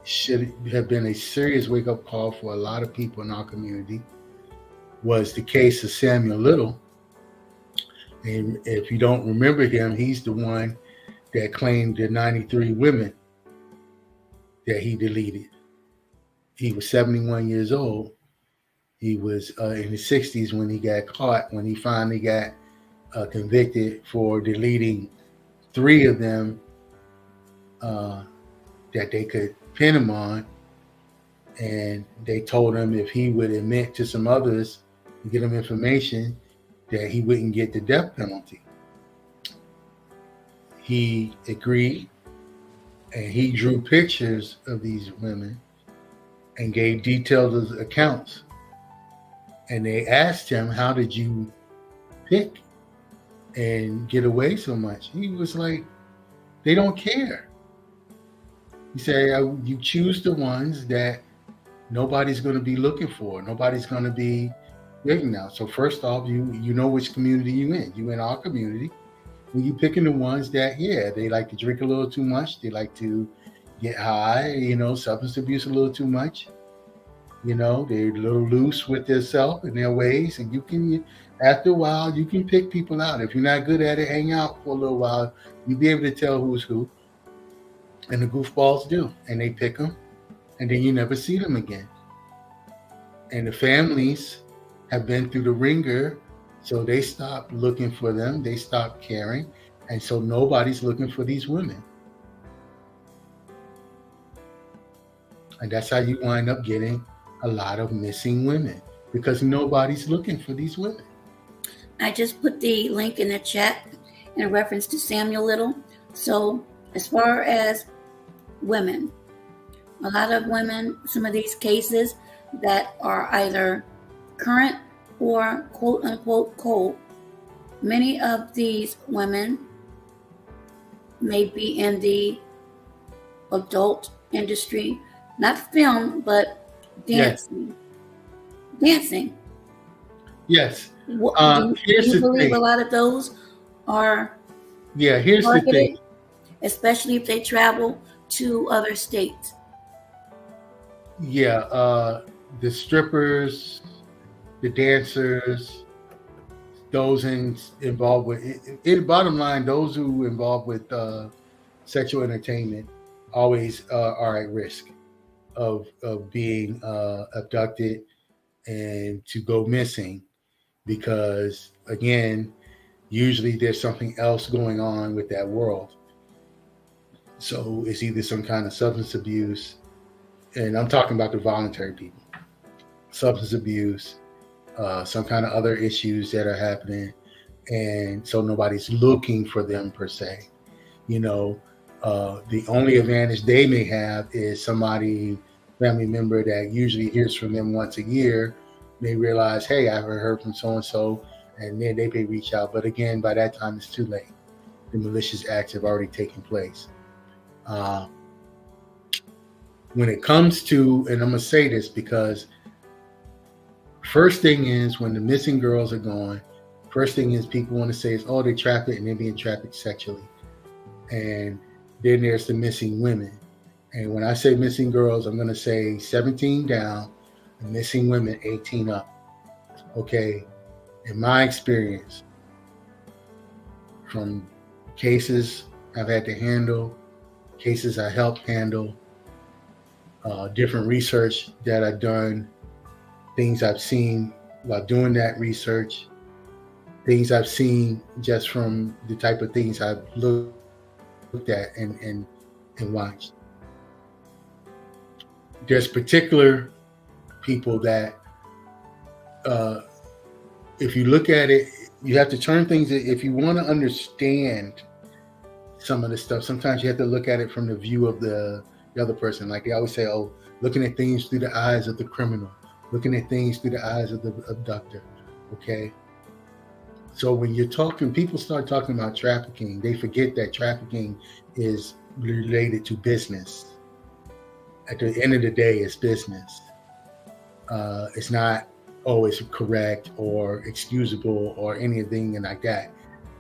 should have been a serious wake-up call for a lot of people in our community was the case of Samuel Little. And if you don't remember him, he's the one that claimed the 93 women that he deleted. He was 71 years old. He was in his 60s when he got caught, when he finally got convicted for deleting 3 of them that they could pin him on. And they told him if he would admit to some others and get them information, that he wouldn't get the death penalty. He agreed, and he drew pictures of these women and gave detailed accounts. And they asked him, how did you pick and get away so much? He was like, they don't care. He said, you choose the ones that nobody's going to be looking for. Nobody's going to be looking out. So first off, you know which community you in. You in our community. When you picking the ones that, they like to drink a little too much. They like to get high, substance abuse a little too much. They're a little loose with themselves and their ways. And you can, after a while, you can pick people out. If you're not good at it, hang out for a little while. You'll be able to tell who's who. And the goofballs do. And they pick them. And then you never see them again. And the families have been through the ringer, so they stopped looking for them. They stopped caring. And so nobody's looking for these women. And that's how you wind up getting a lot of missing women, because nobody's looking for these women. I just put the link in the chat in reference to Samuel Little. So as far as women, A lot of women, some of these cases that are either current or quote unquote cold, many of these women may be in the adult industry, not film, but Yes. dancing. Dancing. Yes. Do Here's you the believe a thing. lot of those are Yeah, here's the thing. targeted, especially if they travel to other states? Yeah, the strippers, the dancers, those involved with it. Bottom line, those who involved with sexual entertainment always are at risk of being abducted and to go missing because again, usually there's something else going on with that world. So it's either some kind of substance abuse, and I'm talking about the voluntary people, substance abuse, some kind of other issues that are happening, and so nobody's looking for them per se. You know, the only advantage they may have is somebody, family member that usually hears from them once a year, may realize, hey, I haven't heard from so and so, and then they may reach out. But again, by that time, it's too late. The malicious acts have already taken place. Uh, when it comes to, and I'm going to say this because first thing is when the missing girls are gone, first thing is people want to say is, oh, they trafficked and they're being trafficked sexually. And then there's the missing women. And when I say missing girls, I'm going to say 17 down and missing women 18 up. Okay. In my experience, from cases I've had to handle, cases I helped handle, different research that I've done, things I've seen while doing that research, things I've seen just from the type of things I've looked at and watched. There's particular people that, if you look at it, you have to turn things. If you want to understand some of the stuff, sometimes you have to look at it from the view of the other person. Like they always say, oh, looking at things through the eyes of the criminal, looking at things through the eyes of the abductor. Okay. So when you're talking, people start talking about trafficking, they forget that trafficking is related to business. At the end of the day, it's business. It's not always correct or excusable or anything like that.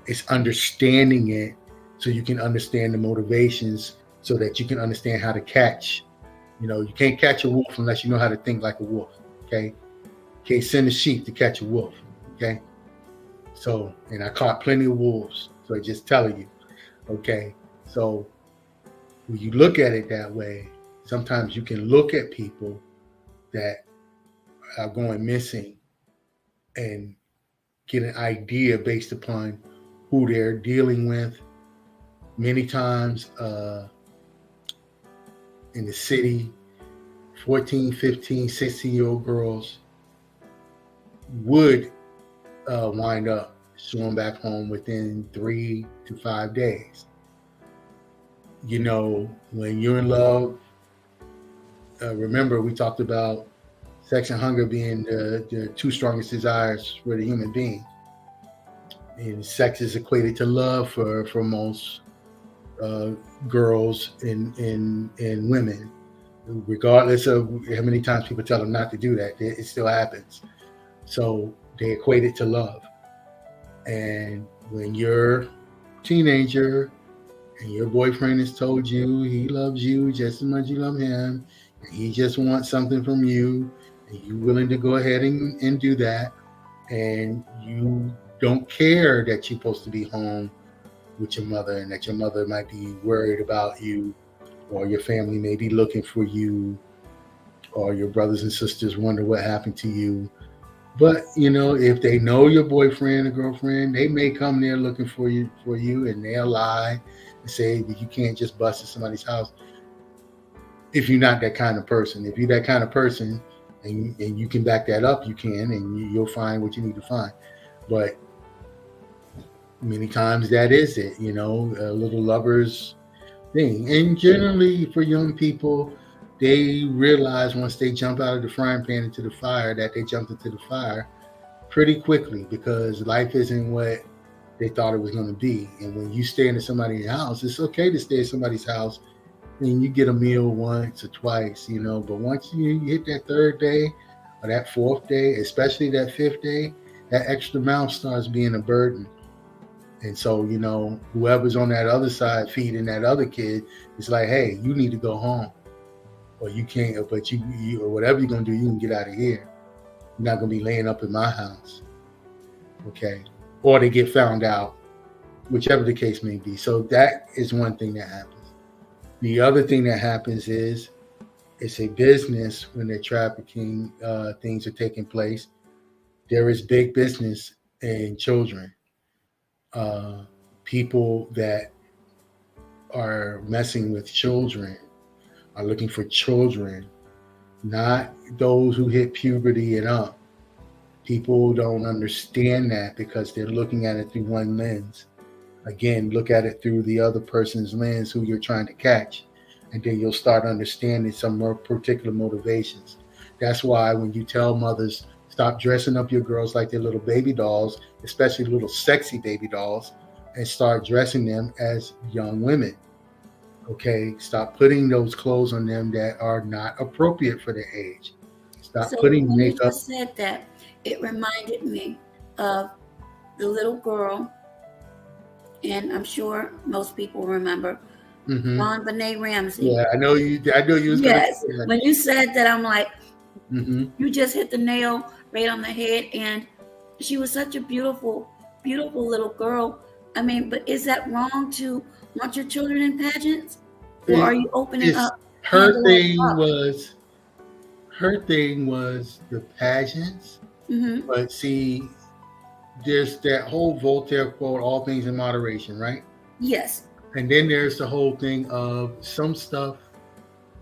It's understanding it so you can understand the motivations so that you can understand how to catch. You know, you can't catch a wolf unless you know how to think like a wolf. Okay. You can't send a sheep to catch a wolf. Okay. So, and I caught plenty of wolves. So I just telling you. Okay. So when you look at it that way, sometimes you can look at people that are going missing and get an idea based upon who they're dealing with. Many times in the city, 14, 15, 16-year-old girls would wind up showing back home within 3 to 5 days. You know, when you're in love, remember we talked about sex and hunger being the two strongest desires for the human being. And sex is equated to love for most girls and women, regardless of how many times people tell them not to do that. It still happens. So they equate it to love. And when you're a teenager and your boyfriend has told you he loves you just as much as you love him, and he just wants something from you, and you're willing to go ahead and do that, and you don't care that you're supposed to be home with your mother and that your mother might be worried about you, or your family may be looking for you, or your brothers and sisters wonder what happened to you. But you know, if they know your boyfriend or girlfriend, they may come there looking for you, and they'll lie and say that you can't just bust in somebody's house. If you're not that kind of person, if you're that kind of person, and you can back that up, you can, and you'll find what you need to find. But many times that is it, you know, a little lovers thing. And generally for young people, they realize once they jump out of the frying pan into the fire that they jumped into the fire pretty quickly, because life isn't what they thought it was going to be. And when you stay in somebody's house, it's okay to stay in somebody's house and you get a meal once or twice, but once you hit that third day or that fourth day, especially that fifth day, that extra mouth starts being a burden. And so, whoever's on that other side feeding that other kid, it's like, hey, you need to go home, or you can't, but you or whatever you're going to do, you can get out of here. You're not going to be laying up in my house. Okay. Or they get found out, whichever the case may be. So that is one thing that happens. The other thing that happens is it's a business when the trafficking things are taking place. There is big business in children. People that are messing with children are looking for children, not those who hit puberty and up. People don't understand that because they're looking at it through one lens. Again, look at it through the other person's lens who you're trying to catch, and then you'll start understanding some more particular motivations. That's why when you tell mothers, stop dressing up your girls like they're little baby dolls, especially little sexy baby dolls, and start dressing them as young women. Okay, stop putting those clothes on them that are not appropriate for their age. Stop putting when makeup. You just said that, it reminded me of the little girl, and I'm sure most people remember Ron Benet Ramsey. Yeah, I know you was yes. When you said that, I'm like, you just hit the nail right on the head. And she was such a beautiful, beautiful little girl. I mean, but is that wrong to want your children in pageants? Or are you opening up? Her thing was the pageants. But see, there's that whole Voltaire quote, all things in moderation, right? Yes. And then there's the whole thing of some stuff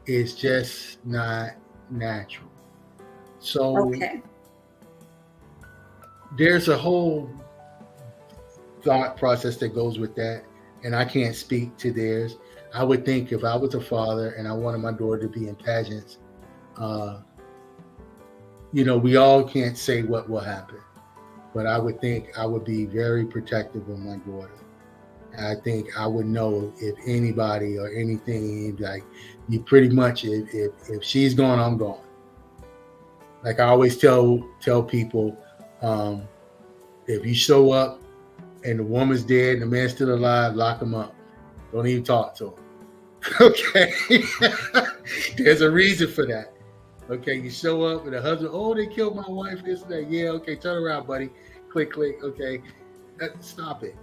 is just not natural. So there's a whole thought process that goes with that. And I can't speak to theirs. I would think if I was a father and I wanted my daughter to be in pageants, we all can't say what will happen. But I would think I would be very protective of my daughter. I think I would know if anybody or anything, like you pretty much, if she's gone, I'm gone. Like I always tell people, if you show up and the woman's dead and the man's still alive, lock him up. Don't even talk to him. Okay. There's a reason for that. Okay, you show up and the husband, they killed my wife, this and that. Yeah, okay, turn around, buddy. Click, click, okay. Stop it.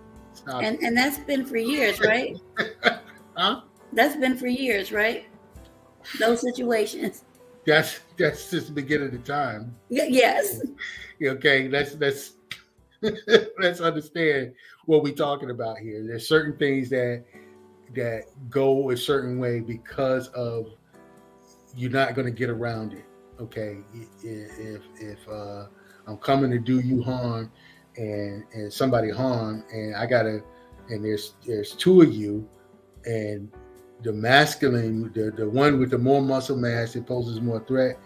And that's been for years, right? Huh? That's been for years, right? Those situations. That's just the beginning of the time. Yes. Okay, let's let's understand what we're talking about here. There's certain things that go a certain way because of you're not going to get around it. Okay, if I'm coming to do you harm and somebody harm and and there's two of you, and the masculine, the one with the more muscle mass that poses more threat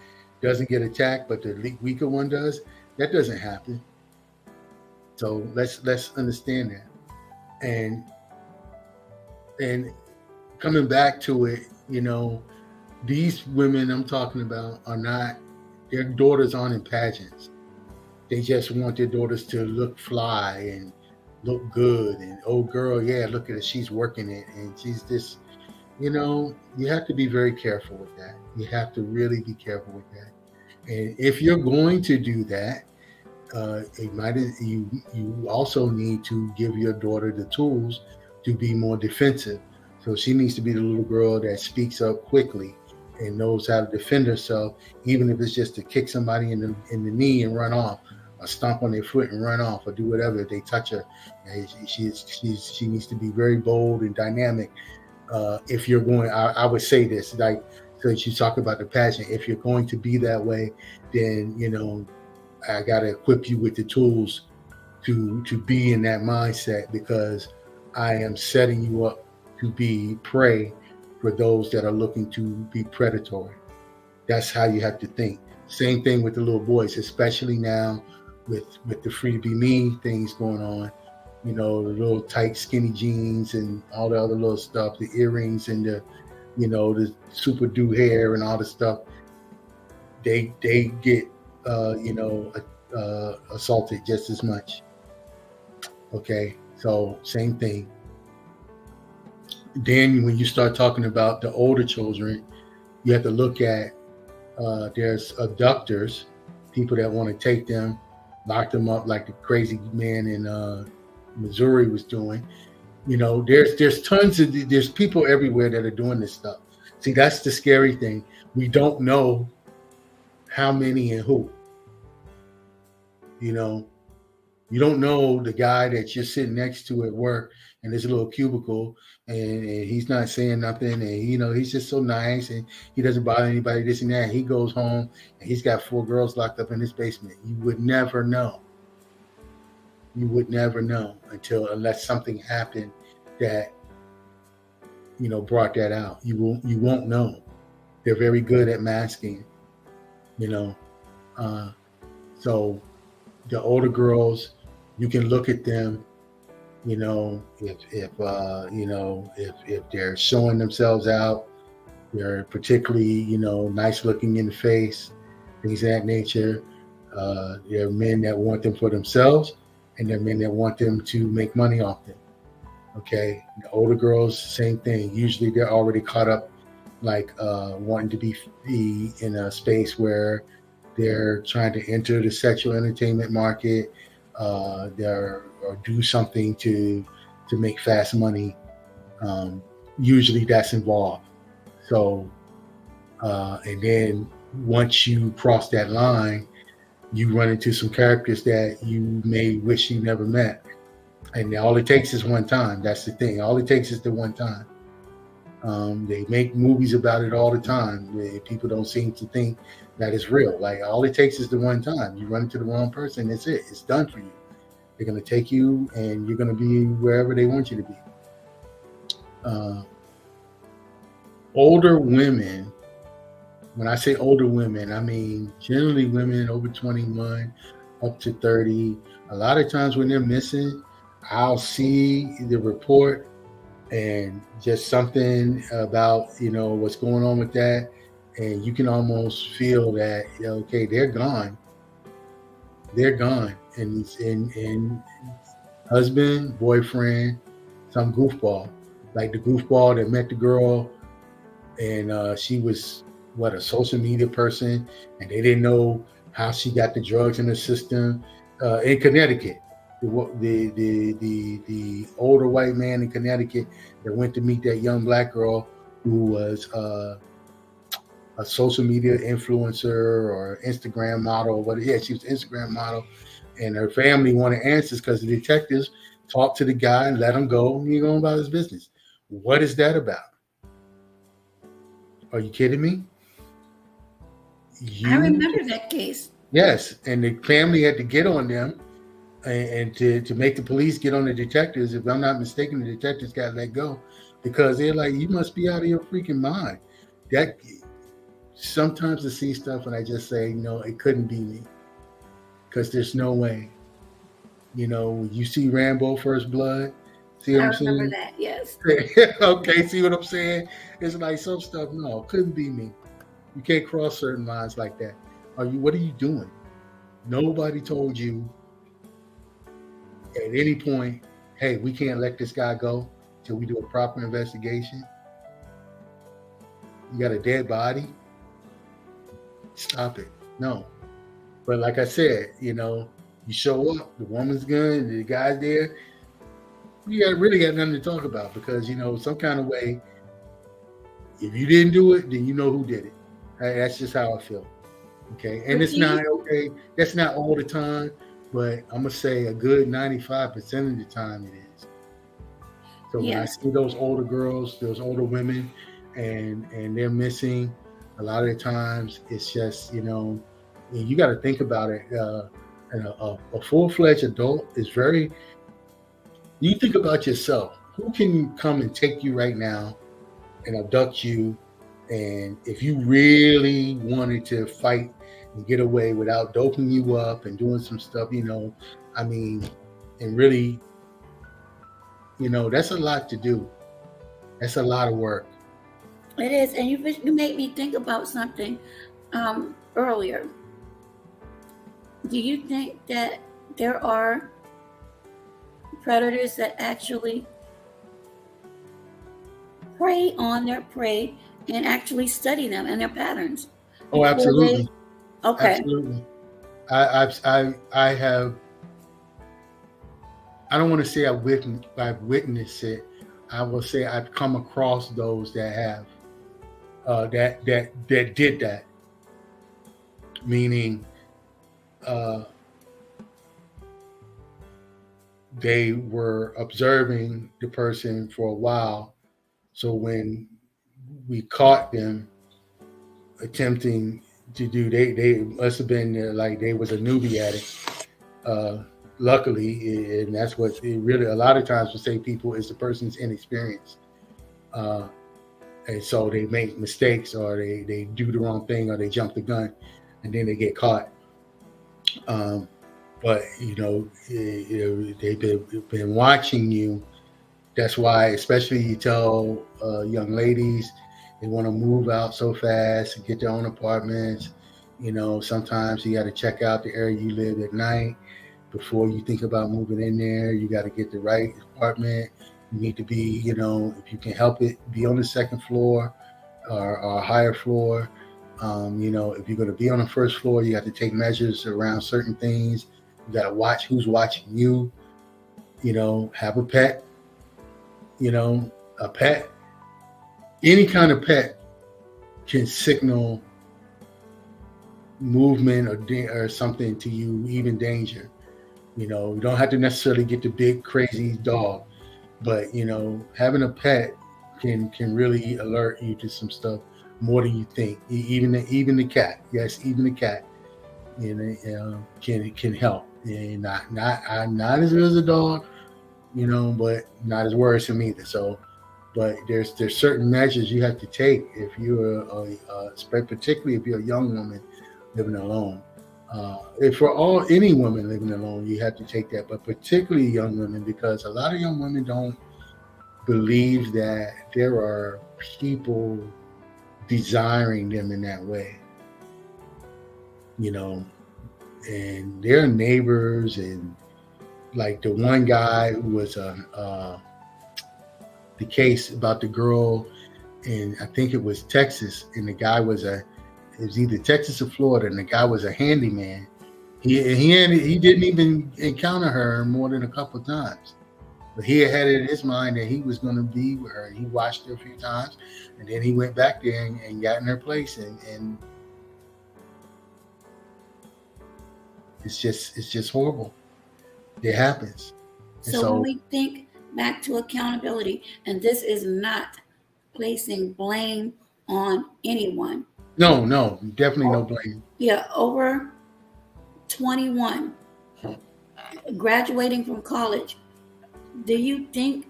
doesn't get attacked, but the weaker one does. That doesn't happen. So let's understand that. And coming back to it, these women I'm talking about are not, their daughters aren't in pageants. They just want their daughters to look fly and look good. And, oh, girl, yeah, look at her. She's working it. And she's this, you have to be very careful with that. You have to really be careful with that. And if you're going to do that, you also need to give your daughter the tools to be more defensive. So she needs to be the little girl that speaks up quickly and knows how to defend herself, even if it's just to kick somebody in the knee and run off, or stomp on their foot and run off, or do whatever. If they touch her, she needs to be very bold and dynamic. If you're going, I would say this, like, so you talk about the pageant. If you're going to be that way, then I got to equip you with the tools to be in that mindset, because I am setting you up to be prey for those that are looking to be predatory. That's how you have to think. Same thing with the little boys, especially now with the free to be me things going on. You know, the little tight skinny jeans and all the other little stuff, the earrings and the, you know, the super do hair and all the stuff. They get assaulted just as much. Okay, so same thing. Then when you start talking about the older children, you have to look at there's abductors, people that want to take them, lock them up like the crazy man in Missouri was doing. You know, there's tons of there's people everywhere that are doing this stuff. See, that's the scary thing. We don't know how many and who. You know, you don't know the guy that you're sitting next to at work in this little cubicle, and he's not saying nothing, and you know he's just so nice, and he doesn't bother anybody, this and that. He goes home and he's got 4 girls locked up in his basement. You would never know. You would never know unless something happened that, you know, brought that out. You won't know. They're very good at masking, you know. So the older girls, you can look at them, you know, if they're showing themselves out, they're particularly, you know, nice looking in the face, things of that nature. There are men that want them for themselves, and there are men that want them to make money off them. Okay, the older girls, same thing. Usually they're already caught up, like wanting to be in a space where they're trying to enter the sexual entertainment market, or do something to make fast money. Usually that's involved. So, and then once you cross that line, you run into some characters that you may wish you never met. And all it takes is one time. That's the thing. All it takes is the one time. They make movies about it all the time. People don't seem to think that it's real. Like, all it takes is the one time. You run into the wrong person, that's it. It's done for you. They're going to take you, and you're going to be wherever they want you to be. Older women, when I say older women, I mean generally women over 21, up to 30. A lot of times when they're missing, I'll see the report and just something about, you know, what's going on with that. And you can almost feel that, okay, they're gone. They're gone. And husband, boyfriend, some goofball. Like the goofball that met the girl, and she was, a social media person, and they didn't know how she got the drugs in her system. In Connecticut, the older white man in Connecticut that went to meet that young black girl who was a social media influencer or Instagram model. She was an Instagram model, and her family wanted answers because the detectives talked to the guy and let him go. He going about his business. What is that about? Are you kidding me? I remember that case. Yes, and the family had to get on them and to make the police get on the detectives. If I'm not mistaken, the detectives got let go because they're like, you must be out of your freaking mind. That sometimes I see stuff and I just say, no, it couldn't be me, because there's no way. You know, you see Rambo First Blood. See what I'm saying? I remember that, yes. Okay, see what I'm saying? It's like some stuff, no, couldn't be me. You can't cross certain lines like that. What are you doing? Nobody told you at any point, hey, we can't let this guy go till we do a proper investigation. You got a dead body? Stop it. No. But like I said, you show up, the woman's gun, the guy's there, you really got nothing to talk about, because, some kind of way, if you didn't do it, then you know who did it. That's just how I feel. Okay. And it's not okay. That's not all the time, but I'm going to say a good 95% of the time it is. So when I see those older girls, those older women, and they're missing, a lot of the times it's just, you got to think about it. A full-fledged adult is you think about yourself. Who can come and take you right now and abduct you. And if you really wanted to fight and get away without doping you up and doing some stuff, I mean, and really, that's a lot to do. That's a lot of work. It is, and you made me think about something earlier. Do you think that there are predators that actually prey on their prey and actually study them and their patterns? Oh, absolutely. Okay. Absolutely. I have. I don't want to say I've witnessed it. I will say I've come across those that have that did that. Meaning, they were observing the person for a while. So when we caught them attempting to do, they must have been like they was a newbie at it. Luckily, and that's what it really a lot of times will say people is the person's inexperience. And so they make mistakes or they do the wrong thing or they jump the gun and then they get caught. But they've been watching you. That's why, especially you tell young ladies, they want to move out so fast and get their own apartments. Sometimes you got to check out the area you live at night before you think about moving in there. You got to get the right apartment. You need to be, if you can help it, be on the second floor or a higher floor. If you're going to be on the first floor, you have to take measures around certain things. You got to watch who's watching you. Have a pet. A pet. Any kind of pet can signal movement or something to you, even danger. You don't have to necessarily get the big crazy dog, but having a pet can really alert you to some stuff more than you think. Even the cat, yes, even the cat, can help. And not as good as a dog, but not as worrisome either. So, but there's certain measures you have to take if you're particularly if you're a young woman living alone. If for any woman living alone, you have to take that, but particularly young women, because a lot of young women don't believe that there are people desiring them in that way. And their neighbors, and like the one guy who was the case about the girl, and I think it was Texas, and the guy was it was either Texas or Florida, and the guy was a handyman. He didn't even encounter her more than a couple of times, but he had it in his mind that he was going to be with her. He watched her a few times, and then he went back there and got in her place, and it's just horrible. It happens. So when we think back to accountability, and this is not placing blame on anyone. No, definitely no blame. Yeah, over 21, graduating from college, do you think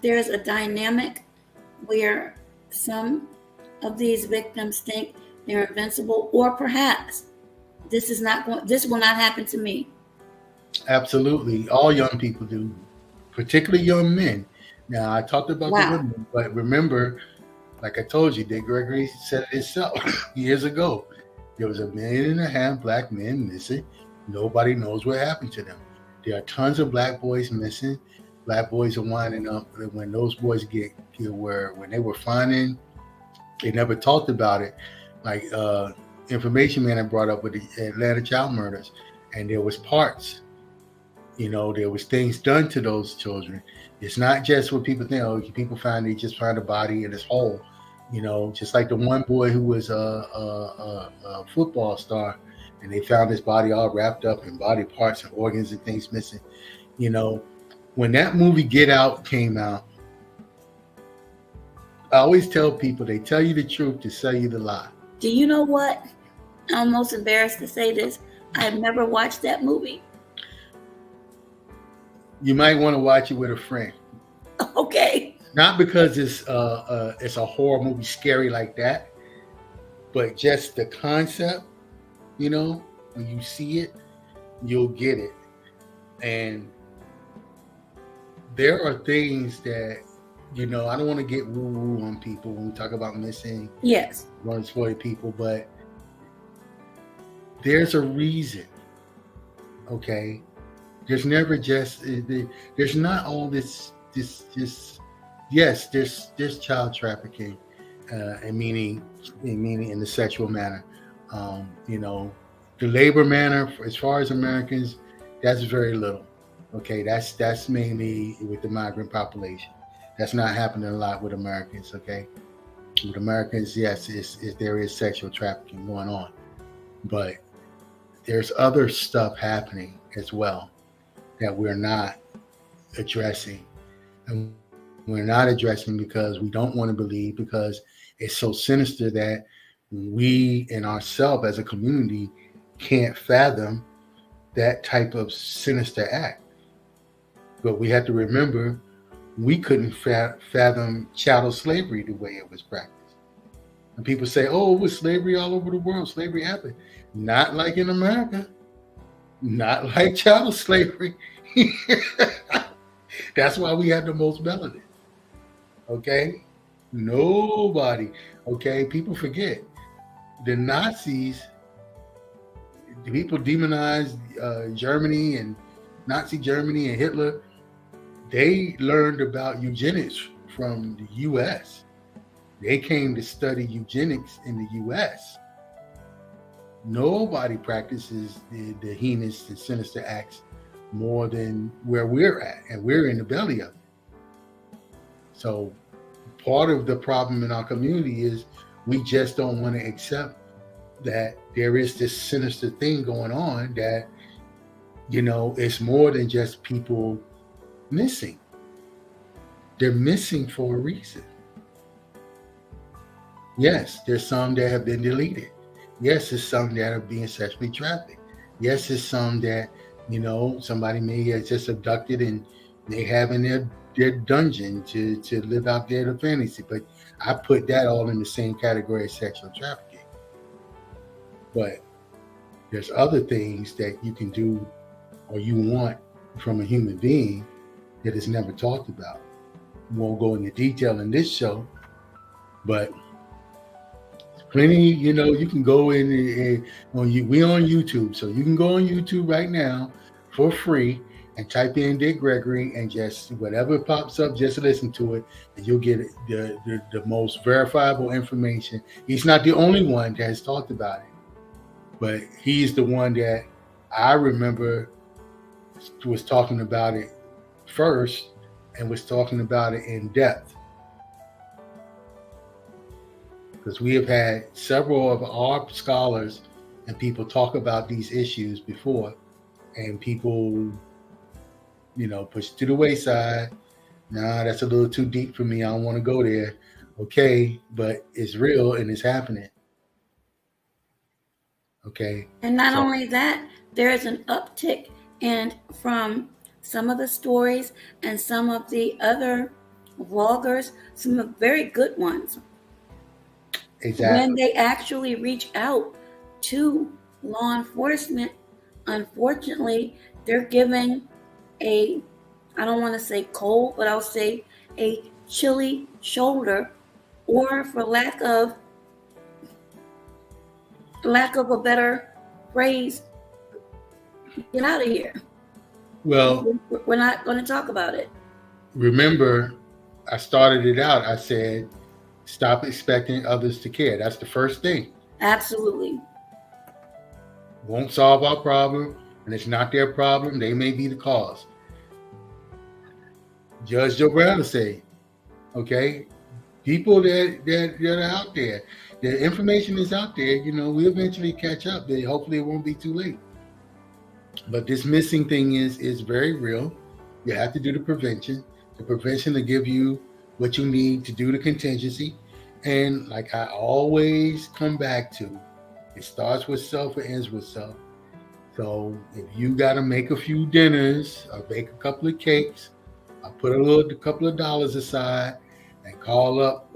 there's a dynamic where some of these victims think they're invincible, or perhaps this will not happen to me? Absolutely. All young people do, particularly young men. Now, I talked about the women, but remember, like I told you, Dick Gregory said it himself years ago. There was 1.5 million black men missing. Nobody knows what happened to them. There are tons of black boys missing. Black boys are winding up. When those boys when they were finding, they never talked about it. Like Information Man had brought up with the Atlanta child murders, and there was parts. There was things done to those children. It's not just what people think. Oh, people they just find a body in this hole. Just like the one boy who was a football star, and they found his body all wrapped up in body parts and organs and things missing. When that movie Get Out came out, I always tell people they tell you the truth to sell you the lie. Do you know what? I'm almost embarrassed to say this. I've never watched that movie. You might want to watch it with a friend. Okay. Not because it's a horror movie scary like that, but just the concept, when you see it, you'll get it. And there are things that, I don't want to get woo-woo on people when we talk about missing, Yes. exploited people, but there's a reason, okay? There's never just, there's not all this, yes, there's child trafficking, and meaning in the sexual manner. The labor manner, as far as Americans, that's very little. Okay, that's mainly with the migrant population. That's not happening a lot with Americans. Okay, with Americans, yes, there is sexual trafficking going on, but there's other stuff happening as well that we're not addressing, and we're not addressing because we don't want to believe, because it's so sinister that we and ourselves as a community can't fathom that type of sinister act. But we have to remember, we couldn't fathom chattel slavery the way it was practiced. And people say, oh, it was slavery all over the world. Slavery happened. Not like in America. Not like chattel slavery. That's why we had the most melanin. Okay? Nobody. Okay? People forget. The Nazis, people demonized Germany and Nazi Germany and Hitler. They learned about eugenics from the U.S. They came to study eugenics in the U.S. Nobody practices the heinous and sinister acts more than where we're at, and we're in the belly of it. So part of the problem in our community is we just don't want to accept that there is this sinister thing going on, that, it's more than just people missing. They're missing for a reason. Yes, there's some that have been deleted. Yes, there's some that are being sexually trafficked. Yes, there's some that, somebody may have just abducted and they have in their dungeon to live out their fantasy. But I put that all in the same category as sexual trafficking. But there's other things that you can do or you want from a human being that is never talked about. We won't go into detail in this show, but plenty, you can go in we on YouTube, so you can go on YouTube right now for free and type in Dick Gregory, and just whatever pops up, just listen to it, and you'll get the most verifiable information. He's not the only one that has talked about it, but he's the one that I remember was talking about it first and was talking about it in depth. Because we have had several of our scholars and people talk about these issues before, and people, push it to the wayside. Nah, that's a little too deep for me. I don't want to go there. Okay, but it's real and it's happening. Okay. And not only that, there is an uptick, and from some of the stories and some of the other vloggers, some of very good ones. Exactly. When they actually reach out to law enforcement, unfortunately, they're given I don't want to say cold, but I'll say a chilly shoulder, or for lack of a better phrase, get out of here. Well, we're not going to talk about it. Remember, I started it out. I said, stop expecting others to care. That's the first thing. Absolutely. Won't solve our problem, and it's not their problem. They may be the cause. Judge Joe Brown say, okay, people that are out there, the information is out there. We eventually catch up. Hopefully, it won't be too late. But this missing thing is very real. You have to do the prevention. The prevention to give you what you need to do the contingency. And like I always come back to, it starts with self and ends with self. So if you got to make a few dinners or bake a couple of cakes, or put a couple of dollars aside and call up,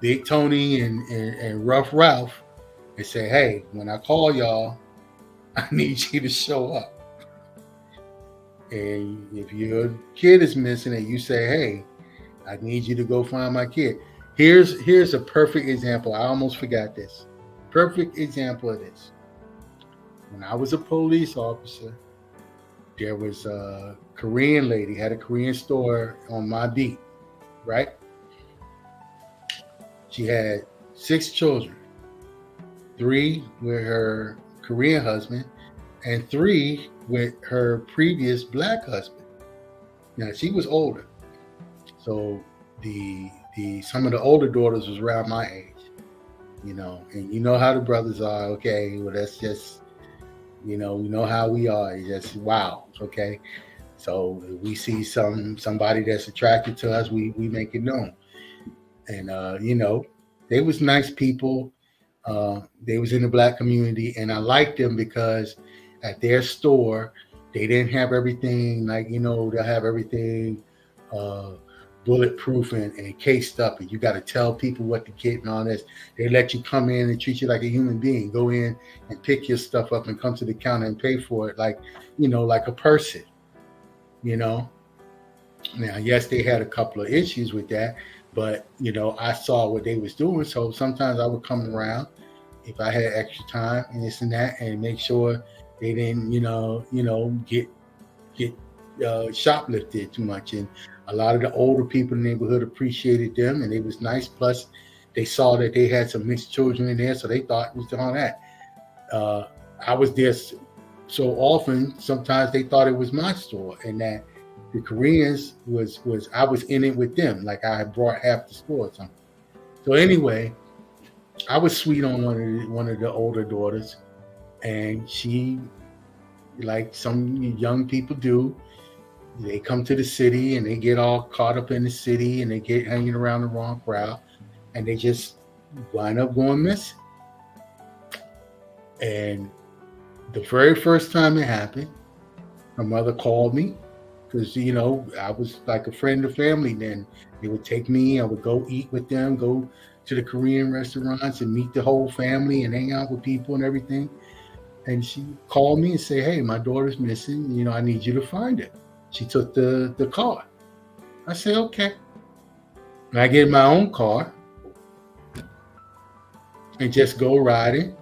Big Tony and Rough Ralph and say, hey, when I call y'all, I need you to show up. And if your kid is missing and you say, hey, I need you to go find my kid. Here's a perfect example. I almost forgot this. Perfect example of this. When I was a police officer, there was a Korean lady, had a Korean store on my beat, right? She had 6 children, 3 with her Korean husband, and 3 with her previous black husband. Now she was older, so the some of the older daughters was around my age, and you know how the brothers are. Okay, well that's just, we know how we are. It's just wow. Okay, so if we see somebody that's attracted to us, we make it known, and they was nice people. They was in the black community, and I liked them because at their store they didn't have everything like they'll have everything bulletproof and cased up, and you got to tell people what to get and all this. They let you come in and treat you like a human being. Go in and pick your stuff up and come to the counter and pay for it like like a person. Now, yes, they had a couple of issues with that, but I saw what they was doing, so sometimes I would come around if I had extra time and this and that, and make sure they didn't get shoplifted too much. And a lot of the older people in the neighborhood appreciated them, and it was nice. Plus, they saw that they had some mixed children in there, so they thought it was all that. I was there so often, sometimes they thought it was my store, and that the Koreans was I was in it with them, like I had brought half the store or something. So anyway, I was sweet on one of the older daughters, and she, like some young people do, they come to the city and they get all caught up in the city and they get hanging around the wrong crowd, and they just wind up going missing. And the very first time it happened, my mother called me because I was like a friend of family then. They would take me, I would go eat with them, go to the Korean restaurants and meet the whole family and hang out with people and everything. And she called me and said, hey, my daughter's missing, I need you to find her. She took the car. I said, okay. And I get my own car and just go riding,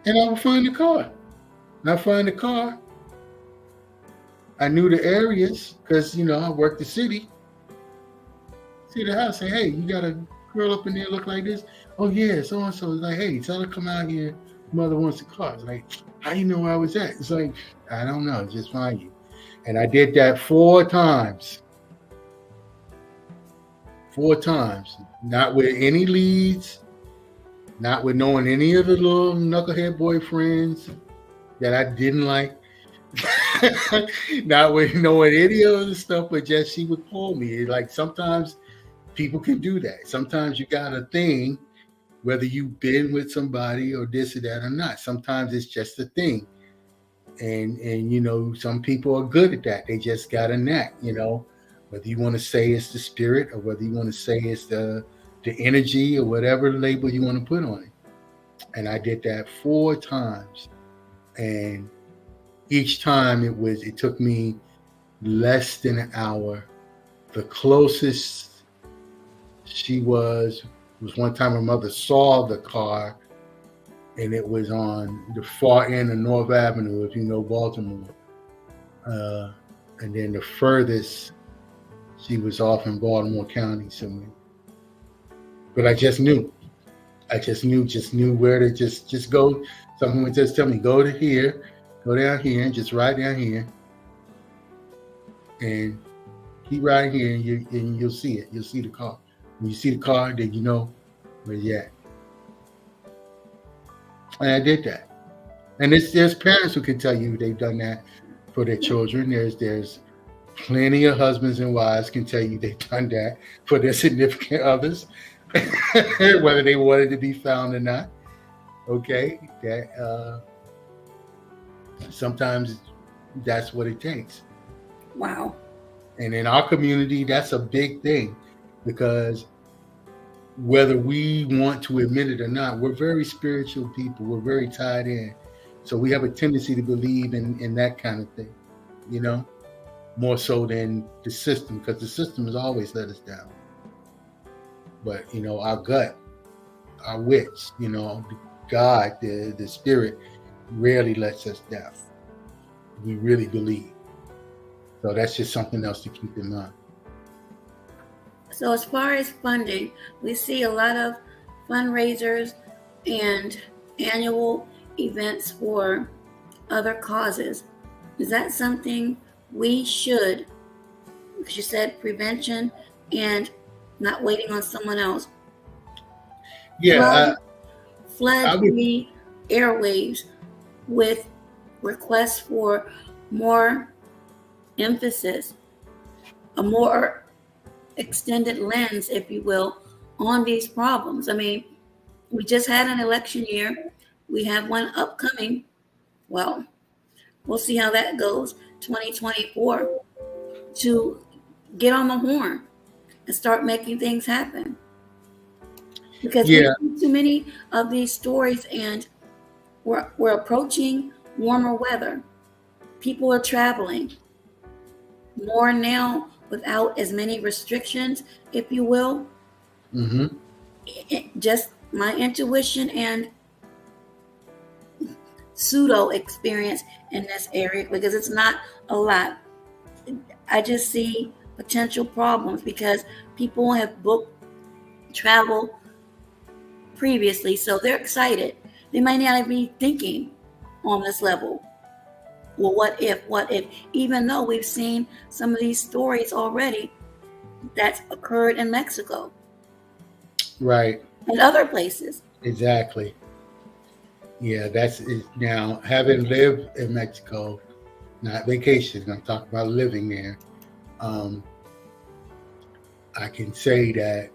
and I will find the car. And I find the car. I knew the areas because, I worked the city. See the house, say, hey, you got a girl up in there look like this? Oh, yeah, so-and-so. It's like, hey, tell her come out here. Mother wants the car. It's like, how you know where I was at? It's like, I don't know, just find you. And I did that 4 times. 4 times. Not with any leads, not with knowing any of the little knucklehead boyfriends that I didn't like. Not with knowing any of the stuff, but just she would call me. Like sometimes people can do that. Sometimes you got a thing, whether you've been with somebody or this or that or not. Sometimes it's just a thing. And some people are good at that. They just got a knack, whether you want to say it's the spirit or whether you want to say it's the energy or whatever label you want to put on it. And I did that 4 times. And each time it took me less than an hour. The closest she was one time her mother saw the car, and it was on the far end of North Avenue, if you know Baltimore. And then the furthest, she was off in Baltimore County somewhere. But I just knew where to just go. Someone would just tell me, go to here, go down here, and just ride down here. And keep riding here, and you'll see it. You'll see the car. When you see the car, then you know where you're at. And I did that. And there's parents who can tell you they've done that for their children. There's plenty of husbands and wives can tell you they've done that for their significant others, whether they wanted to be found or not. Okay, that sometimes that's what it takes. Wow. And in our community, that's a big thing because whether we want to admit it or not, we're very spiritual people. We're very tied in. So we have a tendency to believe in that kind of thing, you know, more so than the system, because the system has always let us down. But, you know, our gut, our wits, you know, God, the spirit rarely lets us down. We really believe. So that's just something else to keep in mind. So as far as funding, we see a lot of fundraisers and annual events for other causes. Is that something we should, because you said prevention and not waiting on someone else, Yeah, flood I would. the airwaves with requests for more emphasis, a more extended lens, if you will, on these problems? I mean, we just had an election year. We have one upcoming. Well, we'll see how that goes, 2024, to get on the horn and start making things happen. Because we Yeah, see too many of these stories, and we're approaching warmer weather. People are traveling more now without as many restrictions, if you will. hmm Just my intuition and pseudo experience in this area, because it's not a lot. I just see potential problems because people have booked travel previously, so they're excited. They might not be thinking on this level. Well, what if, even though we've seen some of these stories already that's occurred in Mexico right, and other places. exactly. Yeah, that's it. Now, having lived in Mexico, not vacation, I'm talking about living there. Um, I can say that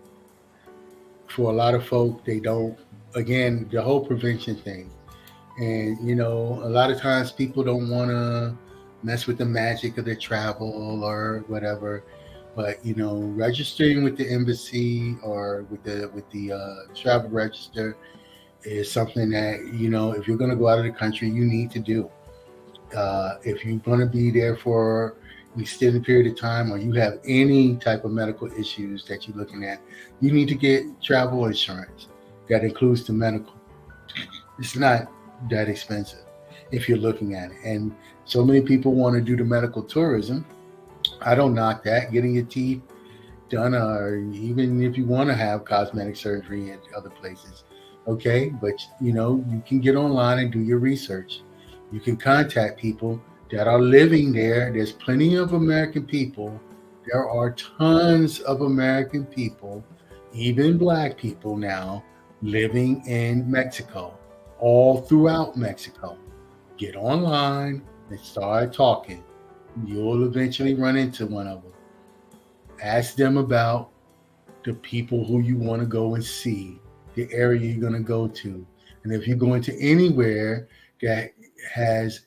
for a lot of folk, they don't. Again, the whole prevention thing, and you know, a lot of times people don't want to mess with the magic of their travel or whatever. But you know, registering with the embassy or with the travel register is something that, you know, if you're going to go out of the country, you need to do. If you're going to be there for an extended period of time, or you have any type of medical issues that you're looking at, you need to get travel insurance that includes the medical. It's not that expensive if you're looking at it. And so many people want to do the medical tourism. I don't knock that. Getting your teeth done, or even if you want to have cosmetic surgery at other places, okay. But you know, you can get online and do your research. You can contact people that are living there. There's plenty of American people. There are tons of American people, even black people now, living in Mexico, all throughout Mexico. Get online and start talking. You'll eventually run into one of them. Ask them about the people who you want to go and see, the area you're going to go to. And if you're going to anywhere that has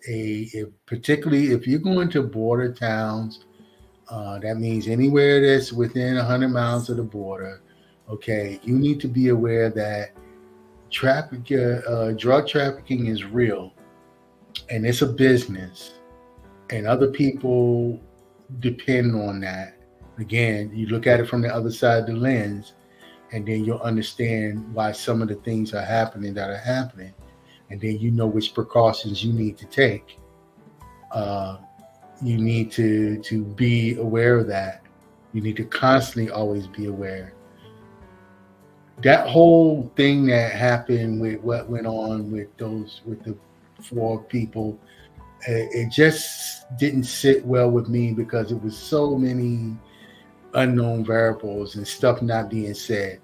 particularly if you're going to border towns, that means anywhere that's within 100 miles of the border, okay, you need to be aware that drug trafficking is real, and it's a business, and other people depend on that. Again, you look at it from the other side of the lens, and then you'll understand why some of the things are happening that are happening, and then you know which precautions you need to take. Uh, you need to be aware of that. You need to constantly always be aware. That whole thing that happened with what went on with the four people, it just didn't sit well with me because it was so many unknown variables and stuff not being said.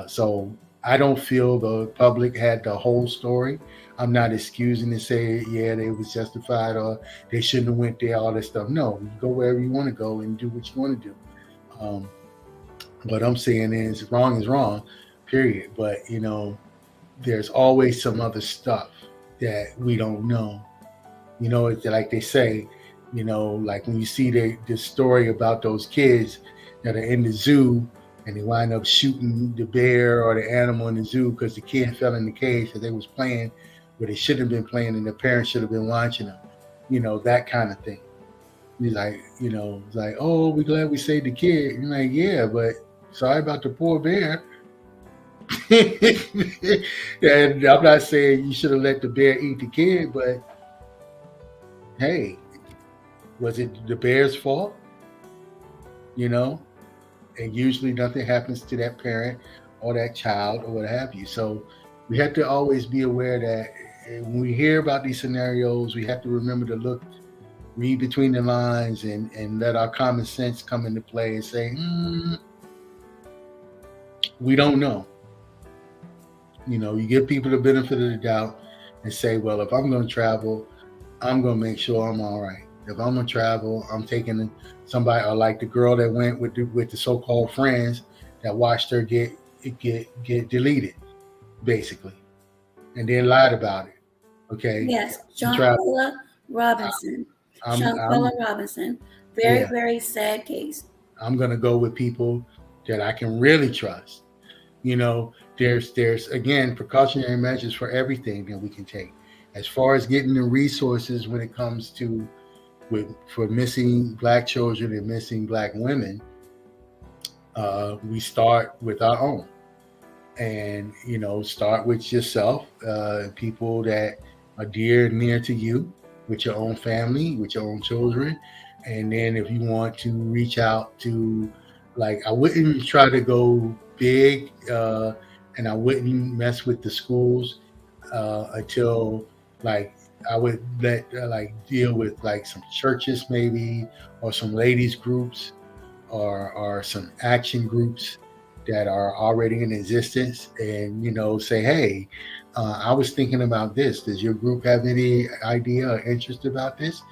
So I don't feel the public had the whole story. I'm not excusing to say, yeah, they was justified or they shouldn't have went there, all that stuff. No, you go wherever you want to go and do what you want to do. Um, what I'm saying is wrong, period. But, you know, there's always some other stuff that we don't know. You know, it's like they say, Like when you see the story about those kids that are in the zoo and they wind up shooting the bear or the animal in the zoo because the kid fell in the cage that they was playing where they shouldn't have been playing and their parents should have been watching them. That kind of thing. He's like, it's like, oh, we're glad we saved the kid. You're like, yeah, but sorry about the poor bear. And I'm not saying you should have let the bear eat the kid, but hey, was it the bear's fault? And usually nothing happens to that parent or that child or what have you. So we have to always be aware that when we hear about these scenarios, we have to remember to read between the lines and let our common sense come into play and say, we don't know. You give people the benefit of the doubt and say, well, if I'm going to travel, I'm going to make sure I'm all right. If I'm going to travel, I'm taking somebody, or like the girl that went with the so-called friends that watched her get deleted, basically, and then lied about it. Okay. Yes, Shanquella Robinson. Shanquella Robinson. Very, very sad case. I'm going to go with people that I can really trust. There's again precautionary measures for everything that we can take. As far as getting the resources when it comes to for missing Black children and missing Black women, we start with our own, and start with yourself, people that are dear and near to you, with your own family, with your own children, and then if you want to reach out to, like, I wouldn't try to go big, and I wouldn't mess with the schools until, like, I would deal with like some churches maybe, or some ladies groups, or some action groups that are already in existence, and say, hey, I was thinking about this. Does your group have any idea or interest about this?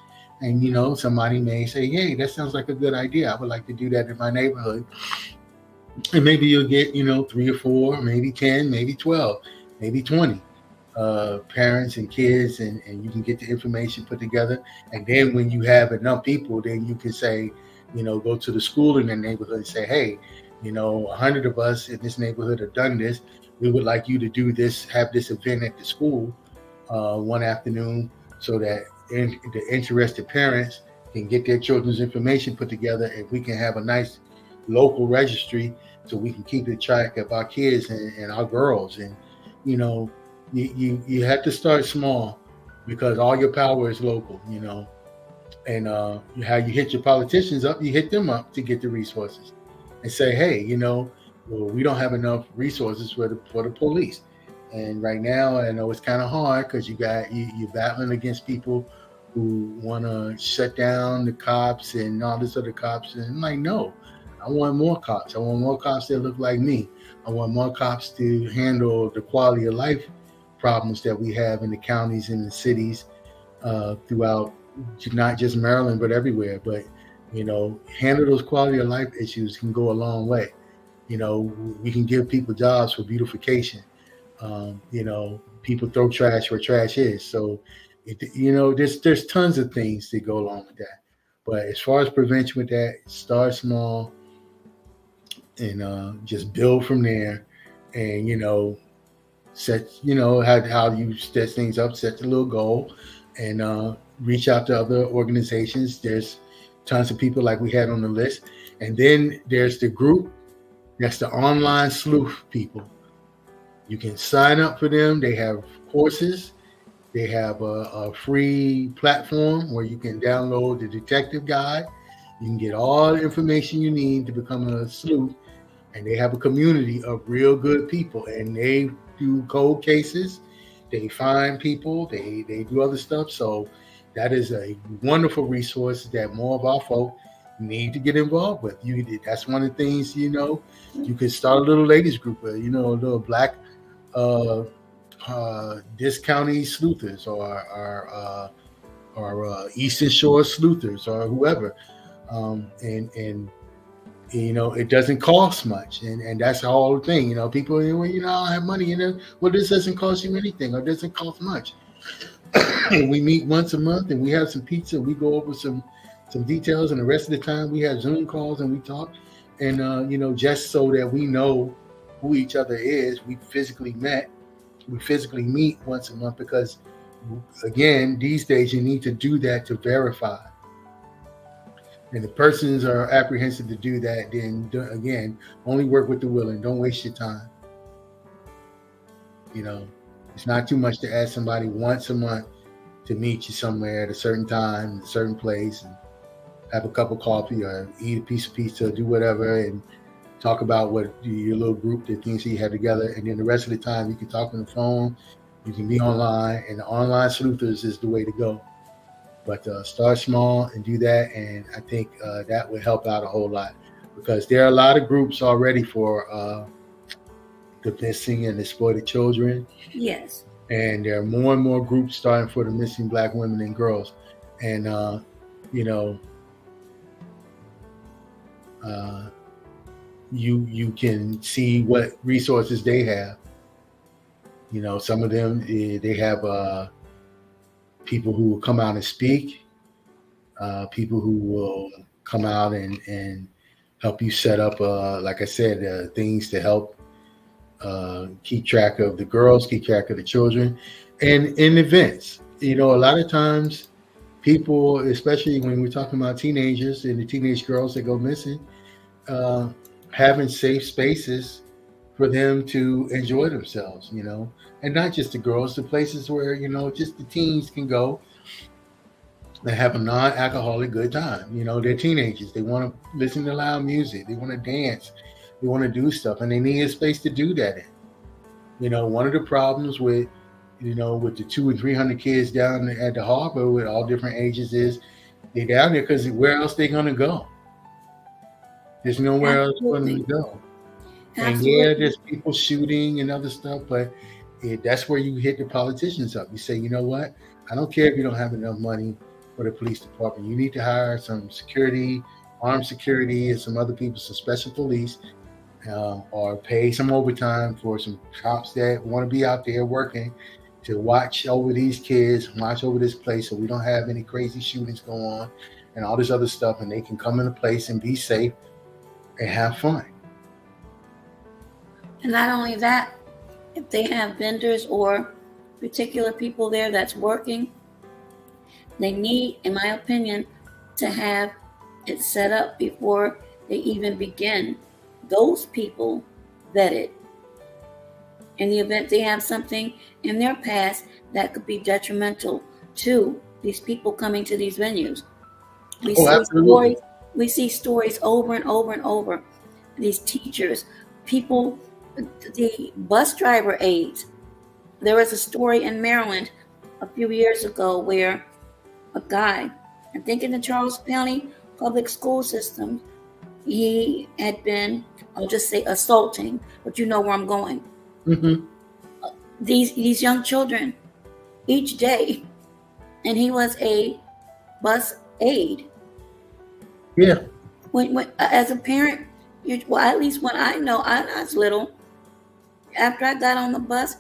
And somebody may say, hey, that sounds like a good idea. I would like to do that in my neighborhood. And maybe you'll get 3 or 4, maybe 10, maybe 12, maybe 20 parents and kids, and you can get the information put together. And then when you have enough people, then you can say, go to the school in the neighborhood and say, hey, 100 of us in this neighborhood have done this. We would like you to do this, have this event at the school one afternoon, so that the interested parents can get their children's information put together, and we can have a nice local registry so we can keep track of our kids and our girls. And you have to start small, because all your power is local, and how you hit your politicians up, you hit them up to get the resources and say, hey, well, we don't have enough resources for the police. And right now, I know it's kind of hard because you're battling against people who want to shut down the cops and all this other cops. And I'm like, no, I want more cops. I want more cops that look like me. I want more cops to handle the quality of life problems that we have in the counties and the cities throughout, not just Maryland, but everywhere. But, handle those quality of life issues can go a long way. We can give people jobs for beautification. People throw trash where trash is. So, there's tons of things that go along with that. But as far as prevention with that, start small and just build from there. And, set, how you set things up, set a little goal, and reach out to other organizations. There's tons of people like we had on the list. And then there's the group, that's the online sleuth people. You can sign up for them. They have courses. They have a free platform where you can download the detective guide. You can get all the information you need to become a sleuth. And they have a community of real good people. And they do cold cases. They find people. They do other stuff. So that is a wonderful resource that more of our folk need to get involved with. That's one of the things, you can start a little ladies group, a little Black this county sleuthers, or Eastern Shore sleuthers, or whoever, and it doesn't cost much, and that's the whole thing. People, I don't have money, well, this doesn't cost you anything, or doesn't cost much. and we meet once a month, and we have some pizza. We go over some details, and the rest of the time we have Zoom calls and we talk, and just so that we know who each other is. We physically meet once a month because, again, these days you need to do that to verify. And if persons are apprehensive to do that, then again, only work with the willing. Don't waste your time. It's not too much to ask somebody once a month to meet you somewhere at a certain time, a certain place, and have a cup of coffee or eat a piece of pizza, do whatever, and talk about what your little group, the things that you have together. And then the rest of the time, you can talk on the phone, you can be online, and the online sleuthers is the way to go. But start small and do that, and I think that would help out a whole lot, because there are a lot of groups already for the missing and exploited children. Yes. And there are more and more groups starting for the missing Black women and girls. And, you can see what resources they have. Some of them, they have people who will come out and speak, people who will come out and help you set up, like I said, things to help keep track of the girls, keep track of the children, and in events. A lot of times people, especially when we're talking about teenagers and the teenage girls that go missing, having safe spaces for them to enjoy themselves, and not just the girls, the places where, just the teens can go and have a non-alcoholic good time. They're teenagers. They want to listen to loud music. They want to dance. They want to do stuff, and they need a space to do that in. One of the problems with the 200 and 300 kids down at the harbor with all different ages is they're down there because where else they going to go? There's nowhere else for them to go. And there's people shooting and other stuff, but that's where you hit the politicians up. You say, you know what? I don't care if you don't have enough money for the police department. You need to hire some security, armed security, and some other people, some special police, or pay some overtime for some cops that want to be out there working to watch over these kids, watch over this place, so we don't have any crazy shootings go on and all this other stuff, and they can come into place and be safe and have fun. And not only that, if they have vendors or particular people there that's working, they need, in my opinion, to have it set up before they even begin. Those people vetted. In the event they have something in their past that could be detrimental to these people coming to these venues. We see stories over and over and over. These teachers, people, the bus driver aides. There was a story in Maryland a few years ago where a guy, I think in the Charles County public school system, he had been, I'll just say assaulting, but you know where I'm going. Mm-hmm. These young children each day, and he was a bus aide. Yeah. When as a parent, at least when I was little, after I got on the bus,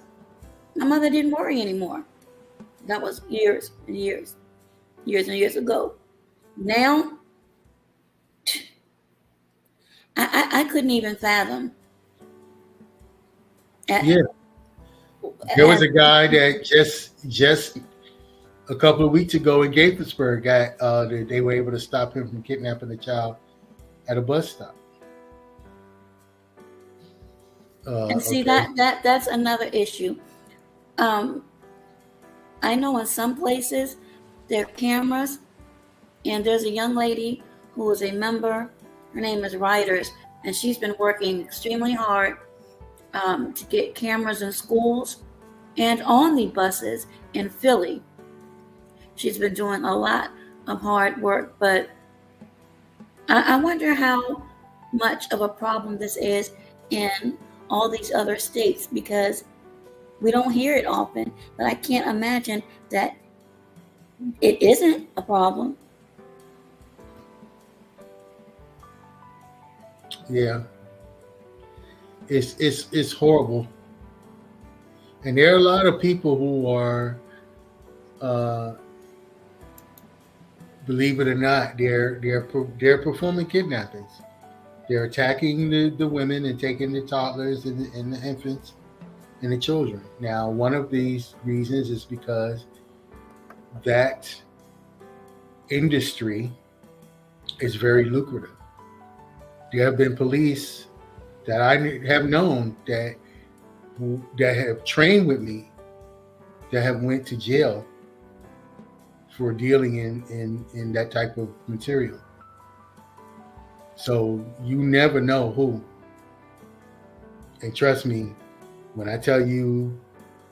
my mother didn't worry anymore. That was years and years ago. Now, I couldn't even fathom. There was a guy that just a couple of weeks ago in Gaithersburg they were able to stop him from kidnapping a child at a bus stop. And see, that's another issue. I know in some places there are cameras, and there's a young lady who is a member. Her name is Riders, and she's been working extremely hard to get cameras in schools and on the buses in Philly. She's been doing a lot of hard work, but I wonder how much of a problem this is in all these other states, because we don't hear it often, but I can't imagine that it isn't a problem. Yeah. It's horrible. And there are a lot of people who are believe it or not, they're performing kidnappings. They're attacking the women and taking the toddlers and the infants and the children. Now, one of these reasons is because that industry is very lucrative. There have been police that I have known that have trained with me that have went to jail for dealing in that type of material. So you never know who. And trust me, when I tell you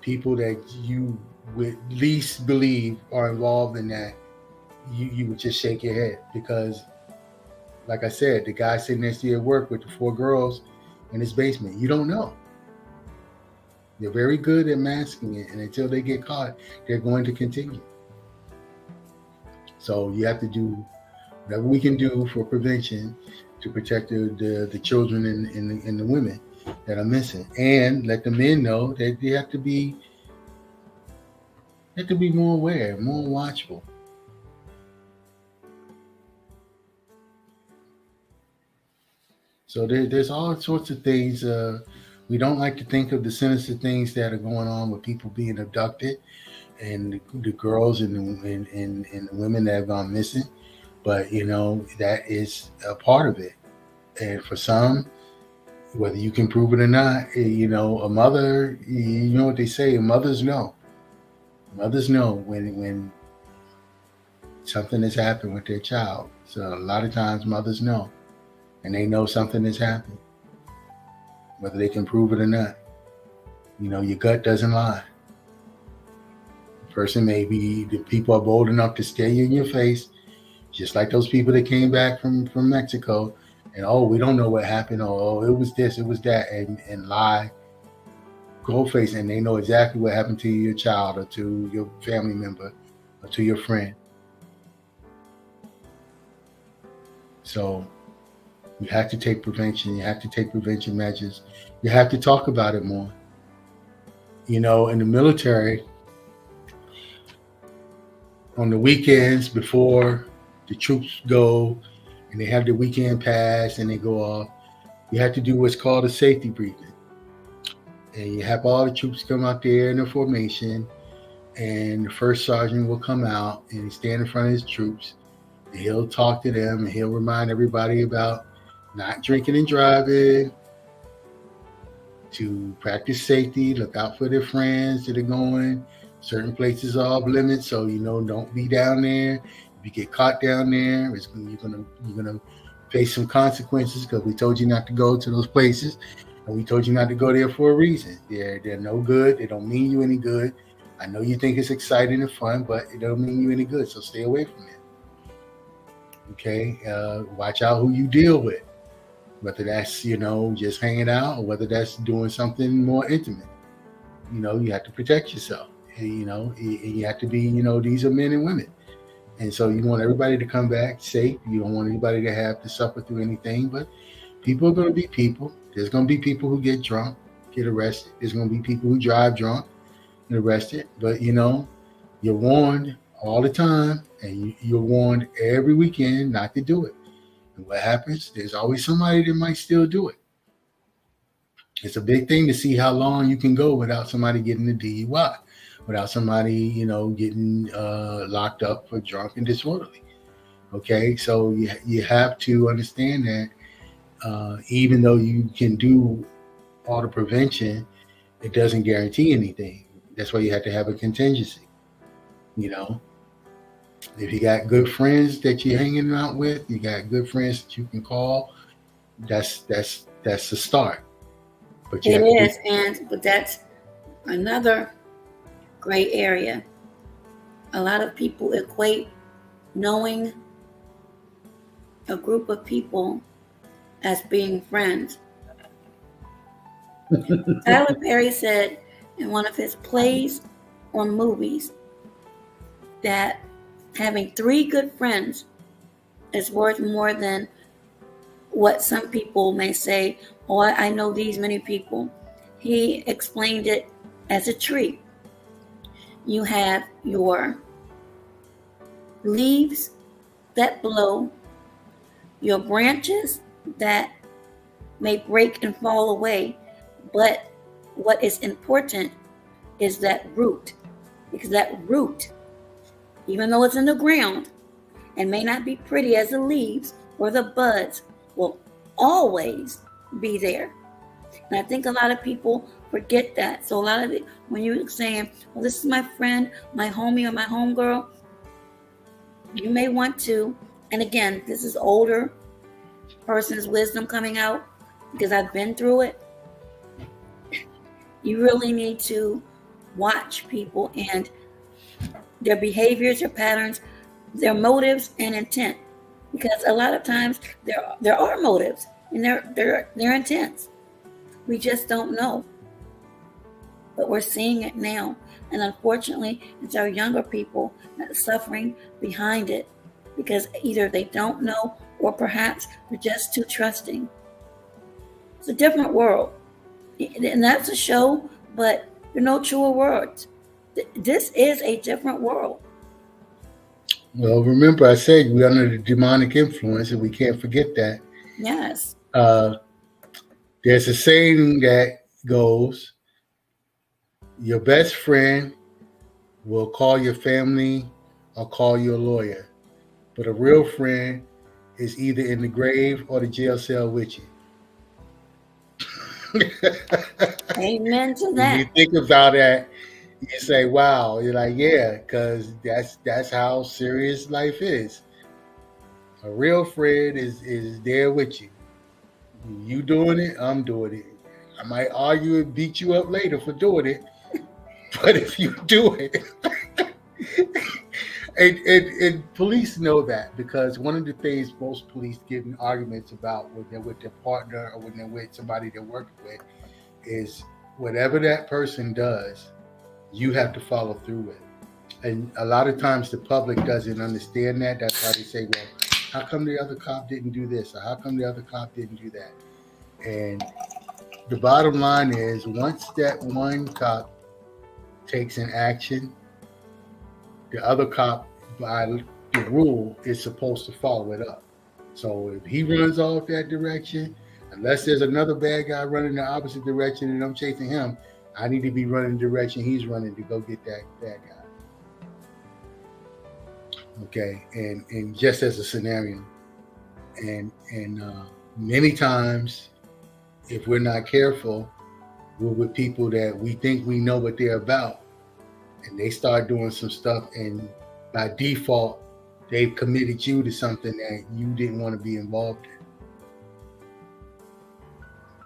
people that you would least believe are involved in that, you would just shake your head, because like I said, the guy sitting next to you at work with the 4 girls in his basement, you don't know. They're very good at masking it, and until they get caught, they're going to continue. So you have to do whatever we can do for prevention to protect the children and the women that are missing, and let the men know that they have to be more aware, more watchful. So there's all sorts of things. We don't like to think of the sinister things that are going on with people being abducted, and the girls and the women that have gone missing. But that is a part of it. And for some, whether you can prove it or not, a mother, you know what they say, mothers know. Mothers know when something has happened with their child. So a lot of times mothers know, and they know something has happened, whether they can prove it or not. Your gut doesn't lie. The person the people are bold enough to stare you in your face, just like those people that came back from Mexico, and we don't know what happened, or it was this, it was that, and lie, cold face, and they know exactly what happened to your child or to your family member or to your friend. So you have to take prevention. You have to take prevention measures. You have to talk about it more. In the military, on the weekends before the troops go and they have the weekend pass and they go off, you have to do what's called a safety briefing. And you have all the troops come out there in a formation, and the first sergeant will come out and stand in front of his troops, and he'll talk to them, and he'll remind everybody about not drinking and driving, to practice safety, look out for their friends that are going. Certain places are off limits, so don't be down there. If you get caught down there, you're gonna face some consequences, because we told you not to go to those places, and we told you not to go there for a reason. They're no good. They don't mean you any good. I know you think it's exciting and fun, but it don't mean you any good. So stay away from it. Okay, watch out who you deal with, whether that's just hanging out, or whether that's doing something more intimate. You have to protect yourself. And, you have to be. These are men and women, and so you want everybody to come back safe. You don't want anybody to have to suffer through anything. But people are going to be people. There's going to be people who get drunk, get arrested. There's going to be people who drive drunk, get arrested. But you're warned all the time, and you're warned every weekend not to do it. And what happens? There's always somebody that might still do it. It's a big thing to see how long you can go without somebody getting a DUI, without somebody, getting locked up for drunk and disorderly. Okay, so you have to understand that even though you can do all the prevention, it doesn't guarantee anything. That's why you have to have a contingency. If you got good friends that you're hanging out with, you got good friends that you can call, that's a start. But it is, but that's another gray area. A lot of people equate knowing a group of people as being friends. Tyler Perry said in one of his plays or movies that having 3 good friends is worth more than what some people may say, I know these many people. He explained it as a tree. You have your leaves that blow, your branches that may break and fall away, but what is important is that root, because that root, even though it's in the ground and may not be pretty as the leaves or the buds, will always be there. And I think a lot of people forget that. So a lot of it, when you're saying, well, this is my friend, my homie, or my homegirl, you may want to, and again, this is older person's wisdom coming out because I've been through it. You really need to watch people and their behaviors, their patterns, their motives and intent. Because a lot of times there are motives and they're intents. We just don't know. But we're seeing it now. And unfortunately, it's our younger people that are suffering behind it because either they don't know or perhaps they're just too trusting. It's a different world. And that's a show, but there are no truer words. This is a different world. Well, remember I said we're under the demonic influence, and we can't forget that. Yes. There's a saying that goes, your best friend will call your family or call your lawyer, but a real friend is either in the grave or the jail cell with you. Amen to When that. you think about that, you say, wow, you're like, yeah, because that's how serious life is. A real friend is there with you. You doing it, I'm doing it. I might argue and beat you up later for doing it, but if you do it, and police know that, because one of the things most police get in arguments about when they're with their partner or when they're with somebody they're working with is whatever that person does, you have to follow through with. And a lot of times the public doesn't understand that. That's why they say, well, how come the other cop didn't do this? Or how come the other cop didn't do that? And the bottom line is, once that one cop takes an action, the other cop, by the rule, is supposed to follow it up. So if he runs off that direction, unless there's another bad guy running the opposite direction and I'm chasing him, I need to be running the direction he's running to go get that bad guy. Okay, and just as a scenario, and many times, if we're not careful, we're with people that we think we know what they're about, and they start doing some stuff, and by default, they've committed you to something that you didn't want to be involved in.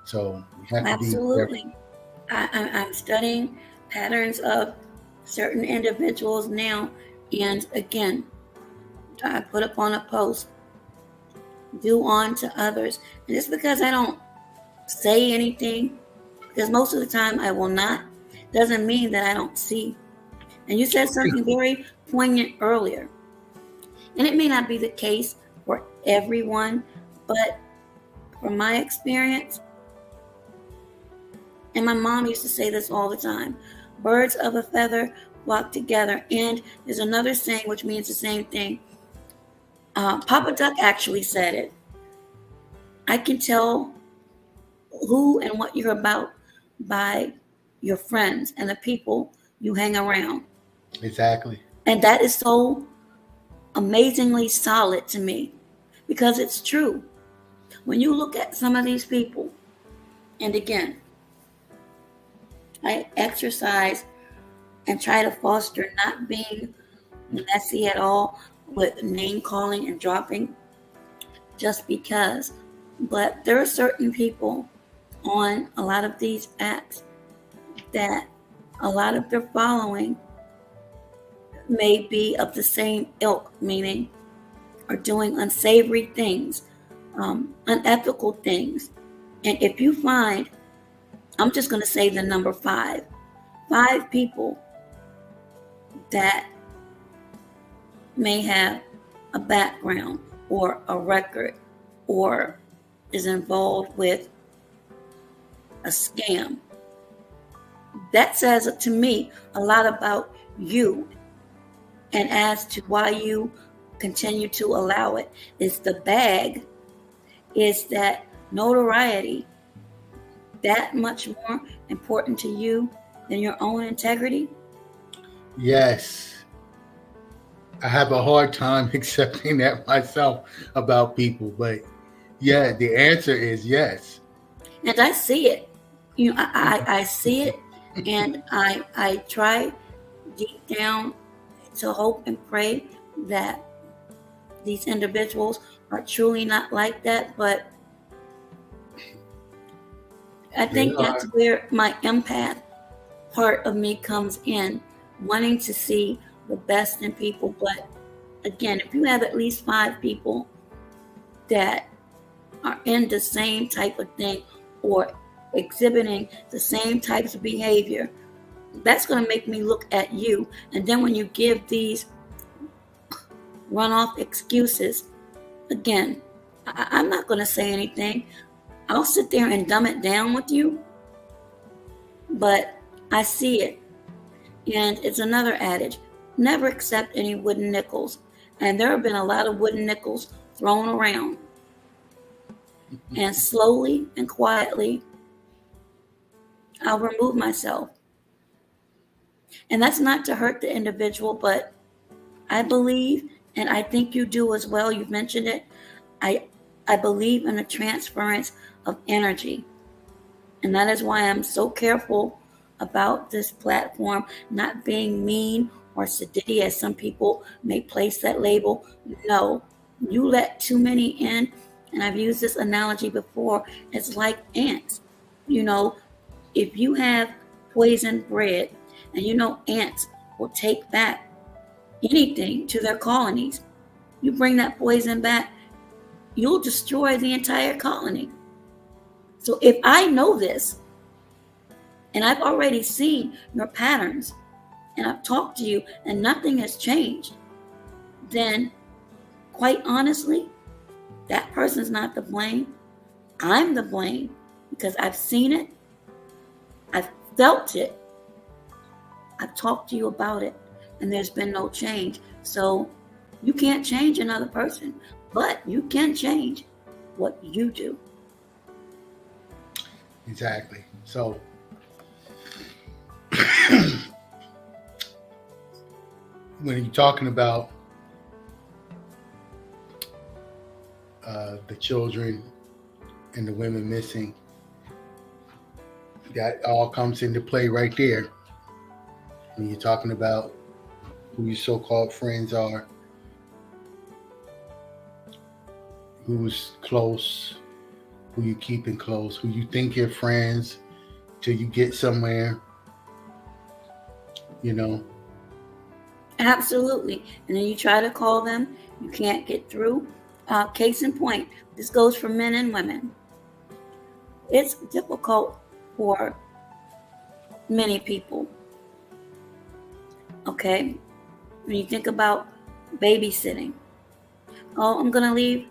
So we have to be careful. Absolutely. I'm studying patterns of certain individuals now, and again, I put up on a post, do unto others. And just because I don't say anything, because most of the time I will not, doesn't mean that I don't see. And you said something very poignant earlier. And it may not be the case for everyone, but from my experience, and my mom used to say this all the time, birds of a feather flock together. And there's another saying which means the same thing. Papa Duck actually said it. I can tell who and what you're about by your friends and the people you hang around. Exactly. And that is so amazingly solid to me because it's true. When you look at some of these people, and again, I exercise and try to foster not being messy at all with name calling and dropping just because. But there are certain people on a lot of these apps that a lot of their following may be of the same ilk, meaning are doing unsavory things, unethical things. And if you find, I'm just going to say the number 5 people that may have a background or a record or is involved with a scam, that says to me a lot about you, and as to why you continue to allow it. Is the bag, is that notoriety that much more important to you than your own integrity? Yes. I have a hard time accepting that myself about people, but yeah, the answer is yes. And I see it. I see it, and I try deep down to hope and pray that these individuals are truly not like that. But I They think are. that's where my empath part of me comes in, wanting to see the best in people. But again, if you have at least 5 people that are in the same type of thing or exhibiting the same types of behavior, that's going to make me look at you. And then when you give these runoff excuses, again, I'm not going to say anything. I'll sit there and dumb it down with you, but I see it. And it's another adage, never accept any wooden nickels. And there have been a lot of wooden nickels thrown around. And slowly and quietly, I'll remove myself. And that's not to hurt the individual, but I believe, and I think you do as well, you've mentioned it, I believe in the transference of energy. And that is why I'm so careful about this platform not being mean or sedity, as some people may place that label. No, you let too many in, and I've used this analogy before, it's like ants. If you have poisoned bread, and ants will take back anything to their colonies, you bring that poison back, you'll destroy the entire colony. So if I know this, and I've already seen your patterns, and I've talked to you, and nothing has changed, then quite honestly, that person's not to blame. I'm the blame, because I've seen it, I've felt it, I've talked to you about it, and there's been no change. So you can't change another person, but you can change what you do. Exactly. So when you're talking about the children and the women missing, that all comes into play right there. When you're talking about who your so-called friends are, who's close, who you keeping close, who you think you're friends till you get somewhere, Absolutely. And then you try to call them, you can't get through. Case in point, this goes for men and women. It's difficult for many people. Okay? When you think about babysitting, I'm going to leave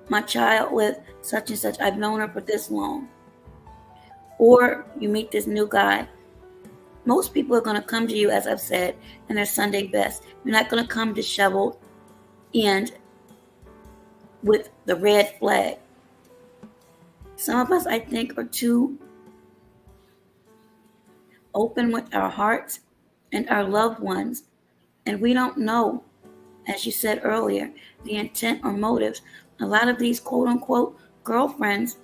my child with such and such. I've known her for this long. Or you meet this new guy. Most people are going to come to you, as I've said, in their Sunday best. You're not going to come disheveled and with the red flag. Some of us, I think, are too open with our hearts and our loved ones, and we don't know, as you said earlier, the intent or motives. A lot of these quote-unquote girlfriends,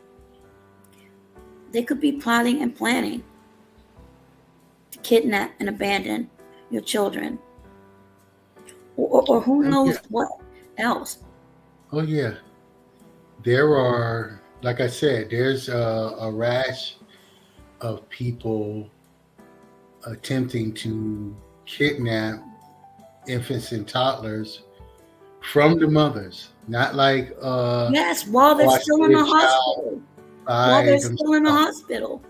they could be plotting and planning to kidnap and abandon your children, or who knows what else. Oh yeah, there are, like I said, there's a rash of people attempting to kidnap infants and toddlers from the mothers, not like yes, while they're still in the hospital. While they're themselves. still in the hospital.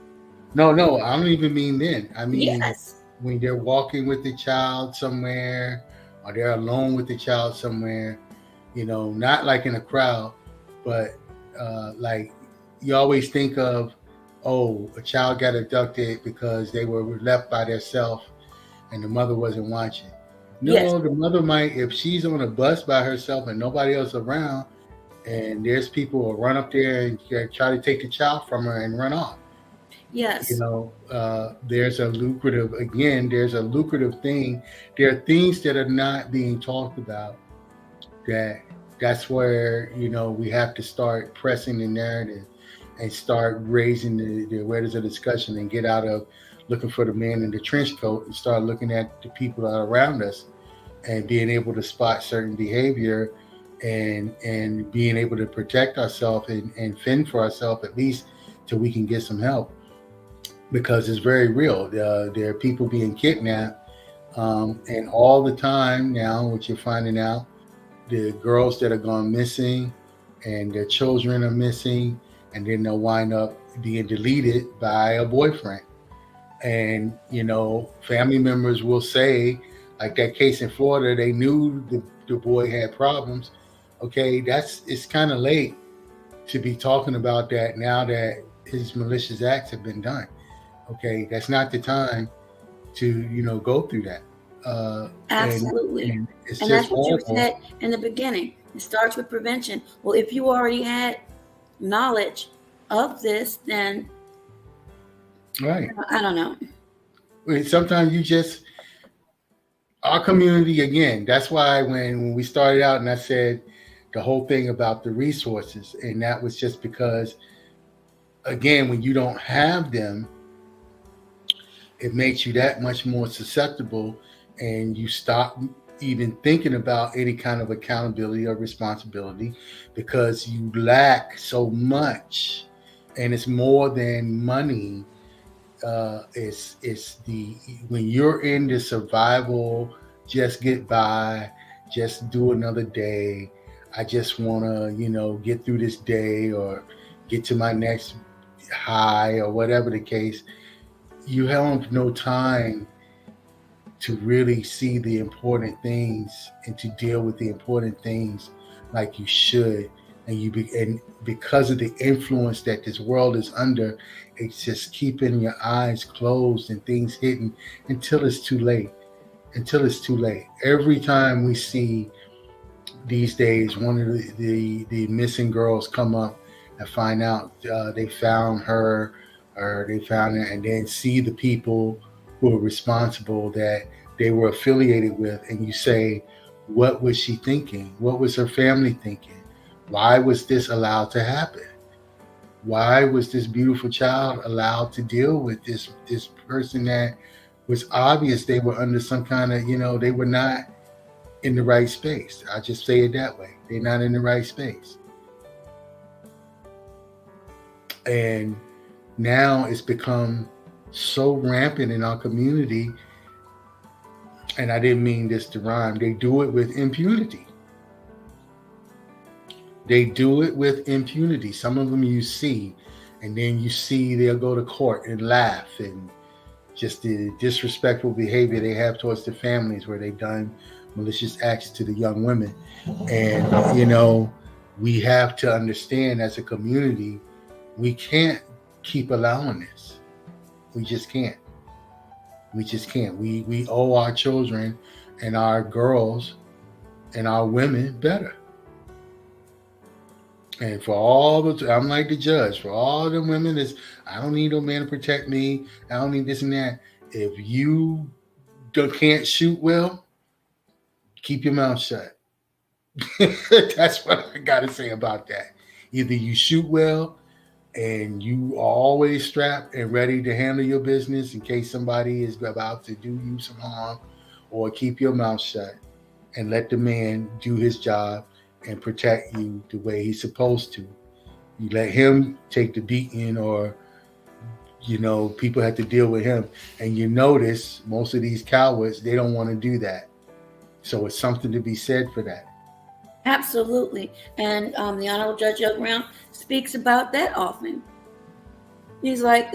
No, I don't even mean then. I mean, yes, when they're walking with the child somewhere, or they're alone with the child somewhere, not like in a crowd, but like you always think of, a child got abducted because they were left by themselves and the mother wasn't watching. Yes. No, the mother might, if she's on a bus by herself and nobody else around, and there's people who run up there and try to take the child from her and run off. Yes. There's a lucrative, again, there's a lucrative thing. There are things that are not being talked about that's where, we have to start pressing the narrative and start raising the awareness of discussion and get out of looking for the man in the trench coat and start looking at the people that are around us and being able to spot certain behavior and being able to protect ourselves and fend for ourselves, at least till we can get some help, because it's very real. There are people being kidnapped, and all the time now, what you're finding out, the girls that are gone missing and their children are missing, and then they'll wind up being deleted by a boyfriend. And, family members will say, like that case in Florida, they knew the boy had problems. Okay, it's kind of late to be talking about that now that his malicious acts have been done. Okay, that's not the time to, go through that. Absolutely. And it's and just that's what horrible. you said in the beginning. It starts with prevention. Well, if you already had knowledge of this, then Right. I don't know. Sometimes our community, again, that's why when we started out and I said the whole thing about the resources, and that was just because, again, when you don't have them, it makes you that much more susceptible, and you stop even thinking about any kind of accountability or responsibility because you lack so much. And it's more than money. It's when you're in the survival, just get by, just do another day. I just want to, get through this day or get to my next high or whatever the case. You have no time to really see the important things and to deal with the important things like you should. And because of the influence that this world is under, it's just keeping your eyes closed and things hidden until it's too late. Every time we see these days one of the missing girls come up and find out they found her or they found her, and then see the people who are responsible that they were affiliated with, and you say, what was she thinking? What was her family thinking? Why was this allowed to happen? Why was this beautiful child allowed to deal with this person that was obvious they were under some kind of, they were not in the right space. I just say it that way. They're not in the right space. And now it's become so rampant in our community, and I didn't mean this to rhyme, they do it with impunity. Some of them you see, and then you see they'll go to court and laugh, and just the disrespectful behavior they have towards the families where they've done malicious acts to the young women. And, we have to understand as a community, we can't keep allowing this. We just can't. We owe our children and our girls and our women better. And for I'm like the judge, for all the women I don't need no man to protect me. I don't need this and that. If you can't shoot well, keep your mouth shut. That's what I got to say about that. Either you shoot well and you are always strapped and ready to handle your business in case somebody is about to do you some harm, or keep your mouth shut and let the man do his job and protect you the way he's supposed to. You let him take the beating, or people have to deal with him. And you notice most of these cowards, they don't want to do that. So it's something to be said for that. Absolutely. And the Honorable Judge Young Brown speaks about that often. He's like,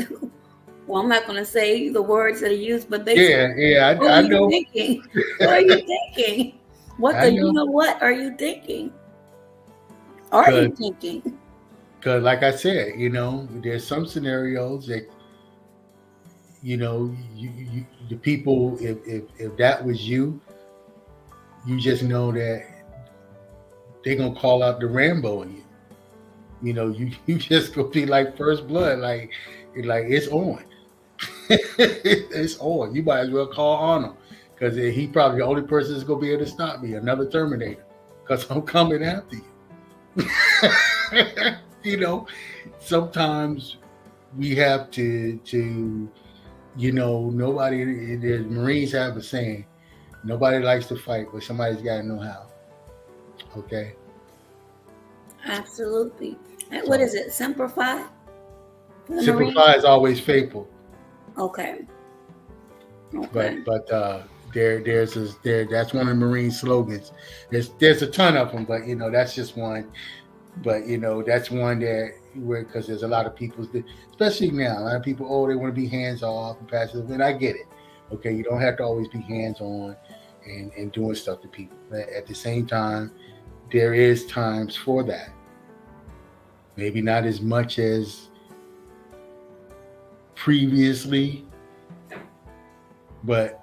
well, I'm not going to say the words that he used, but basically, I know. Thinking? What are you thinking? What are you thinking? Are you thinking? Because like I said, there's some scenarios that the people, if that was you, you just know that they're gonna call out the Rambo in you. You just gonna be like first blood, like it's on. It's on. You might as well call Arnold because he probably the only person that's gonna be able to stop me. Another Terminator, because I'm coming after you. Sometimes we have to. Nobody. The Marines have a saying: nobody likes to fight, but somebody's got to know how. Okay. Absolutely. What is it? Semper Fi? Semper Fi is always faithful. Okay. But there's that's one of the Marine slogans. There's a ton of them, but that's just one. But that's one because there's a lot of people, especially now, a lot of people, they want to be hands off and passive, and I get it. Okay, you don't have to always be hands on and doing stuff to people. But at the same time, there is times for that. Maybe not as much as previously, but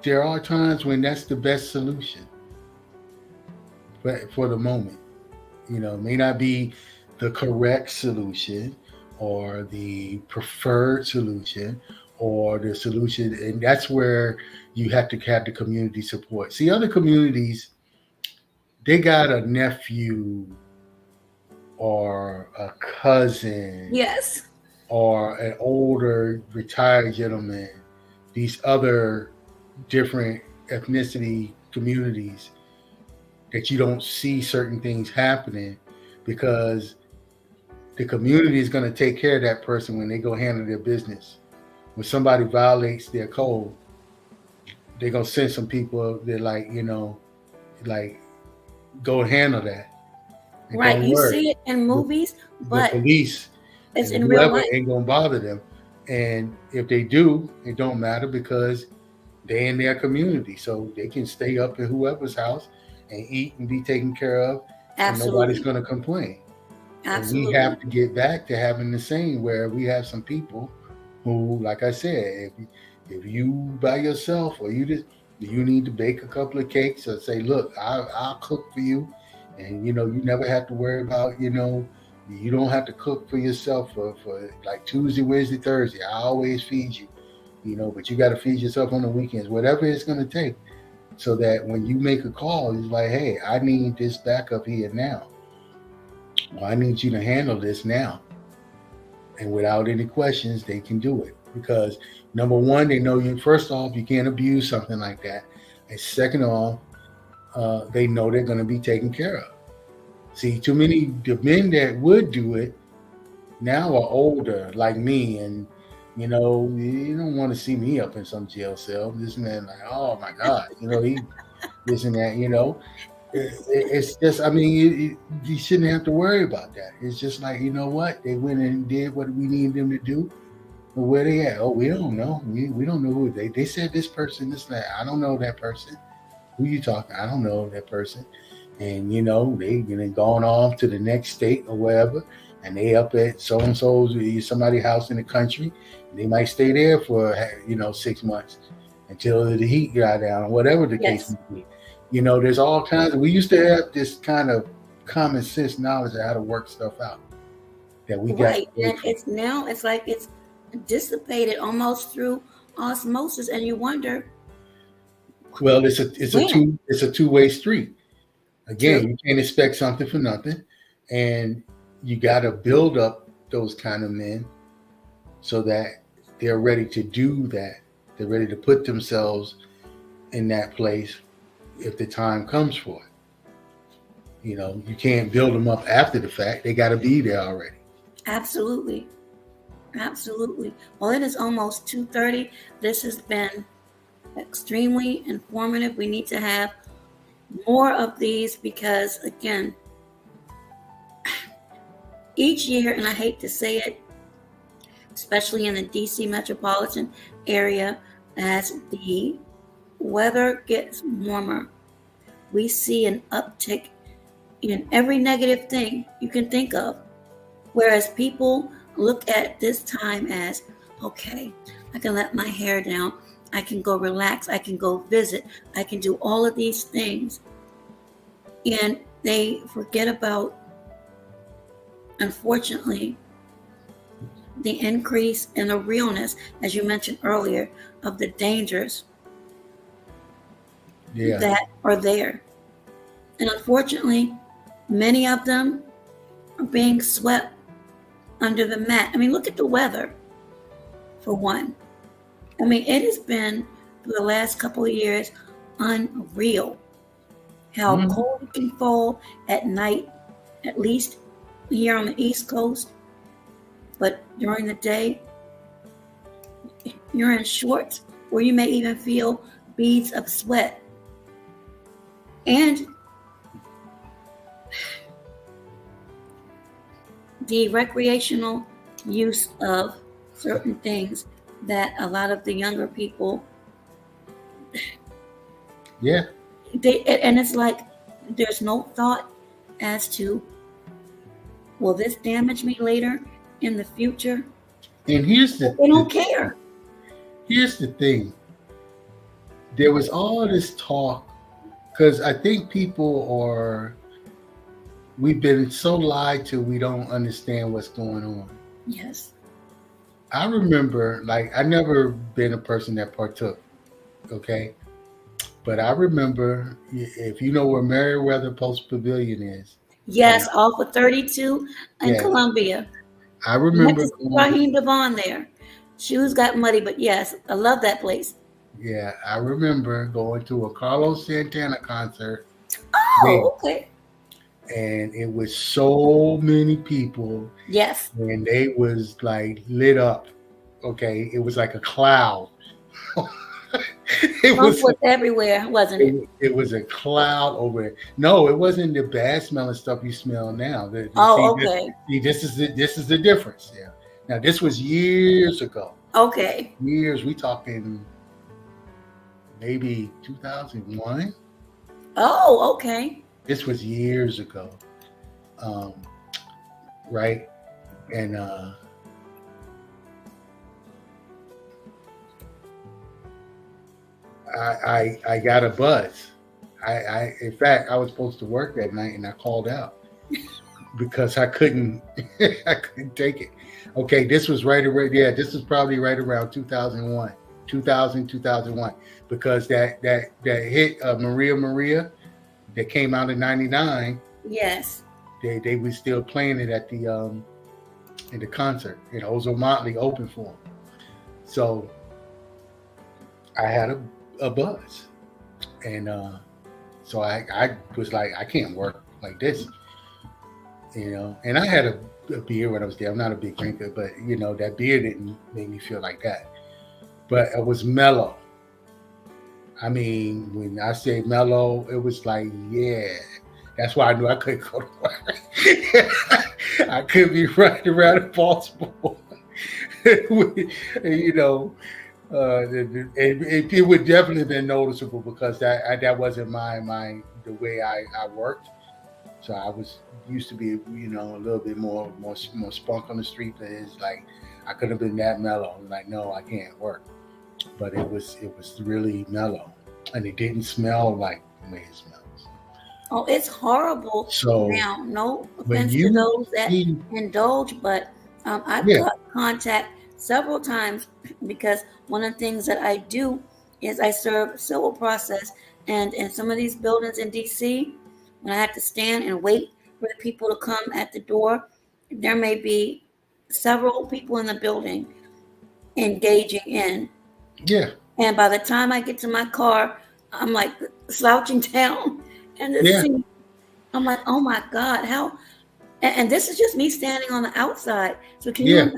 there are times when that's the best solution for the moment. It may not be the correct solution or the preferred solution or the solution, and that's where you have to have the community support. See, other communities, they got a nephew or a cousin, yes, or an older retired gentleman. These other different ethnicity communities that you don't see certain things happening because the community is going to take care of that person when they go handle their business. When somebody violates their code, they're going to send some people that go handle that. Right. You see it in movies, but the police it's in real life. Ain't going to bother them. And if they do, it don't matter because they're in their community. So they can stay up at whoever's house and eat and be taken care of. Absolutely. And nobody's going to complain. Absolutely. And we have to get back to having the same where we have some people who, like I said, if you by yourself or you need to bake a couple of cakes or say, look, I'll cook for you. And, you never have to worry about, you don't have to cook for yourself for like Tuesday, Wednesday, Thursday. I always feed you, but you got to feed yourself on the weekends, whatever it's going to take. So that when you make a call, it's like, hey, I need this backup here now. Or I need you to handle this now. And without any questions, they can do it. Because number one, they know you. First off, you can't abuse something like that. And second off, they know they're going to be taken care of. See, too many the men that would do it now are older, like me, and you don't want to see me up in some jail cell. This man, like, oh my God, he this and that. It's just, you shouldn't have to worry about that. It's just like, you know what, they went and did what we need them to do. But where they at? Oh, we don't know. We don't know who they said this person, this that. I don't know that person. Who you talking? I don't know that person. And they gone off to the next state or wherever, and they up at so and so's somebody's house in the country. And they might stay there for 6 months until the heat got down, whatever the case may be. There's all kinds of. We used to have this kind of common sense knowledge of how to work stuff out that we got. Right, and it's like it's dissipated almost through osmosis, and you wonder. Well, it's a two-way street. Again, you can't expect something for nothing, and you got to build up those kind of men so that they're ready to do that. They're ready to put themselves in that place if the time comes for it. You can't build them up after the fact. They got to be there already. Absolutely. Well, it is almost 2:30. This has been extremely informative. We need to have more of these because, again, each year, and I hate to say it, especially in the DC metropolitan area, as the weather gets warmer, we see an uptick in every negative thing you can think of. Whereas people look at this time as, okay, I can let my hair down. I can go relax. I can go visit. I can do all of these things. And they forget about, unfortunately, the increase in the realness, as you mentioned earlier, of the dangers that are there. And unfortunately, many of them are being swept under the mat. I mean, look at the weather, for one. I mean, it has been, for the last couple of years, unreal how cold it can fall at night, at least here on the East Coast. But during the day, you're in shorts, or you may even feel beads of sweat. And the recreational use of certain things that a lot of the younger people, and it's like there's no thought as to, will this damage me later in the future? And they don't care. Here's the thing. There was all this talk, because I think we've been so lied to, we don't understand what's going on. Yes. I remember, I never been a person that partook, okay? But I remember, if you know where Meriwether Post Pavilion is. Yes, off of 32 in Columbia. I remember Raheem Devon there. Shoes got muddy, but yes, I love that place. Yeah, I remember going to a Carlos Santana concert. Oh, okay. And it was so many people. Yes. And they was lit up. Okay. It was like a cloud. It was everywhere, wasn't it? It was a cloud over it. No, it wasn't the bad smelling stuff you smell now. Okay. This is the difference. Yeah. Now this was years ago. Okay. Years. We talking maybe 2001. Oh, okay. This was years ago. Right. And I got a buzz. In fact, I was supposed to work that night and I called out because I couldn't take it. Okay, this was this was probably right around 2001, 2001, because that hit Maria that came out in '99. Yes. They were still playing it at the in the concert. Ozo Motley opened for them. So I had a buzz, and so I was like, I can't work like this, And I had a beer when I was there. I'm not a big drinker, but that beer didn't make me feel like that. But it was mellow. I mean, when I say mellow, it was like, yeah. That's why I knew I couldn't go to work. I could be running around in Baltimore. It would definitely have been noticeable because that wasn't the way I worked. So I was used to be, a little bit more spunk on the street. But it's like I could have been that mellow. Like, no, I can't work. But it was really mellow, and it didn't smell like the way it smells. Oh, it's horrible. So now, no offense to those that indulge, but I've got contact several times because one of the things that I do is I serve civil process, and in some of these buildings in DC, when I have to stand and wait for the people to come at the door, there may be several people in the building engaging in. Yeah. And by the time I get to my car, I'm like slouching down. And this scene, I'm like, oh my God, how? And this is just me standing on the outside. So can you?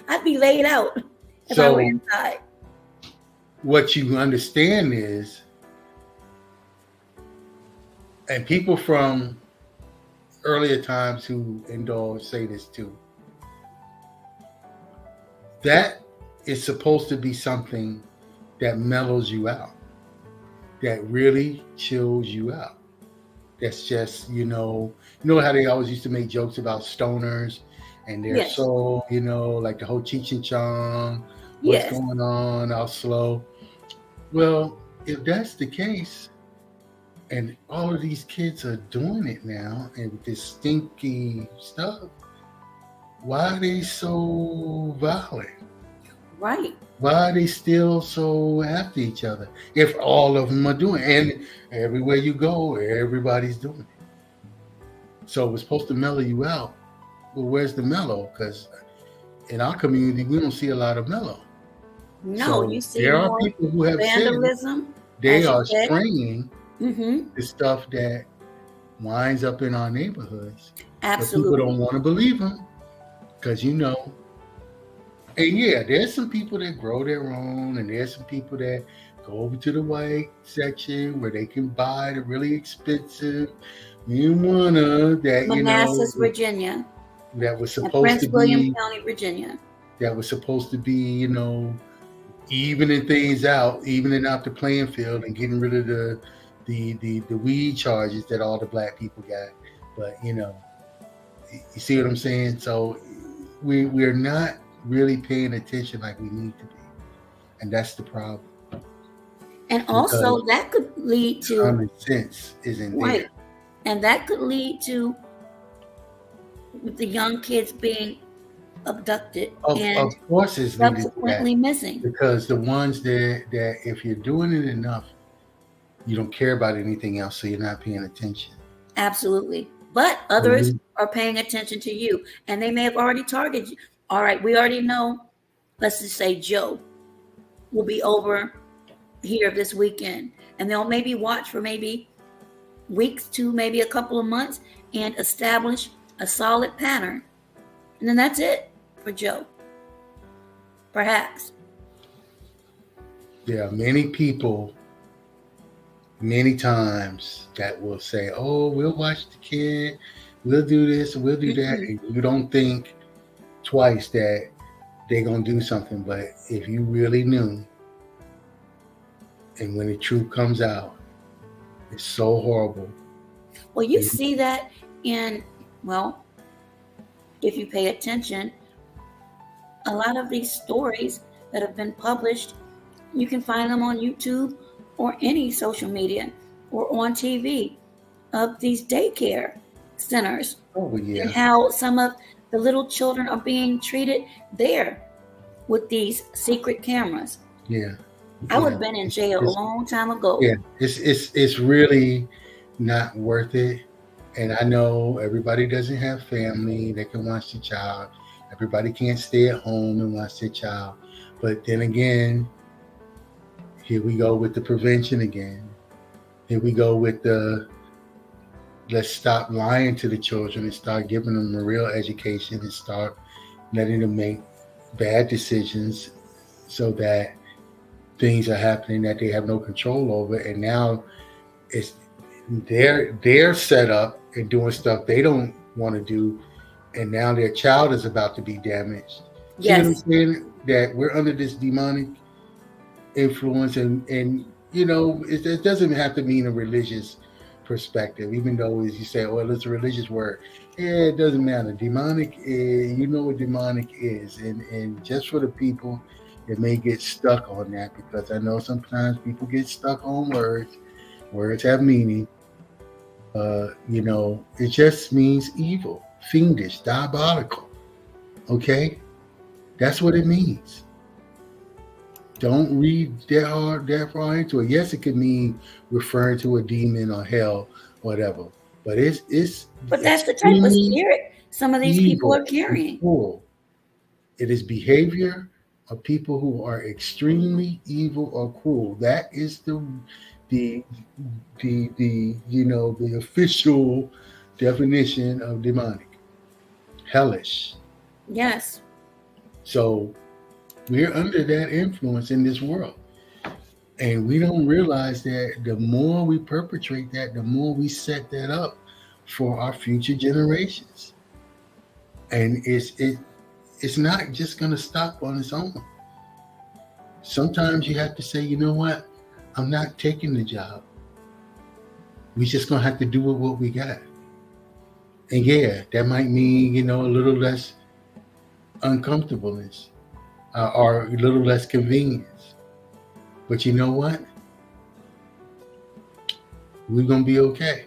I'd be laid out if I were inside. What you understand is, and people from earlier times who indulge say this too, that is supposed to be something that mellows you out, that really chills you out. That's just, how they always used to make jokes about stoners and they're so, like the whole Cheech and Chong, what's Yes. going on, how slow. Well, if that's the case, and all of these kids are doing it now, and with this stinky stuff, why are they so violent? Right. Why are they still so after each other? If all of them are doing it, and everywhere you go, everybody's doing it. So it's supposed to mellow you out. Well, where's the mellow? Because in our community, we don't see a lot of mellow. No, So you see there are more people who have said vandalism, they as you are said. spraying Mm-hmm. the stuff that winds up in our neighborhoods. But people Absolutely. don't want to believe them because, and yeah, there's some people that grow their own, and there's some people that go over to the white section where they can buy the really expensive marijuana Manassas, Virginia, that was and supposed Prince to William be County, Virginia. evening out the playing field and getting rid of the weed charges that all the black people got. But you see what I'm saying? So we're not really paying attention like we need to be, and that's the problem. And also, Because that could lead to, common sense isn't right, there. and that could lead to the young kids being abducted and Of course, it's leading to that subsequently missing. because the ones that if you're doing it enough, you don't care about anything else, so you're not paying attention. Absolutely. But others are paying attention to you, and they may have already targeted you. All right, we already know, let's just say Joe will be over here this weekend, and they'll maybe watch for maybe weeks to maybe a couple of months and establish a solid pattern. And then that's it for Joe. Perhaps. There are many people, many times that will say, "Oh, we'll watch the kid, we'll do this, we'll do that," and you don't think twice that they're gonna do something. But if you really knew, and when the truth comes out, it's so horrible. Well, you see that if you pay attention, a lot of these stories that have been published, you can find them on YouTube or any social media or on TV of these daycare centers. Oh yeah. And how some of the little children are being treated there with these secret cameras. Yeah. I would have been in jail a long time ago. Yeah, it's really not worth it. And I know everybody doesn't have family that can watch the child. Everybody can't stay at home and watch their child. But then again, here we go with the prevention again. Here we go with let's stop lying to the children and start giving them a real education and start letting them make bad decisions so that things are happening that they have no control over. And now it's they're set up and doing stuff they don't want to do, and now their child is about to be damaged. Yes. See what I'm saying? That we're under this demonic influence, and it doesn't have to mean a religious perspective, even though as you say, well, it's a religious word. Yeah, it doesn't matter. Demonic is, you know what demonic is, and just for the people that may get stuck on that, because I know sometimes people get stuck on words. Words have meaning. It just means evil, fiendish, diabolical. Okay? That's what it means. Don't read that far into it. Yes, it could mean referring to a demon or hell, whatever. But But that's the type of spirit some of these people are carrying. It is behavior of people who are extremely evil or cruel. That is the official definition of demonic. Hellish. Yes. So we're under that influence in this world. And we don't realize that the more we perpetrate that, the more we set that up for our future generations. And it's not just going to stop on its own. Sometimes you have to say, you know what? I'm not taking the job. We just going to have to do with what we got. And yeah, that might mean, a little less uncomfortableness. are a little less convenience. But you know what? We're gonna be okay.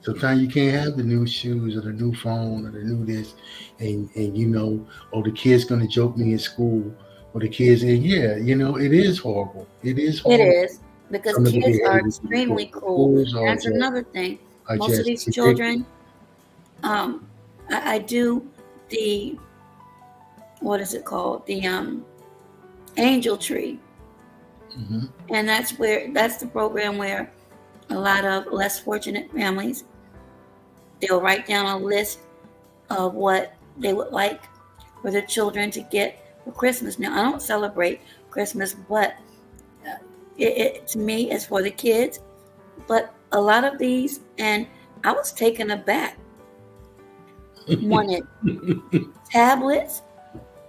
Sometimes you can't have the new shoes or the new phone or the new this, and oh, the kid's gonna joke me in school, or the kids, and yeah, it is horrible. It is It horrible. is, because Some of the kids are behaviors, but extremely cruel. schools That's another thing. are Most of just these ridiculous. children, I do the, what is it called? The angel tree. Hmm. And that's the program where a lot of less fortunate families, they'll write down a list of what they would like for their children to get for Christmas. Now, I don't celebrate Christmas, but to me, it's for the kids. But a lot of these, and I was taken aback, wanted tablets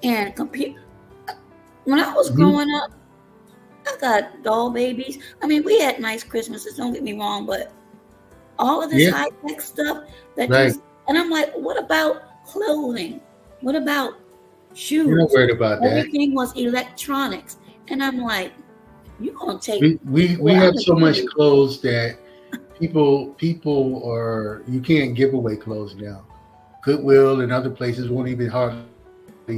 and computer. When I was growing up, I got doll babies. I mean, we had nice Christmases, don't get me wrong, but all of this Yeah, high-tech stuff that right. and I'm like, what about clothing? What about You're not shoes? worried about that. Everything was electronics. And I'm like, you're going to take We what I'm have going so to give much you. clothes that people are, you can't give away clothes now. Goodwill and other places won't even hardly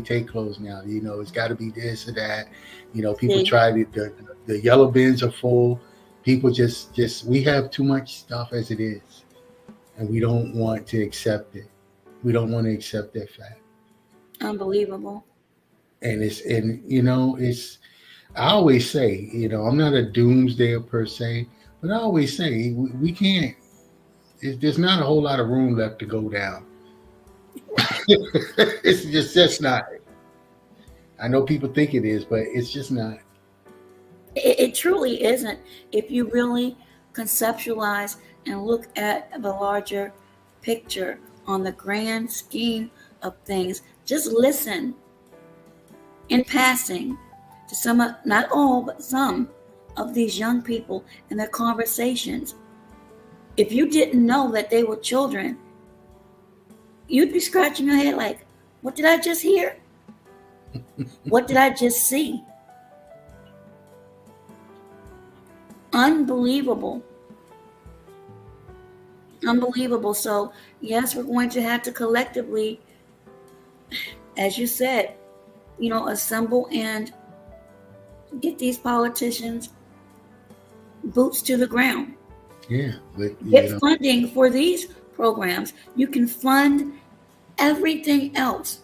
take clothes now. It's got to be this or that. People See, try to, the yellow bins are full. People just we have too much stuff as it is, and we don't want to accept it. We don't want to accept that fact. unbelievable. And it's I always say, I'm not a doomsdayer per se, but I always say we can't. There's not a whole lot of room left to go down. It's just not. I know people think it is, but it's just not. It truly isn't. If you really conceptualize and look at the larger picture on the grand scheme of things, just listen in passing to some, not all, but some of these young people and their conversations. If you didn't know that they were children, you'd be scratching your head like, what did I just hear? What did I just see? Unbelievable. Unbelievable. So, yes, we're going to have to collectively, as you said, assemble and get these politicians boots to the ground. Yeah, but Get funding for these programs. You can fund everything else.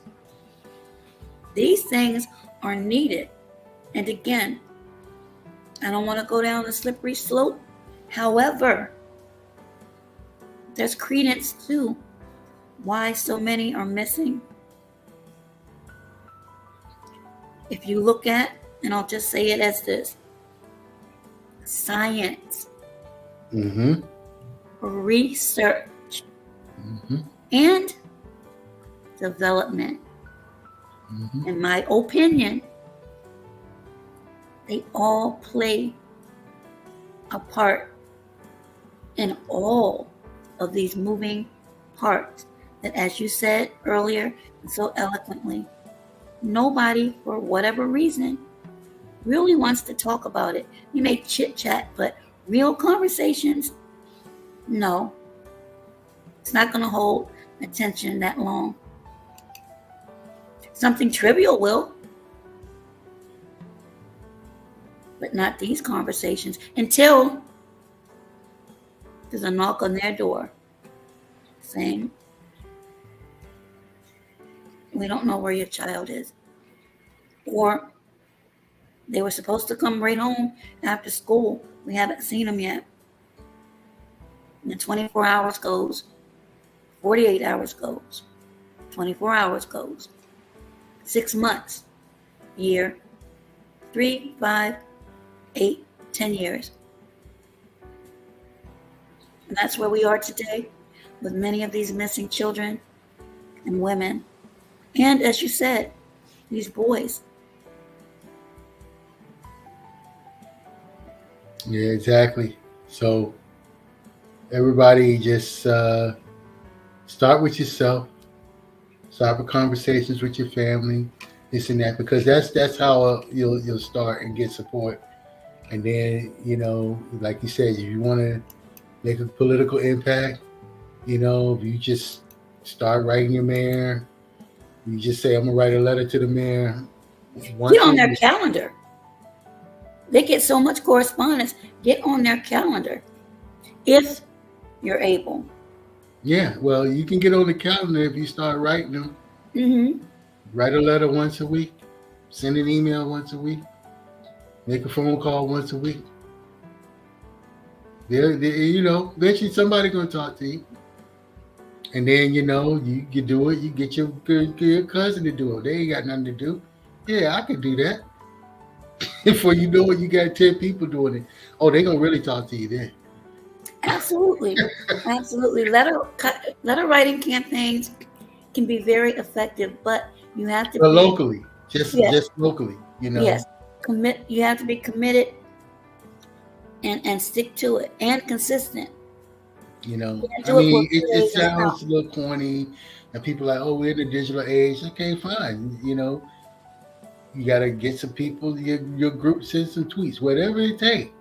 These things are needed. And again, I don't want to go down the slippery slope. However, there's credence to why so many are missing. If you look at, and I'll just say it as this, science, Mm-hmm. research, Mm-hmm. and development, Mm-hmm. in my opinion, they all play a part in all of these moving parts that, as you said earlier and so eloquently, nobody, for whatever reason, really wants to talk about it. You may chit chat, but real conversations, no. It's not going to hold attention that long. Something trivial will, but not these conversations until there's a knock on their door saying, we don't know where your child is. Or they were supposed to come right home after school. We haven't seen them yet. And 24 hours goes, 48 hours goes, 24 hours goes, 6 months, year, 3, 5, 8, 10 years. And that's where we are today with many of these missing children and women. And as you said, these boys. Yeah, exactly. So everybody just start with yourself. Start with conversations with your family. this and that, because that's how you'll start and get support. And then, like you said, if you want to make a political impact, if you just start writing your mayor, you just say, I'm gonna write a letter to the mayor once Get on a their year. calendar. They get so much correspondence. Get on their calendar if you're able. Yeah, well, you can get on the calendar if you start writing them. Mm-hmm. Write a letter once a week. Send an email once a week. Make a phone call once a week. Eventually somebody's gonna talk to you. And then, you do it. You get your cousin to do it. They ain't got nothing to do. Yeah, I could do that. Before you know it, you got 10 people doing it. Oh, they're gonna really talk to you then. Absolutely. Absolutely. Letter writing campaigns can be very effective, but you have to be locally. Just locally, Yes. You have to be committed and stick to it and consistent. It sounds a little corny, and people are like, oh, we're in the digital age. Okay, fine. You gotta get some people, your group, send some tweets, whatever it takes.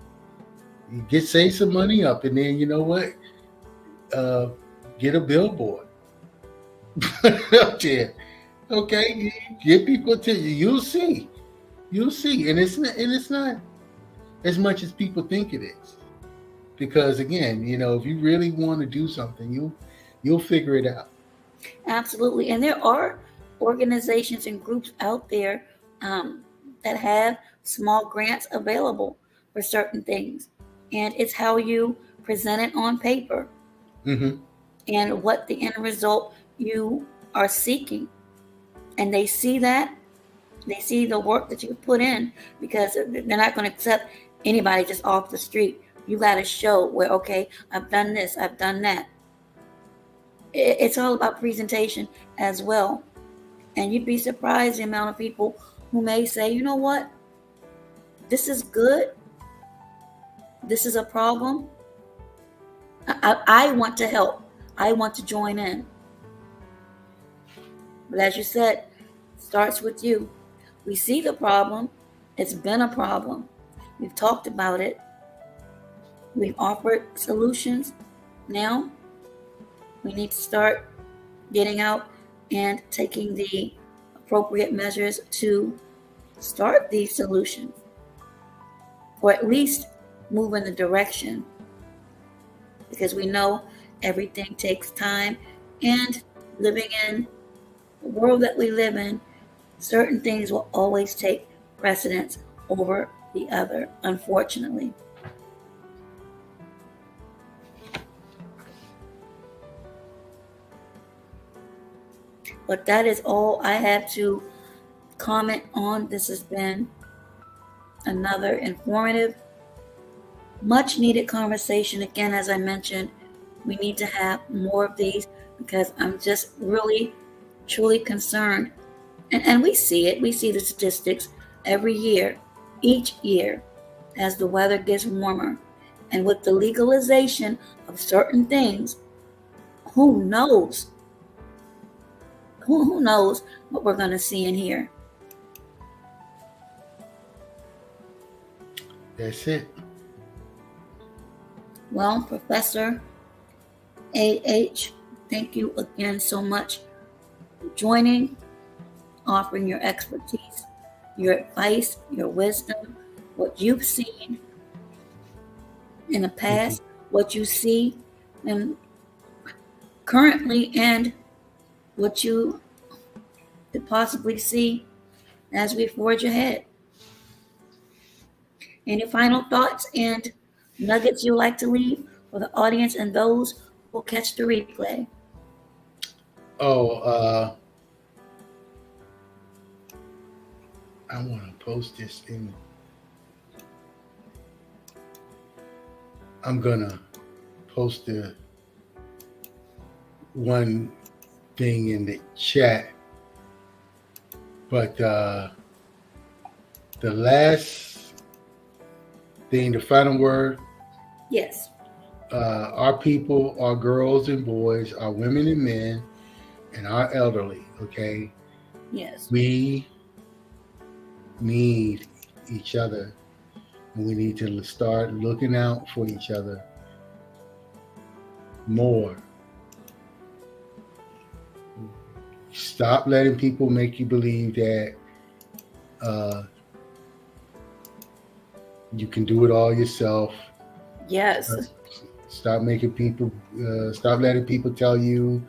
You save some money up, and then you know what? Get a billboard up there. Okay, get people attention. You'll see, and it's not as much as people think it is. Because again, if you really want to do something, you'll figure it out. Absolutely, and there are organizations and groups out there that have small grants available for certain things, and it's how you present it on paper, mm-hmm. and what the end result you are seeking, and they see that. They see the work that you put in, because they're not going to accept anybody just off the street. You got to show where, okay, I've done this, I've done that. It's all about presentation as well. And you'd be surprised the amount of people who may say, you know what, this is good. This is a problem. I want to help. I want to join in. But as you said, it starts with you. We see the problem. It's been a problem. We've talked about it. We've offered solutions. Now we need to start getting out and taking the appropriate measures to start these solutions, or at least move in the direction, because we know everything takes time, and living in the world that we live in, certain things will always take precedence over the other, unfortunately. But that is all I have to comment on. This has been another informative, much needed conversation. Again, as I mentioned, we need to have more of these, because I'm just really, truly concerned. And we see it. We see the statistics every year, each year, as the weather gets warmer. And with the legalization of certain things, who knows? Who knows what we're going to see and hear? That's it. Well, Professor A.H., thank you again so much for joining, offering your expertise, your advice, your wisdom, what you've seen in the past, what you see and currently, and what you could possibly see as we forge ahead. Any final thoughts and nuggets you'd like to leave for the audience and those who will catch the replay? I want to post this in. I'm gonna post the one thing in the chat, but the last thing, the final word. Yes. Our people, our girls and boys, our women and men, and our elderly. Okay. Yes. We need each other, and we need to start looking out for each other more. Stop letting people make you believe that you can do it all yourself. Yes. Stop making people. Stop letting people tell you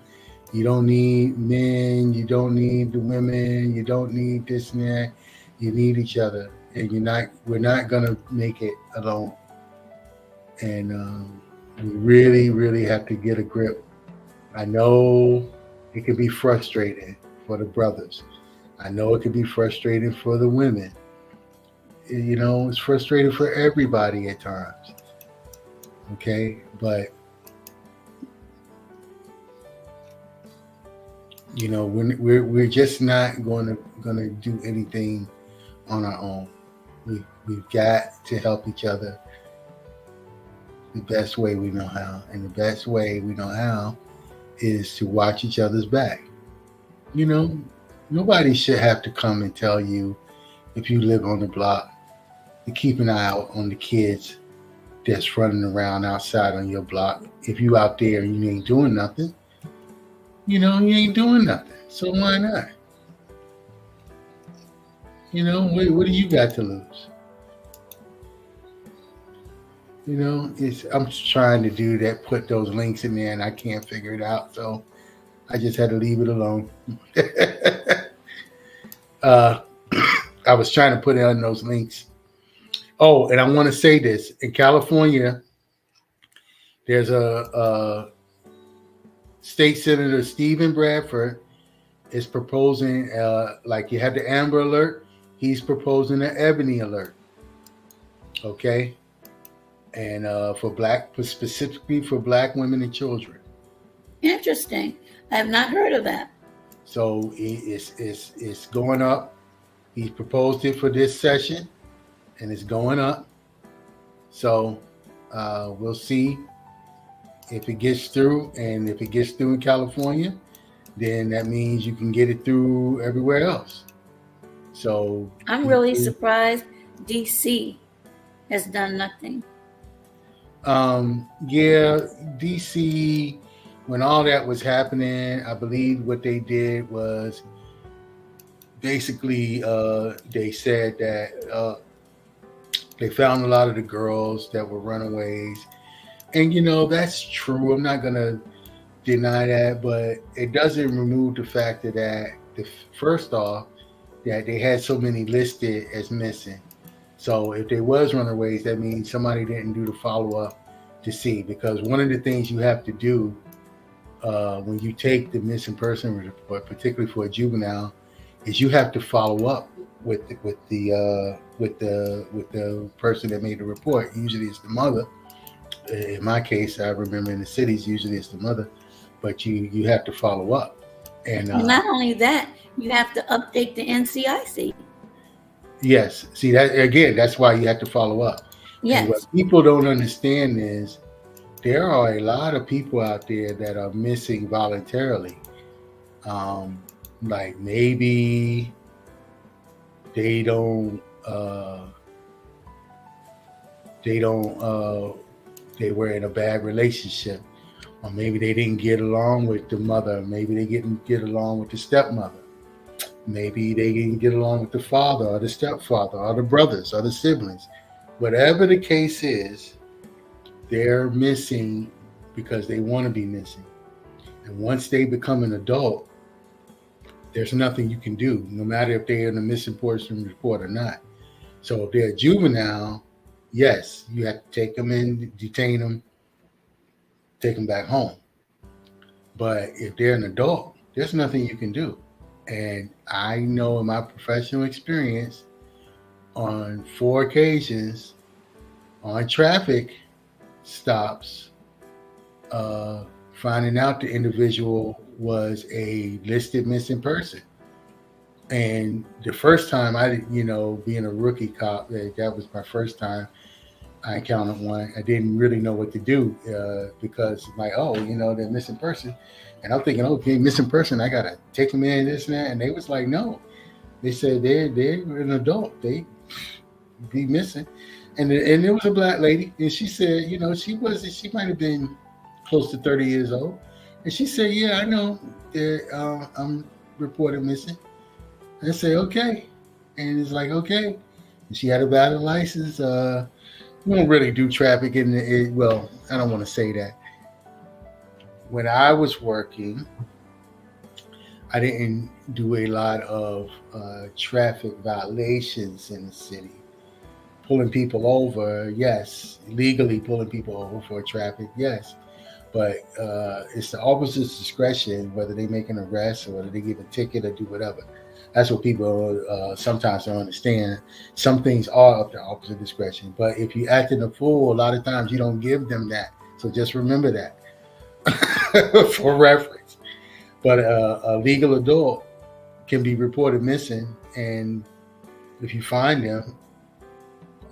you don't need men, you don't need the women, you don't need this and that. You need each other, and we're not gonna make it alone. And we really, really have to get a grip. I know it can be frustrating for the brothers. I know it can be frustrating for the women. It's frustrating for everybody at times. Okay, but we're just not gonna do anything on our own. We've got to help each other the best way we know how, and the best way we know how is to watch each other's back. Nobody should have to come and tell you, if you live on the block, to keep an eye out on the kids that's running around outside on your block. If you out there and you ain't doing nothing, you ain't doing nothing. So why not? What do you got to lose? I'm trying to do that, put those links in there, and I can't figure it out. So I just had to leave it alone. I was trying to put in those links. Oh, and I want to say this. In California, there's a State Senator Stephen Bradford is proposing, like you had the Amber Alert, he's proposing an Ebony Alert. Okay? And specifically for Black women and children. Interesting. I have not heard of that. So it's going up. He proposed it for this session, and it's going up. So we'll see if it gets through. And if it gets through in California, then that means you can get it through everywhere else. So I'm really surprised DC has done nothing. Yeah, DC, when all that was happening, I believe what they did was basically they said that they found a lot of the girls that were runaways. And, that's true. I'm not going to deny that, but it doesn't remove the fact that first off, that they had so many listed as missing. So if there was runaways, that means somebody didn't do the follow-up to see. Because one of the things you have to do when you take the missing person report, particularly for a juvenile, is you have to follow up with the person that made the report. Usually it's the mother. In my case, I remember in the cities, usually it's the mother, but you have to follow up. And not only that, you have to update the NCIC. Yes. See, that again, that's why you have to follow up. Yes. And what people don't understand is there are a lot of people out there that are missing voluntarily. Like maybe they were in a bad relationship, or maybe they didn't get along with the mother. Maybe they didn't get along with the stepmother. Maybe they didn't get along with the father or the stepfather or the brothers or the siblings. Whatever the case is, they're missing because they want to be missing. And once they become an adult, there's nothing you can do, no matter if they're in the missing person report or not. So if they're a juvenile, yes, you have to take them in, detain them, take them back home. But if they're an adult, there's nothing you can do. And I know in my professional experience, on 4 occasions, on traffic stops, finding out the individual was a listed missing person. And the first time being a rookie cop, that was my first time I encountered one. I didn't really know what to do because they're missing person. And I'm thinking, okay, missing person, I got to take them in, this and that. And they was like, no, They said they're an adult. They be missing, and there was a black lady, and she said, she might have been close to 30 years old, and she said, yeah, I know that I'm reported missing. I say okay, and it's like okay, and she had a valid license. We don't really do traffic in well, I don't want to say that. When I was working, I didn't do a lot of traffic violations in the city. Pulling people over, yes. Legally pulling people over for traffic, yes. But it's the officer's discretion whether they make an arrest or whether they give a ticket or do whatever. That's what people sometimes don't understand. Some things are up to officer discretion, but if you act in a fool, a lot of times you don't give them that. So just remember that for reference. But a legal adult can be reported missing, and if you find them,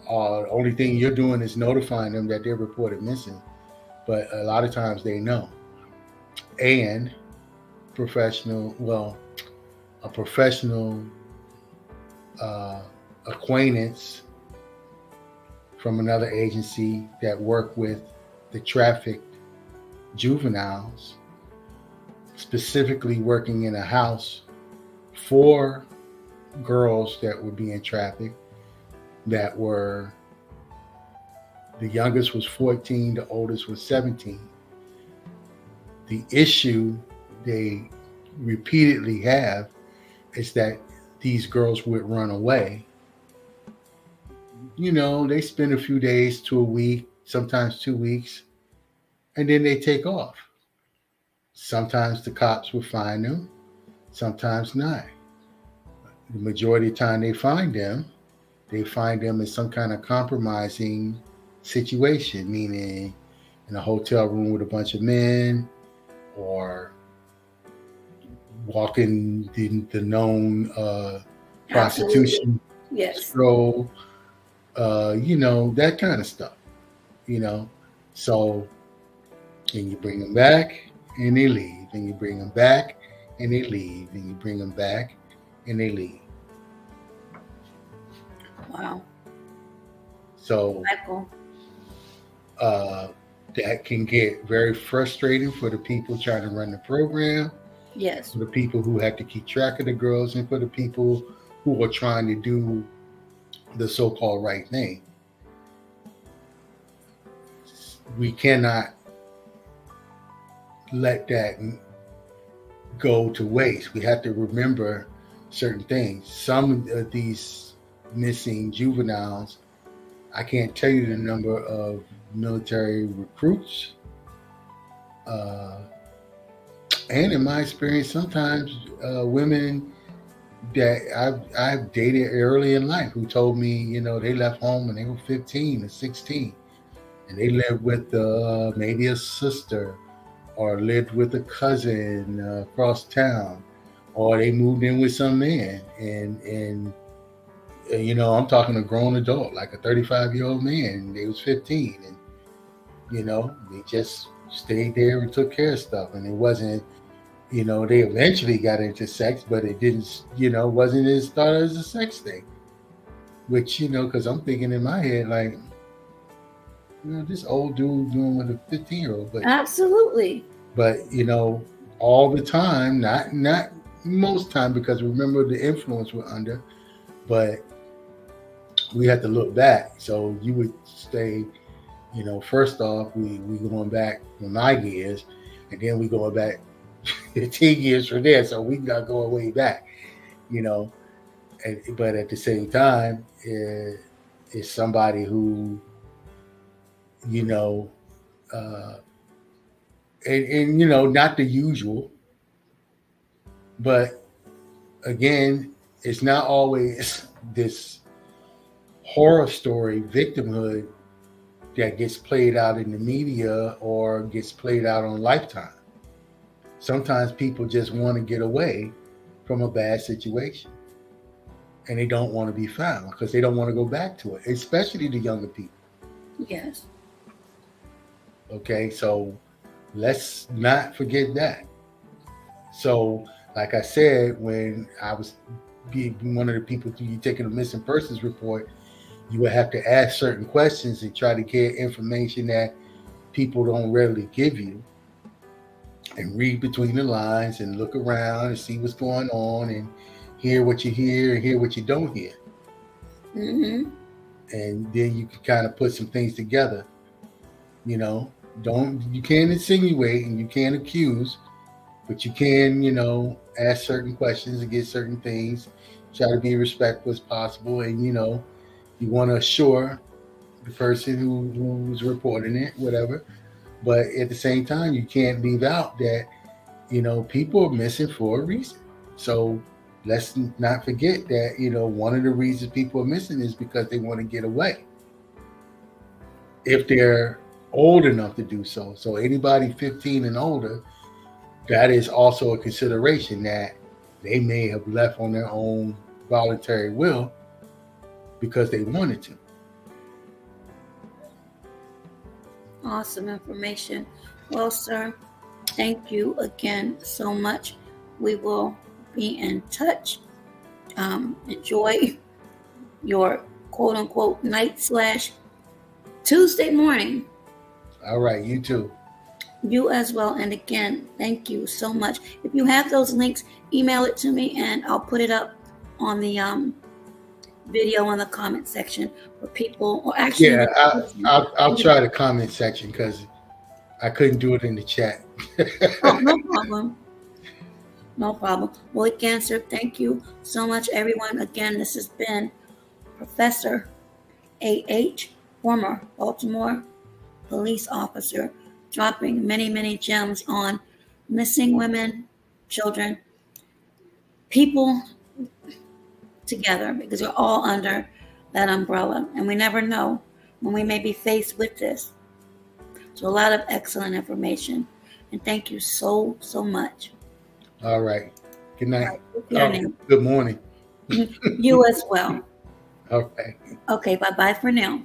the only thing you're doing is notifying them that they're reported missing. But a lot of times they know. And a professional acquaintance from another agency that work with the trafficked juveniles, specifically working in a house for girls that were being trafficked, that were, the youngest was 14, the oldest was 17. The issue they repeatedly have is that these girls would run away. They spend a few days to a week, sometimes 2 weeks, and then they take off. Sometimes the cops will find them, sometimes not. The majority of the time they find them in some kind of compromising situation, meaning in a hotel room with a bunch of men, or walking the known prostitution stroll, that kind of stuff, So, and you bring them back and they leave, and you bring them back and they leave, and you bring them back and they leave. Wow. So, that can get very frustrating for the people trying to run the program. Yes. For the people who have to keep track of the girls, and for the people who are trying to do the so-called right thing. We cannot let that go to waste. We have to remember certain things. Some of these missing juveniles, I can't tell you the number of military recruits. And in my experience, sometimes women that I've dated early in life who told me, they left home when they were 15 or 16, and they lived with maybe a sister, or lived with a cousin across town, or they moved in with some man, and I'm talking a grown adult, like a 35-year-old man, and they was 15, and they just stayed there and took care of stuff, and it wasn't. They eventually got into sex, but it didn't, wasn't as thought as a sex thing. Which, because I'm thinking in my head, like, this old dude doing with a 15-year-old. But absolutely. But, all the time, not most time, because remember the influence we're under, but we had to look back. So you would stay, first off, we going back for 9 years, and then we going back 15 years from there, so we got going way back, but at the same time, is somebody who, and not the usual, but again, it's not always this horror story victimhood that gets played out in the media or gets played out on Lifetime. Sometimes people just want to get away from a bad situation, and they don't want to be found because they don't want to go back to it, especially the younger people. Yes. Okay, so let's not forget that. So, like I said, when I was be one of the people you taking a missing persons report, you would have to ask certain questions and try to get information that people don't readily give you, and read between the lines and look around and see what's going on and hear what you hear and hear what you don't hear. Mm-hmm. And then you can kind of put some things together. You know, you can't insinuate and you can't accuse, but you can, ask certain questions and get certain things, try to be respectful as possible. And, you want to assure the person who's reporting it, whatever. But at the same time, you can't leave out that, people are missing for a reason. So let's not forget that, one of the reasons people are missing is because they want to get away, if they're old enough to do so. So anybody 15 and older, that is also a consideration that they may have left on their own voluntary will because they wanted to. Awesome information. Well, sir, thank you again so much. We will be in touch. Enjoy your quote unquote night/Tuesday morning. All right, you too. You as well. And again, thank you so much. If you have those links, email it to me and I'll put it up on the video in the comment section for people. Or actually, yeah, I'll try the comment section because I couldn't do it in the chat. Oh, no problem. No problem. Well, again, sir, thank you so much, everyone. Again, this has been Professor A.H., former Baltimore police officer, dropping many, many gems on missing women, children, people together, because we're all under that umbrella. And we never know when we may be faced with this. So a lot of excellent information. And thank you so, so much. All right. Good night. Right. Good morning. You as well. Okay. Okay, bye-bye for now.